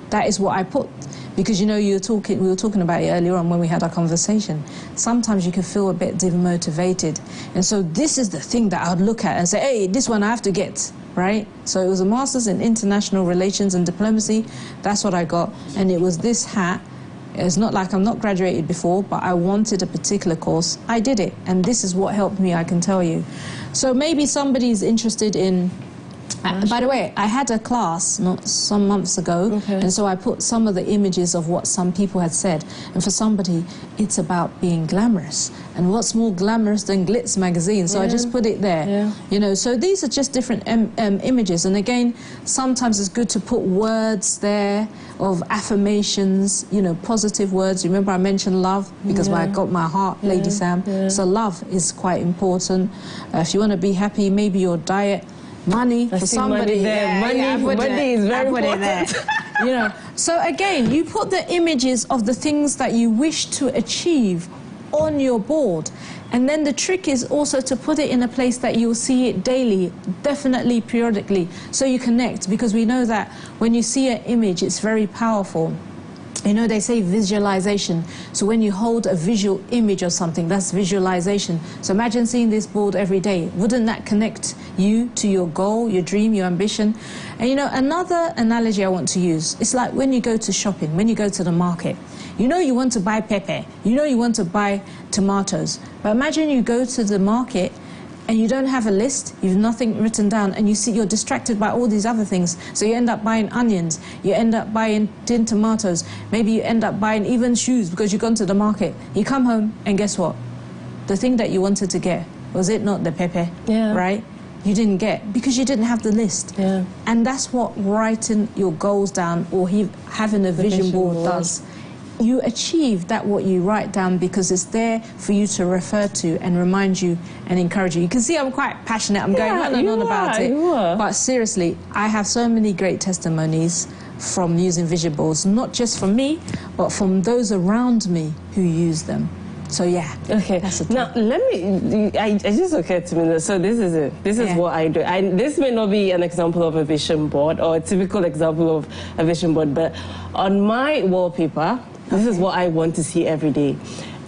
That is what I put. Because, you know, we were talking about it earlier on when we had our conversation. Sometimes you can feel a bit demotivated. And so this is the thing that I would look at and say, hey, this one I have to get, right? So it was a master's in international relations and diplomacy. That's what I got. And it was this hat. It's not like I'm not graduated before, but I wanted a particular course. I did it. And this is what helped me, I can tell you. So maybe somebody's interested in... by the way, I had a class not some months ago, and so I put some of the images of what some people had said. And for somebody, it's about being glamorous. And what's more glamorous than Glitz magazine? So I just put it there. You know, so these are just different images. And again, sometimes it's good to put words there of affirmations, you know, positive words. Remember I mentioned love, because I got my heart, Lady Sam. So love is quite important. If you want to be happy, maybe your diet. Money for somebody. Money is very important. You know, so again, you put the images of the things that you wish to achieve on your board, and then the trick is also to put it in a place that you'll see it daily, definitely periodically, so you connect, because we know that when you see an image, it's very powerful. You know, they say visualization. So when you hold a visual image of something, that's visualization. So imagine seeing this board every day. Wouldn't that connect you to your goal, your dream, your ambition? And you know, another analogy I want to use, it's like when you go to shopping, when you go to the market. You know you want to buy pepper. You know you want to buy tomatoes. But imagine you go to the market and you don't have a list, you've nothing written down, and you see you're distracted by all these other things. So you end up buying onions, you end up buying tinned tomatoes, maybe you end up buying even shoes because you've gone to the market. You come home and guess what? The thing that you wanted to get, was it not the pepe, right? You didn't get because you didn't have the list. Yeah. And that's what writing your goals down or having a vision board does. You achieve that what you write down because it's there for you to refer to and remind you and encourage you. You can see I'm quite passionate. I'm going on and on about it. But seriously, I have so many great testimonies from using vision boards, not just from me, but from those around me who use them. So yeah. Okay. Now let me. It just occurred to me that so this is it. This is what I do. This may not be an example of a vision board or a typical example of a vision board, but on my wallpaper, this is what I want to see every day.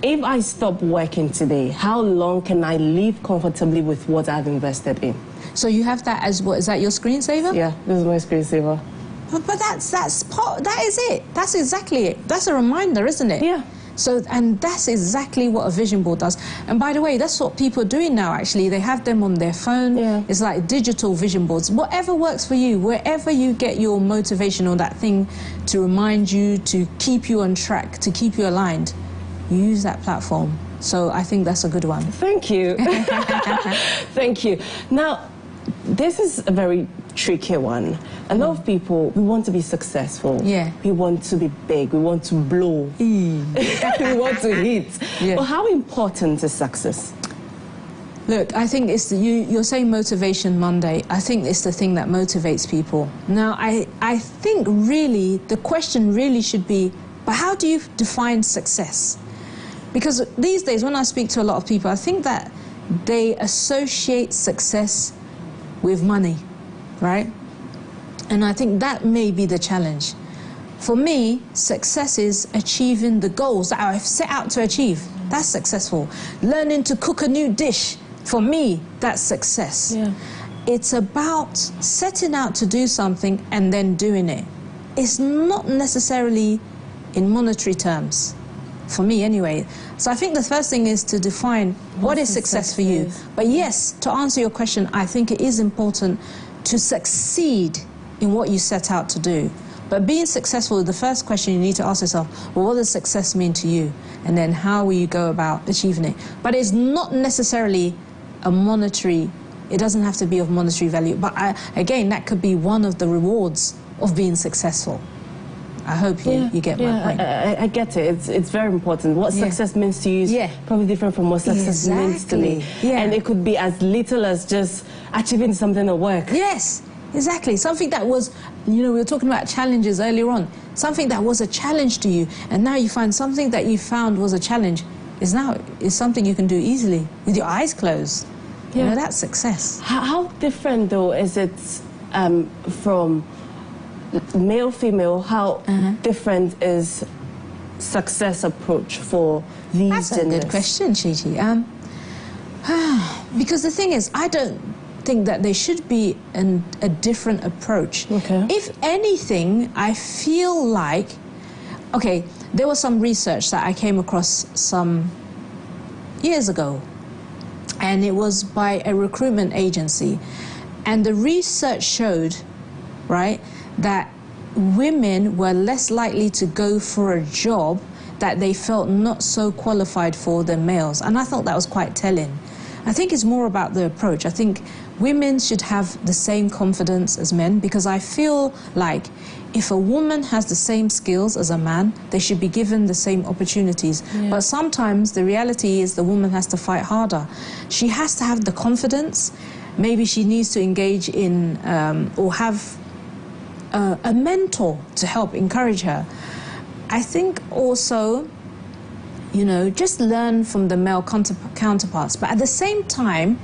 If I stop working today, how long can I live comfortably with what I've invested in? So you have that as what? Is that your screensaver? Yeah, this is my screensaver. But that is it. That's exactly it. That's a reminder, isn't it? Yeah. So, and that's exactly what a vision board does. And by the way, that's what people are doing now, actually. They have them on their phone. Yeah. It's like digital vision boards. Whatever works for you, wherever you get your motivation or that thing to remind you, to keep you on track, to keep you aligned, you use that platform. So I think that's a good one. Thank you. Thank you. Now, this is a very tricky one. A lot of people, we want to be successful. Yeah. We want to be big. We want to blow. We want to hit. Yeah. But how important is success? Look, I think it's you're saying motivation Monday. I think it's the thing that motivates people. Now, I think really the question really should be, but how do you define success? Because these days when I speak to a lot of people, I think that they associate success with money, right? And I think that may be the challenge. For me, success is achieving the goals that I've set out to achieve. That's successful. Learning to cook a new dish, for me, that's success. Yeah. It's about setting out to do something and then doing it. It's not necessarily in monetary terms, for me anyway. So I think the first thing is to define what is success for you. But yes, to answer your question, I think it is important to succeed in what you set out to do. But being successful, the first question you need to ask yourself, well, what does success mean to you? And then how will you go about achieving it? But it's not necessarily a monetary, it doesn't have to be of monetary value. But again, that could be one of the rewards of being successful. I hope you get my point. I get it. It's very important. What success means to you is probably different from what success means to me. Yeah. And it could be as little as just achieving something at work. Yes, exactly. Something that was, you know, we were talking about challenges earlier on. Something that was a challenge to you, and now you find something that you found was a challenge is something you can do easily with your eyes closed. Yeah. You know, that's success. How different, though, is it from male, female, how different is success approach for these genders? That's a good question, Chichi. Because the thing is, I don't think that there should be a different approach. Okay. If anything, I feel like, okay, there was some research that I came across some years ago, and it was by a recruitment agency, and the research showed, right, that women were less likely to go for a job that they felt not so qualified for than males. And I thought that was quite telling. I think it's more about the approach. I think women should have the same confidence as men, because I feel like if a woman has the same skills as a man, they should be given the same opportunities. Yeah. But sometimes the reality is the woman has to fight harder. She has to have the confidence. Maybe she needs to engage in or have a mentor to help encourage her. I think also, you know, just learn from the male counterparts. But at the same time,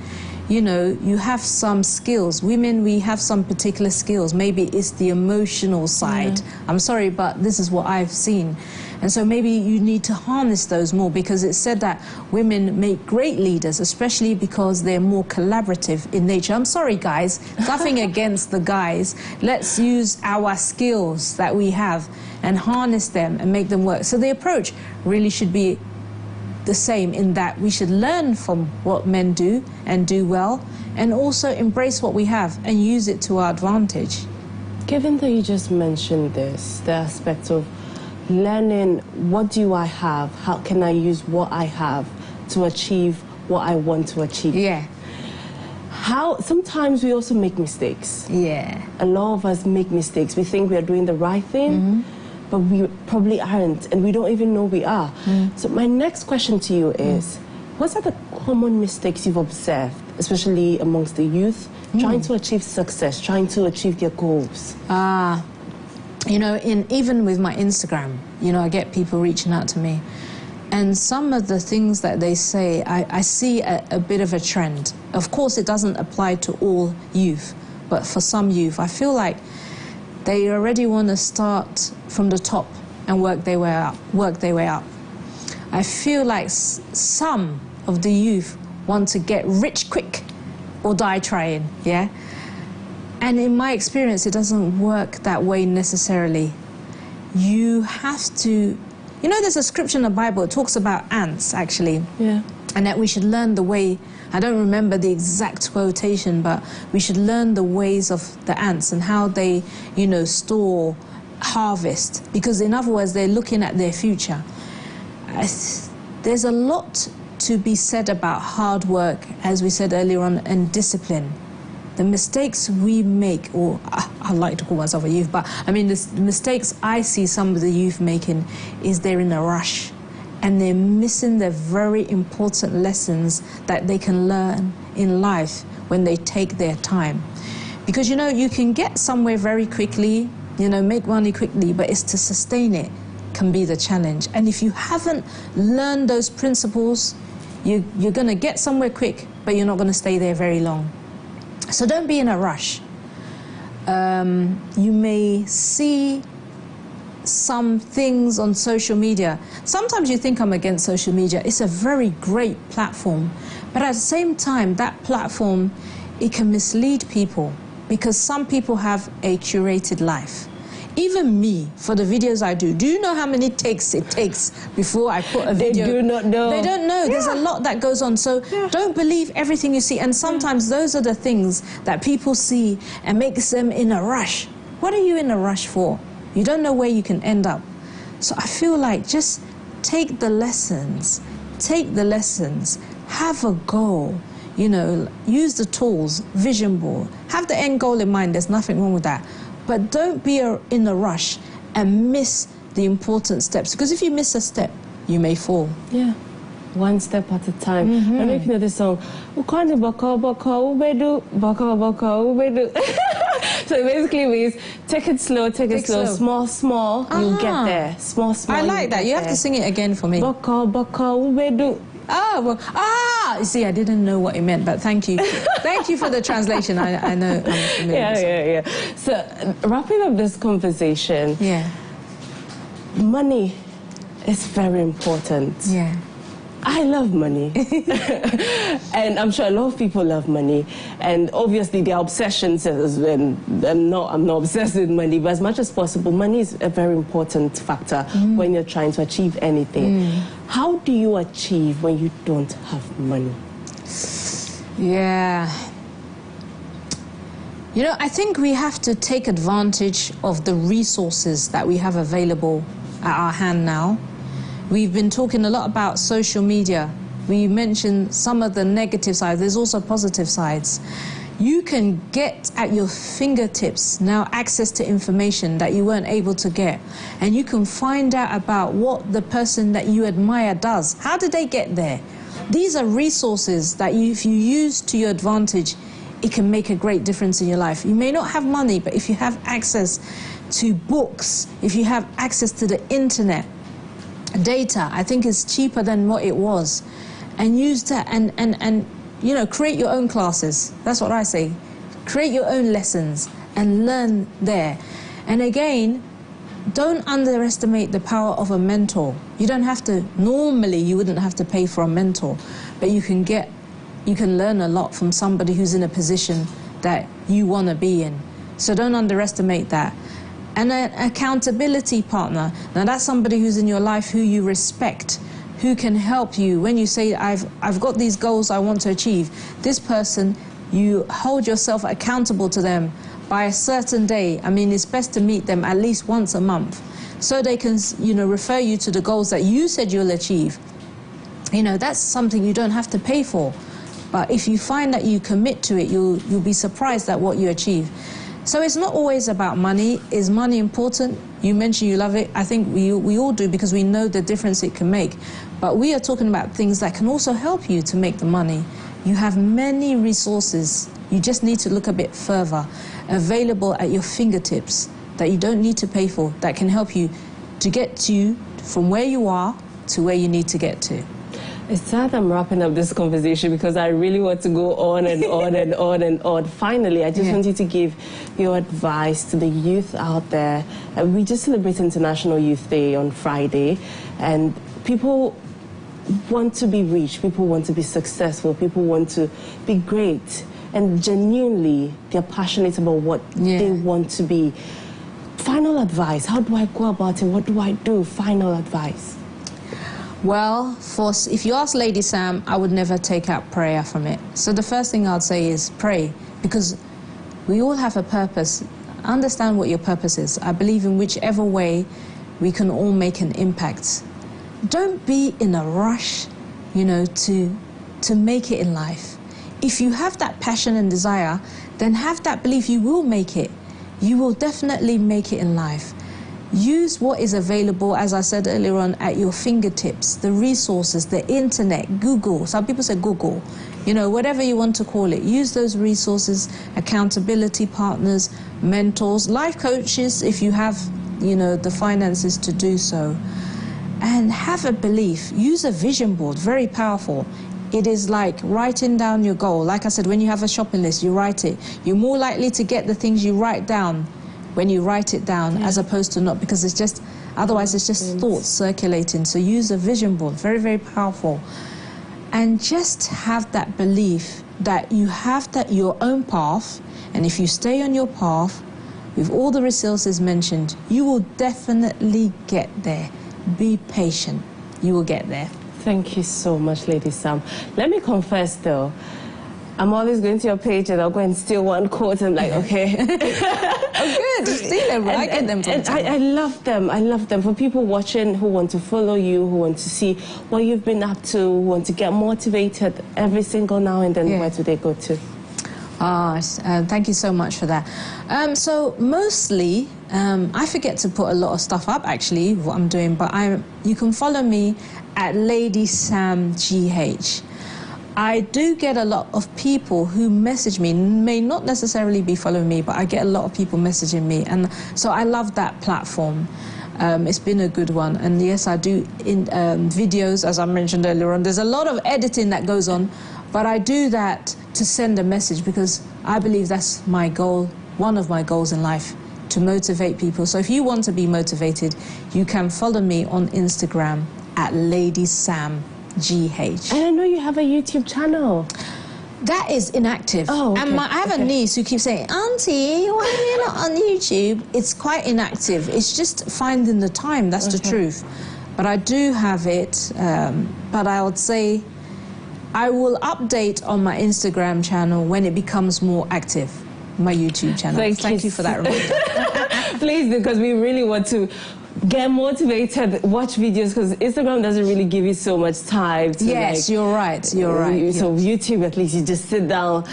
you know, you have some skills. Women, we have some particular skills. Maybe it's the emotional side. I'm sorry, but this is what I've seen. And so maybe you need to harness those more, because it's said that women make great leaders, especially because they're more collaborative in nature. I'm sorry, guys, nothing against the guys. Let's use our skills that we have and harness them and make them work. So the approach really should be the same in that we should learn from what men do and do well, and also embrace what we have and use it to our advantage. Given that you just mentioned this, the aspect of learning, what do I have? How can I use what I have to achieve what I want to achieve? Yeah. Sometimes we also make mistakes. Yeah. A lot of us make mistakes. We think we are doing the right thing, but we probably aren't, and we don't even know we are. So my next question to you is, what are the common mistakes you've observed, especially amongst the youth, trying to achieve success, trying to achieve their goals? You know, even with my Instagram, you know, I get people reaching out to me. And some of the things that they say, I see a bit of a trend. Of course, it doesn't apply to all youth, but for some youth, I feel like they already want to start from the top and work their way up. I feel like some of the youth want to get rich quick or die trying, yeah? And in my experience, it doesn't work that way necessarily. You have to, you know, there's a scripture in the Bible, it talks about ants, actually. Yeah. And that we should learn the way, I don't remember the exact quotation, but we should learn the ways of the ants and how they, you know, store, harvest. Because in other words, they're looking at their future. There's a lot to be said about hard work, as we said earlier on, and discipline. The mistakes we make, or I like to call myself a youth, but I mean the mistakes I see some of the youth making is they're in a rush and they're missing the very important lessons that they can learn in life when they take their time. Because, you know, you can get somewhere very quickly, you know, make money quickly, but it's to sustain it can be the challenge. And if you haven't learned those principles, you're going to get somewhere quick, but you're not going to stay there very long. So don't be in a rush. You may see some things on social media. Sometimes you think I'm against social media. It's a very great platform. But at the same time, that platform, it can mislead people because some people have a curated life. Even me, for the videos I do you know how many takes it takes before I put a video? They do not know. They don't know. Yeah. There's a lot that goes on. So don't believe everything you see. And sometimes those are the things that people see and makes them in a rush. What are you in a rush for? You don't know where you can end up. So I feel like just take the lessons, have a goal, you know, use the tools, vision board, have the end goal in mind. There's nothing wrong with that. But don't be in a rush and miss the important steps. Because if you miss a step, you may fall. Yeah, one step at a time. I don't know if you know this song. So it basically means take it slow, take it slow, small, you'll get there. Small, I like that. You have to sing it again for me. You see, I didn't know what it meant, but thank you. Thank you for the translation. I know I'm familiar. Yeah. So, wrapping up this conversation, money is very important. Yeah. I love money. And I'm sure a lot of people love money. And obviously their obsessions, and I'm not obsessed with money, but as much as possible, money is a very important factor when you're trying to achieve anything. How do you achieve when you don't have money? Yeah. You know, I think we have to take advantage of the resources that we have available at our hand now. We've been talking a lot about social media. We mentioned some of the negative sides. There's also positive sides. You can get at your fingertips now access to information that you weren't able to get. And you can find out about what the person that you admire does. How did they get there? These are resources that if you use to your advantage, it can make a great difference in your life. You may not have money, but if you have access to books, if you have access to the internet, data, I think is cheaper than what it was. And use that and you know, create your own classes. That's what I say. Create your own lessons and learn there. And again, don't underestimate the power of a mentor. You don't have to, normally you wouldn't have to pay for a mentor, but you can learn a lot from somebody who's in a position that you want to be in. So don't underestimate that. And an accountability partner. Now that's somebody who's in your life who you respect, who can help you when you say, I've got these goals I want to achieve. This person, you hold yourself accountable to them by a certain day. I mean, it's best to meet them at least once a month so they can, you know, refer you to the goals that you said you'll achieve. You know, that's something you don't have to pay for. But if you find that you commit to it, you'll be surprised at what you achieve. So it's not always about money. Is money important? You mentioned you love it. I think we all do, because we know the difference it can make. But we are talking about things that can also help you to make the money. You have many resources. You just need to look a bit further, available at your fingertips, that you don't need to pay for, that can help you to get you from where you are to where you need to get to. It's sad I'm wrapping up this conversation because I really want to go on and on and on and on. Finally, I just want you to give your advice to the youth out there. We just celebrated International Youth Day on Friday, and people want to be rich, people want to be successful, people want to be great, and genuinely they're passionate about what they want to be. Final advice, how do I go about it? What do I do? Final advice. Well, if you ask Lady Sam, I would never take out prayer from it. So the first thing I'd say is pray, because we all have a purpose. Understand what your purpose is. I believe in whichever way we can all make an impact. Don't be in a rush, you know, to make it in life. If you have that passion and desire, then have that belief you will make it. You will definitely make it in life. Use what is available, as I said earlier on, at your fingertips, the resources, the internet, Google. Some people say Google, you know, whatever you want to call it. Use those resources, accountability partners, mentors, life coaches, if you have, you know, the finances to do so. And have a belief. Use a vision board, very powerful. It is like writing down your goal. Like I said, when you have a shopping list, you write it. You're more likely to get the things you write down when you write it down, as opposed to not, because it's just, otherwise it's just thoughts circulating. So use a vision board, very, very powerful. And just have that belief that you have your own path, and if you stay on your path, with all the resources mentioned, you will definitely get there. Be patient, you will get there. Thank you so much, Lady Sam. Let me confess though, I'm always going to your page and I'll go and steal one quote and I'm like, okay. Oh, good, steal them. I get them from time. I love them. I love them. For people watching who want to follow you, who want to see what you've been up to, who want to get motivated every single now and then, where do they go to? Thank you so much for that. So mostly, I forget to put a lot of stuff up, actually, what I'm doing, but you can follow me at Lady Sam GH. I do get a lot of people who message me, may not necessarily be following me, but I get a lot of people messaging me, and so I love that platform. It's been a good one, and yes, I do videos, as I mentioned earlier on. There's a lot of editing that goes on, but I do that to send a message, because I believe that's my goal, one of my goals in life, to motivate people. So if you want to be motivated, you can follow me on Instagram at Lady Sam GH. And I know you have a YouTube channel. That is inactive. Oh, okay. And I have a niece who keeps saying, Auntie, why are you not on YouTube? It's quite inactive. It's just finding the time, that's the truth. But I do have it, but I would say I will update on my Instagram channel when it becomes more active, my YouTube channel. Thank you for that reminder. Please, because we really want to get motivated, watch videos, because Instagram doesn't really give you so much time to you're right, you're right. So YouTube, at least you just sit down,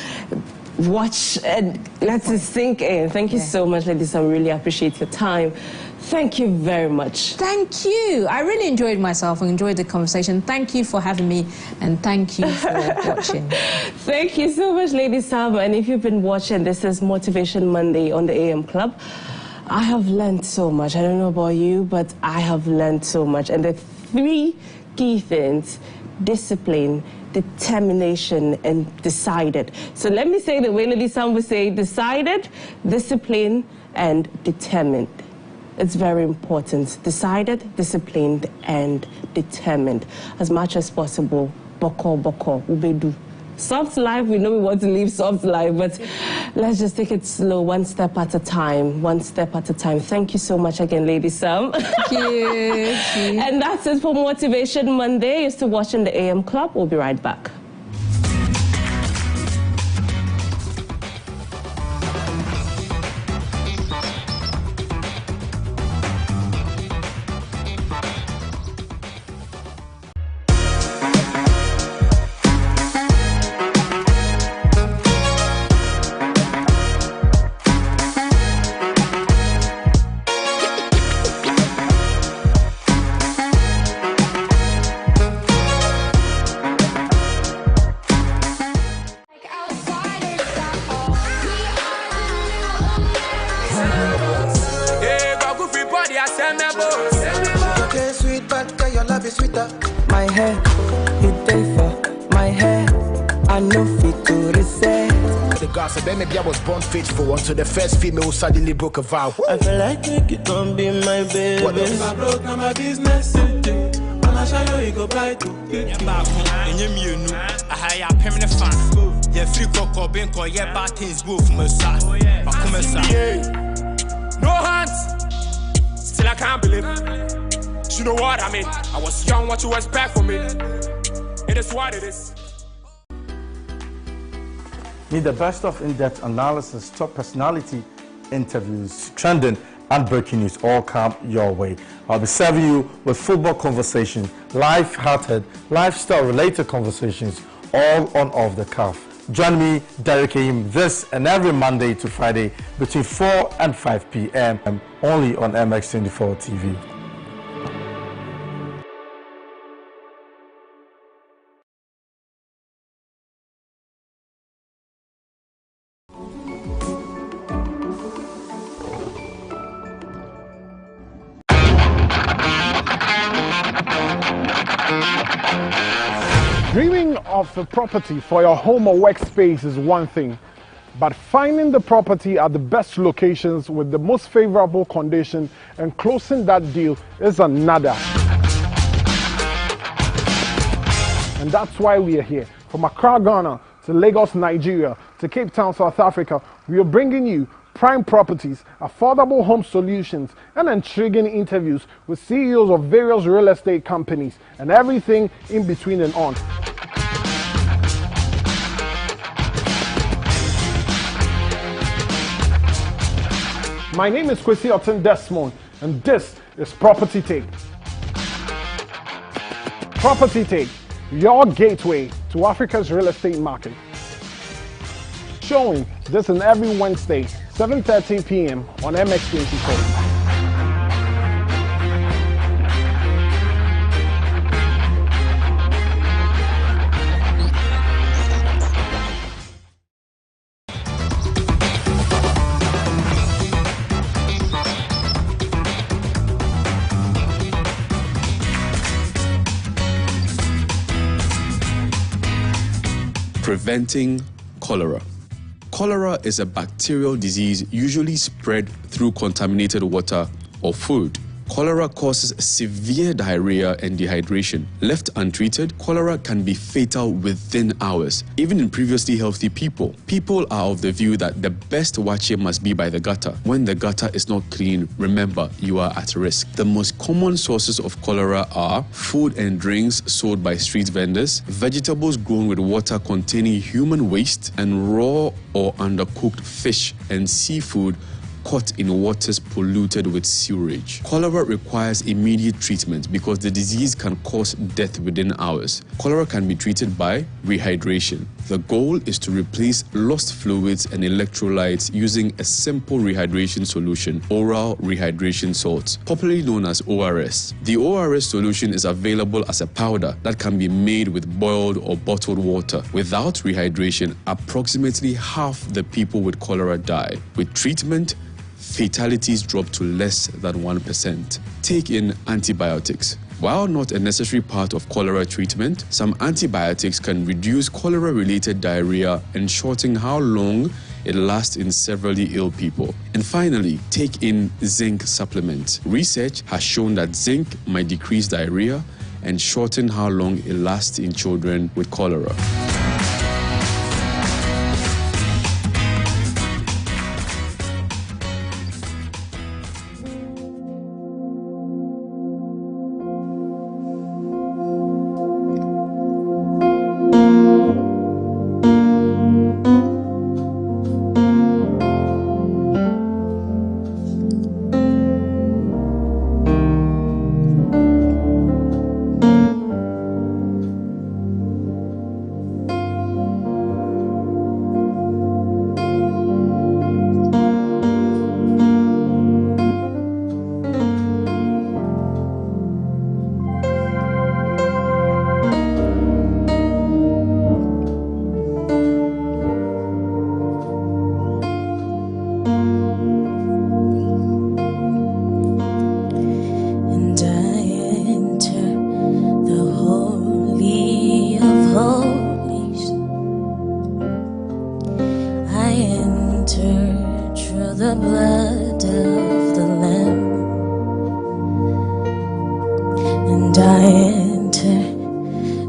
watch, and let it sink in. Thank you so much, ladies. I really appreciate your time. Thank you very much. Thank you. I really enjoyed myself and enjoyed the conversation. Thank you for having me, and thank you for watching. Thank you so much, Lady Sam. And if you've been watching, this is Motivation Monday on the AM Club. I have learned so much. I don't know about you, but I have learned so much. And the three key things: discipline, determination, and decided. So let me say the way Lady Sam would say: decided, disciplined, and determined. It's very important. Decided, disciplined, and determined. As much as possible, boko, ubedu. Soft life, we know we want to live soft life, but Let's just take it slow, one step at a time. One step at a time. Thank you so much again, Lady Sam. Thank you. And that's it for Motivation Monday. You're still watching the AM Club. We'll be right back. Okay, sweet, but girl, your love is sweeter. My hair, you take for my hair. I know fit to reset. The gossip, maybe I was born faithful until the first female suddenly broke a vow. I feel like you don't be my baby. What if I broke, now my business. I'ma show you, go buy to. And you knew I had a permanent fan. Yeah, free cocoa, bingo, yeah, bad things go from a side. No hands, still I can't believe it. You know what I mean? I was young, what you expect from me? It is what it is. Need the best of in-depth analysis, top personality interviews, trending and breaking news all come your way. I'll be serving you with football conversations, life-hearted, lifestyle-related conversations, all on Off the Cuff. Join me, Derrick and this and every Monday to Friday between 4 and 5 p.m. only on MX24 TV. Dreaming of a property for your home or workspace is one thing, but finding the property at the best locations with the most favorable condition and closing that deal is another. And that's why we are here. From Accra, Ghana, to Lagos, Nigeria, to Cape Town, South Africa, we are bringing you prime properties, affordable home solutions, and intriguing interviews with CEOs of various real estate companies and everything in between and on. My name is Kwesi Otten Desmond, and this is Property Take. Property Take, your gateway to Africa's real estate market. Showing this and every Wednesday, 7:30 p.m. on MX24. Preventing cholera. Cholera is a bacterial disease usually spread through contaminated water or food. Cholera causes severe diarrhea and dehydration. Left untreated, cholera can be fatal within hours, even in previously healthy people. People are of the view that the best watching must be by the gutter. When the gutter is not clean, remember, you are at risk. The most common sources of cholera are food and drinks sold by street vendors, vegetables grown with water containing human waste, and raw or undercooked fish and seafood caught in waters polluted with sewage. Cholera requires immediate treatment because the disease can cause death within hours. Cholera can be treated by rehydration. The goal is to replace lost fluids and electrolytes using a simple rehydration solution, oral rehydration salts, popularly known as ORS. The ORS solution is available as a powder that can be made with boiled or bottled water. Without rehydration, approximately half the people with cholera die. With treatment, fatalities drop to less than 1%. Take in antibiotics. While not a necessary part of cholera treatment, some antibiotics can reduce cholera-related diarrhea and shorten how long it lasts in severely ill people. And finally, take in zinc supplements. Research has shown that zinc might decrease diarrhea and shorten how long it lasts in children with cholera. enter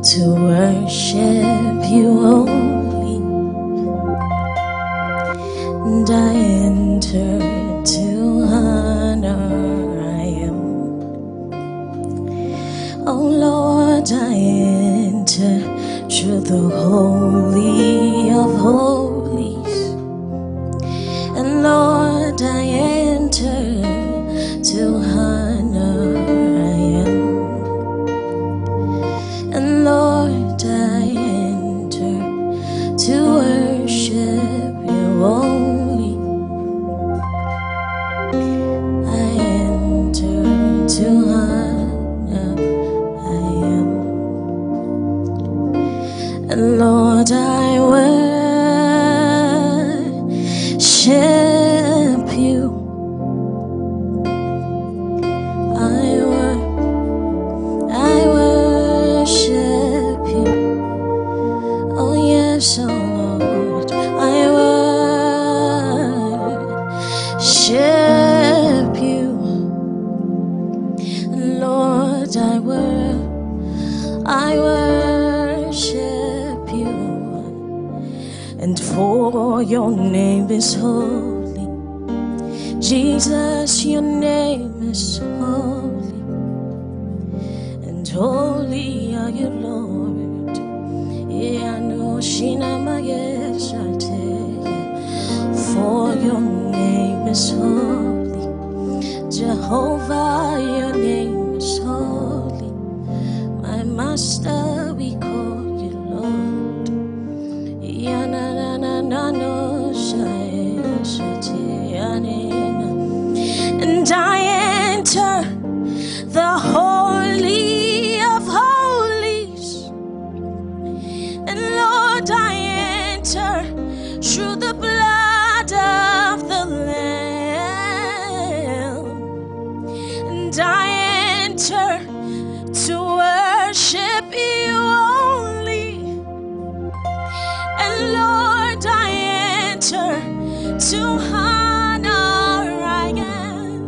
to worship you only, and I enter to honor I am. Oh Lord, I enter through the holy of holies, and Lord, I enter to honor I am. And Lord, I enter to worship you only. I enter to honor I am. And Lord, I worship you. I worship you. Oh yes, oh Lord, I worship you. Lord, I worship you. And for your name is holy, Jesus, your name is holy, and holy are you, Lord. Yeah, no, for your name is holy, Jehovah, your name is holy. My Master, we call you Lord. Yeah, na na na na no, and I enter the holy of holies, and Lord, I enter through the blood of the Lamb, and I enter to worship you only, and Lord, I enter to honor I am,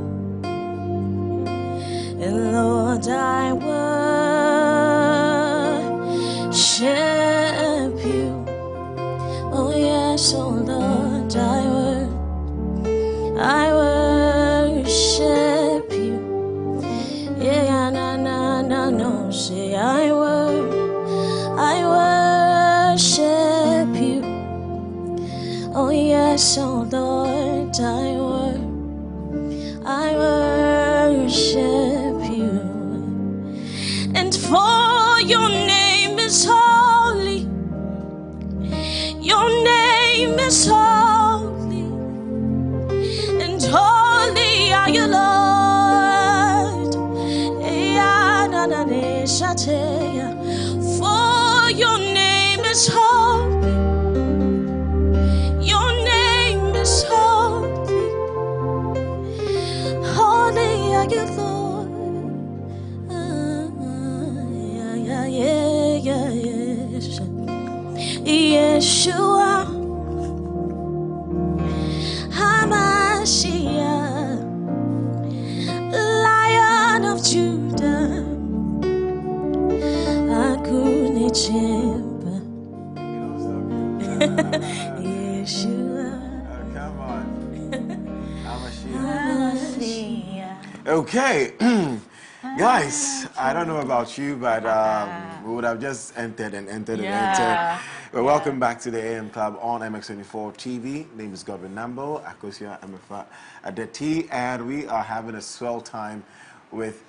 and Lord, I worship you. Oh yes, oh Lord, I worship you. Yeah, na na na no, say I worship you. Oh yes, oh Lord, I worship you. And for your name is holy, your name is holy, and holy are you, Lord. For your name is holy, your name is holy, holy are you, Lord. Yeshua, Hamashiach, Lion of Judah, Akune Chimba. Yeshua. Come on. Okay. Guys, I don't know about you, but we would have just entered and entered and entered. Well, welcome back to the AM Club on MX24 TV. Name is Godwin Nambo, Akosia Emefa Adeti, and we are having a swell time with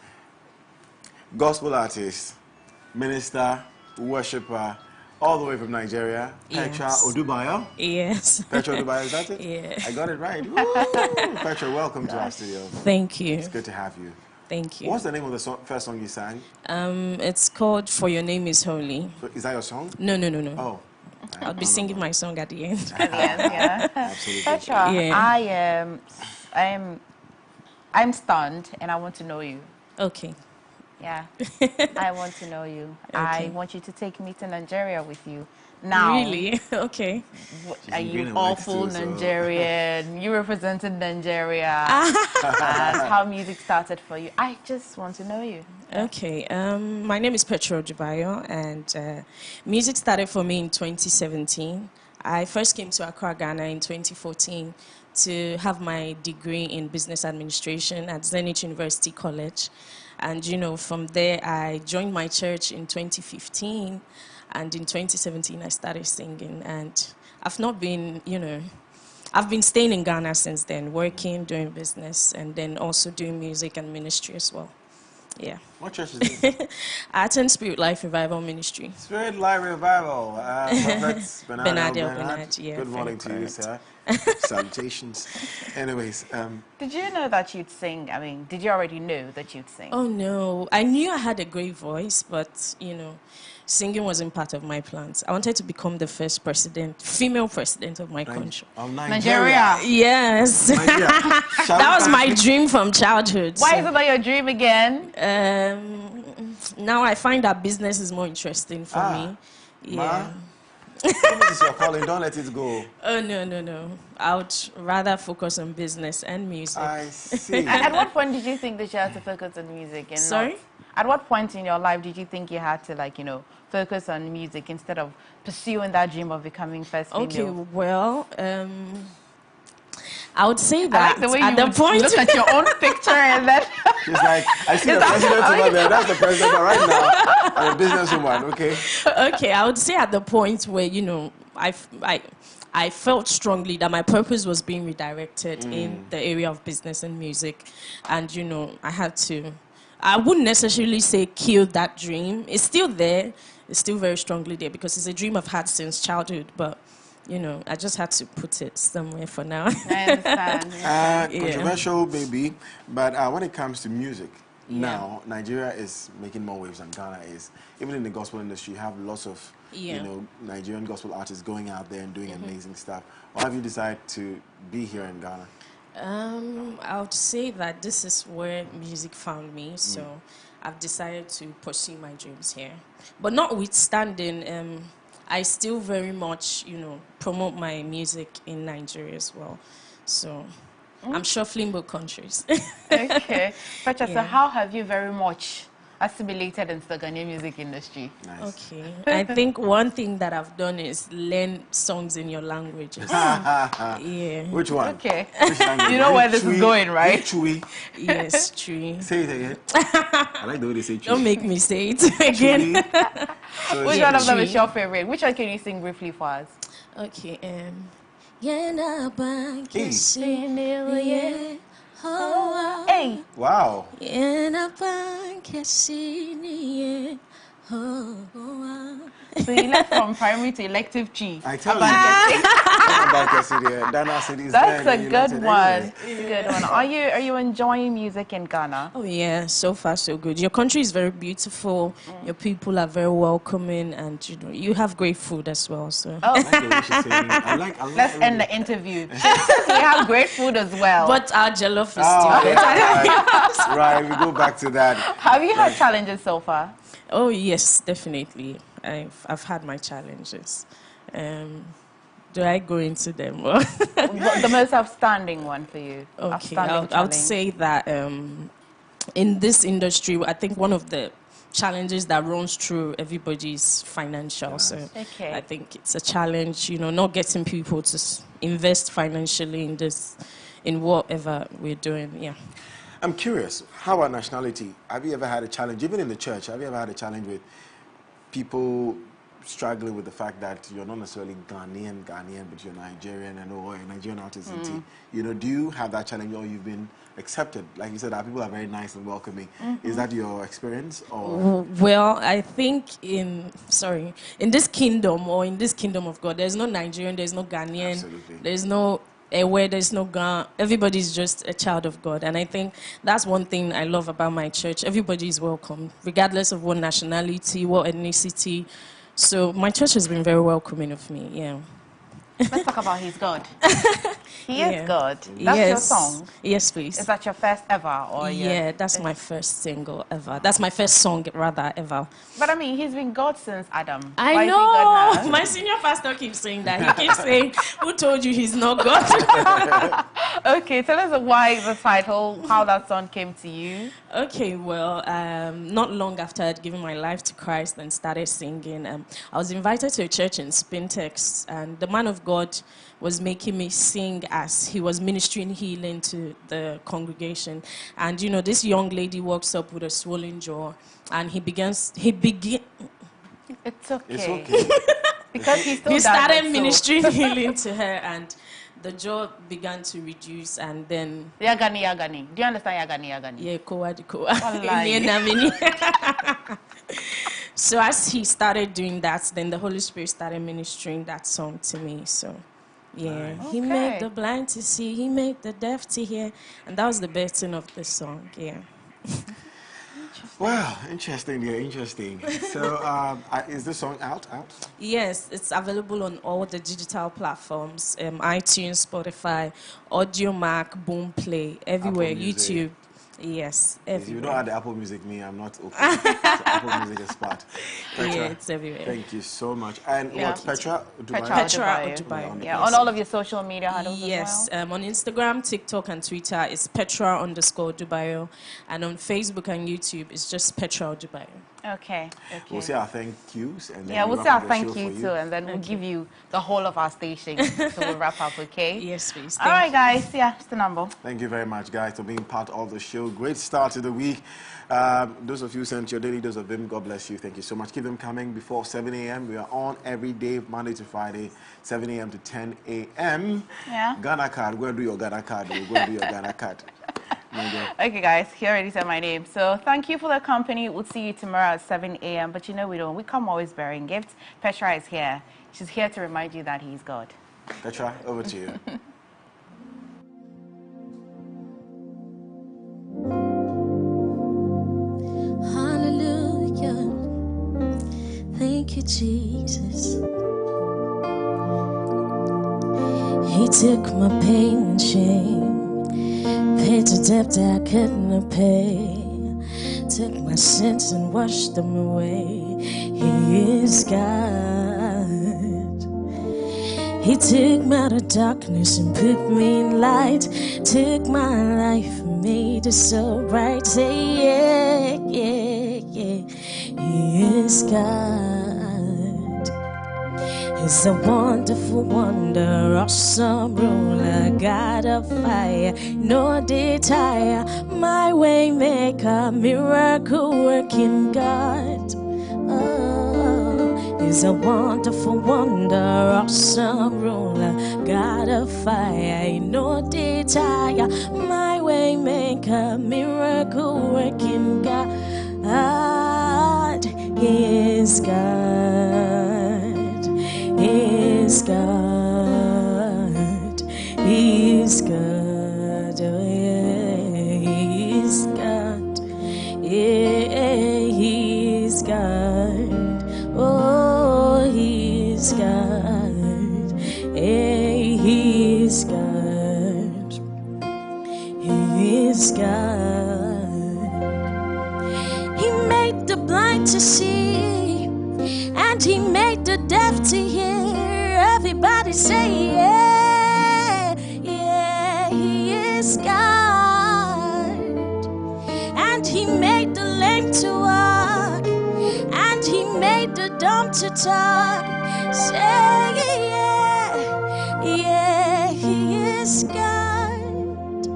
gospel artist, minister, worshipper, all the way from Nigeria, Petra Odubayo. Yes. Petra Odubayo, is that it? Yeah. I got it right. Woo! Petra, welcome to our studio. Thank you. It's good to have you. Thank you. What's the name of the first song you sang? It's called For Your Name Is Holy. Is that your song? No. Oh. I'll be singing my song at the end. Yeah. Absolutely. Petra, Yeah. I'm stunned and I want to know you. Okay. Yeah. I want to know you. Okay. I want you to take me to Nigeria with you. Now. Really? Okay. Are you awful Nigerian? You represented Nigeria. And how music started for you. I just want to know you. Okay. My name is Petra Ojubayo, and music started for me in 2017. I first came to Accra, Ghana in 2014 to have my degree in business administration at Zenith University College. And, you know, from there, I joined my church in 2015. And in 2017, I started singing. And I've not been, you know, I've been staying in Ghana since then, working, doing business, and then also doing music and ministry as well. Yeah. What church is this? I attend Spirit Life Revival Ministry. Spirit Life Revival. Prophet Bernard, yeah. Good morning to you, sir. Salutations. Anyways. Did you know that you'd sing? I mean, did you already know that you'd sing? Oh, no. I knew I had a great voice, but, you know, singing wasn't part of my plans. I wanted to become the first female president of my country. Of Nigeria? Yes. Nigeria. That was my dream from childhood. Why is it not your dream again? Now I find that business is more interesting for me. Yeah. This is your calling, don't let it go. Oh, no. I would rather focus on business and music. I see. And at what point did you think that you had to focus on music? And Sorry? At what point in your life did you think you had to, like, you know, focus on music instead of pursuing that dream of becoming first female? Okay, well, I would say that I like the way at you the point look at your own picture and then... She's like, I see the president over there. That's the president, but right now, I'm a businesswoman, okay? Okay, I would say at the point where, you know, I felt strongly that my purpose was being redirected in the area of business and music. And, you know, I wouldn't necessarily say kill that dream. It's still there. It's still very strongly there because it's a dream I've had since childhood. But, you know, I just had to put it somewhere for now. I understand. Controversial, baby. But when it comes to music, now Nigeria is making more waves than Ghana is. Even in the gospel industry, you have lots of you know, Nigerian gospel artists going out there and doing amazing stuff. Why have you decided to be here in Ghana? I would say that this is where music found me, so I've decided to pursue my dreams here. But notwithstanding, I still very much, you know, promote my music in Nigeria as well. So I'm shuffling both countries. Okay. Petra, so how have you very much assimilated into the Ghanaian music industry? Nice. Okay. I think one thing that I've done is learn songs in your languages. Yeah. Which one? Okay. Which language? You know where this is going, right? Chui. Yes, Chui. Say it again. I like the way they say Chui. Don't make me say it again. Which one of them is your favorite? Which one can you sing briefly for us? Okay. Hey. Wow. So you left from primary to elective chief. I tell you. That's a good one. Good one. Are you enjoying music in Ghana? Oh yeah, so far so good. Your country is very beautiful. Your people are very welcoming, and you know you have great food as well. So. Oh. I like Let's end the interview. We have great food as well. But our jollof is still better. Right, we go back to that. Have you had challenges so far? Oh yes, definitely. I've had my challenges. Do I go into them? The most outstanding one for you? Okay, I would say that in this industry, I think one of the challenges that runs through everybody's financial. Yes. So I think it's a challenge, you know, not getting people to invest financially in this, in whatever we're doing. Yeah. I'm curious, how about nationality? Have you ever had a challenge, even in the church, have you ever had a challenge with people struggling with the fact that you're not necessarily Ghanaian, but you're Nigerian and or a Nigerian artist? You know, do you have that challenge or you've been accepted? Like you said, our people are very nice and welcoming. Is that your experience? Or? Well, I think in this kingdom or in this kingdom of God, there's no Nigerian, there's no Ghanaian, Absolutely. There's no where there's no Ghana. Everybody's just a child of God. And I think that's one thing I love about my church. Everybody's welcome, regardless of what nationality, what ethnicity. So my church has been very welcoming of me, yeah. Let's talk about He's God. He is Yeah. God. That's your song? Yes, please. Is that your first ever? Or Yeah, that's my first single ever. That's my first song, rather, ever. But I mean, he's been God since Adam. I Why is he God know. now? My senior pastor keeps saying that. He keeps saying, who told you he's not God? Okay, tell us why the title, how that song came to you. Okay, well, not long after I'd given my life to Christ and started singing, I was invited to a church in Spintex, and the man of God was making me sing as he was ministering healing to the congregation. And, you know, this young lady walks up with a swollen jaw, and he begins. It's okay. It's okay. Because he started ministering healing to her, and the jaw began to reduce, and then... Yagani. Do you understand Yagani? Yeah, So as he started doing that, then the Holy Spirit started ministering that song to me, so... Yeah, nice. He Okay. made the blind to see, he made the deaf to hear, and that was the best of the song, yeah. Wow, interesting, yeah, interesting. So, is this song out? Yes, it's available on all the digital platforms, iTunes, Spotify, AudioMac, Boomplay, everywhere, YouTube. Yes, everywhere. If you don't have the Apple Music, I'm not okay. So Apple Music is part. Petra, yeah, it's everywhere. Thank you so much. And Yeah. what, Petra? Petra Dubai. Yeah, on all of your social media handles Yes, as well? on Instagram, TikTok, and Twitter, it's Petra_Dubayo. And on Facebook and YouTube, it's just Petra Dubayo. Okay. We'll say our thank yous. And then Yeah, we'll say our thank you you too, and then we'll give you the whole of our station. So we'll wrap up, okay? Yes, please. All right, guys. Yeah, it's the number. Thank you very much, guys, for being part of the show. Great start to the week. Those of you sent your daily dose of Vim, God bless you. Thank you so much. Keep them coming before 7 a.m. We are on every day, Monday to Friday, 7 a.m. to 10 a.m. Yeah. Ghana card. Go and do your Ghana card. Go and do your Ghana card. Okay, guys, he already said my name. So thank you for the company. We'll see you tomorrow at 7 a.m. But you know we don't. We come always bearing gifts. Petra is here. She's here to remind you that he's God. Petra, over to you. Hallelujah. Thank you, Jesus. He took my pain and shame, paid the debt that I couldn't pay, took my sins and washed them away. He is God. He took me out of darkness and put me in light, took my life and made it so bright. Say yeah, yeah, yeah. He is God. He's a wonderful wonder, awesome ruler, God of fire, no day tire, my way maker, miracle working God. Oh, he's a wonderful wonder, awesome ruler, God of fire, no day tire, my way maker, miracle working God. He is God. Is God, He's God, He's God, He's God, oh, He's God, He's God, He's God. He made the blind to see, and He made the deaf to hear. Everybody say yeah, yeah, He is God. And He made the lame to walk, and He made the dumb to talk. Say yeah, yeah, He is God.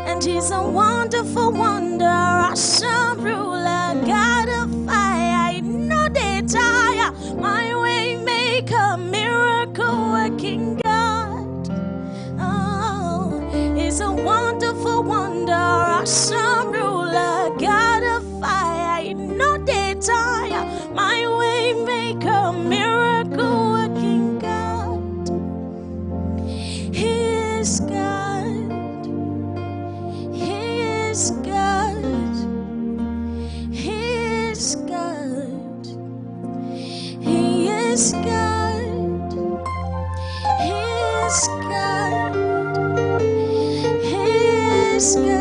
And He's a wonderful wonder, awesome ruler, God of fire, no day tire, my way maker, miracle working God. Oh, He's a wonderful wonder, awesome ruler, God of fire, no day tire, my way maker, miracle working God. He is God. He is God. He is God. He is God. sky.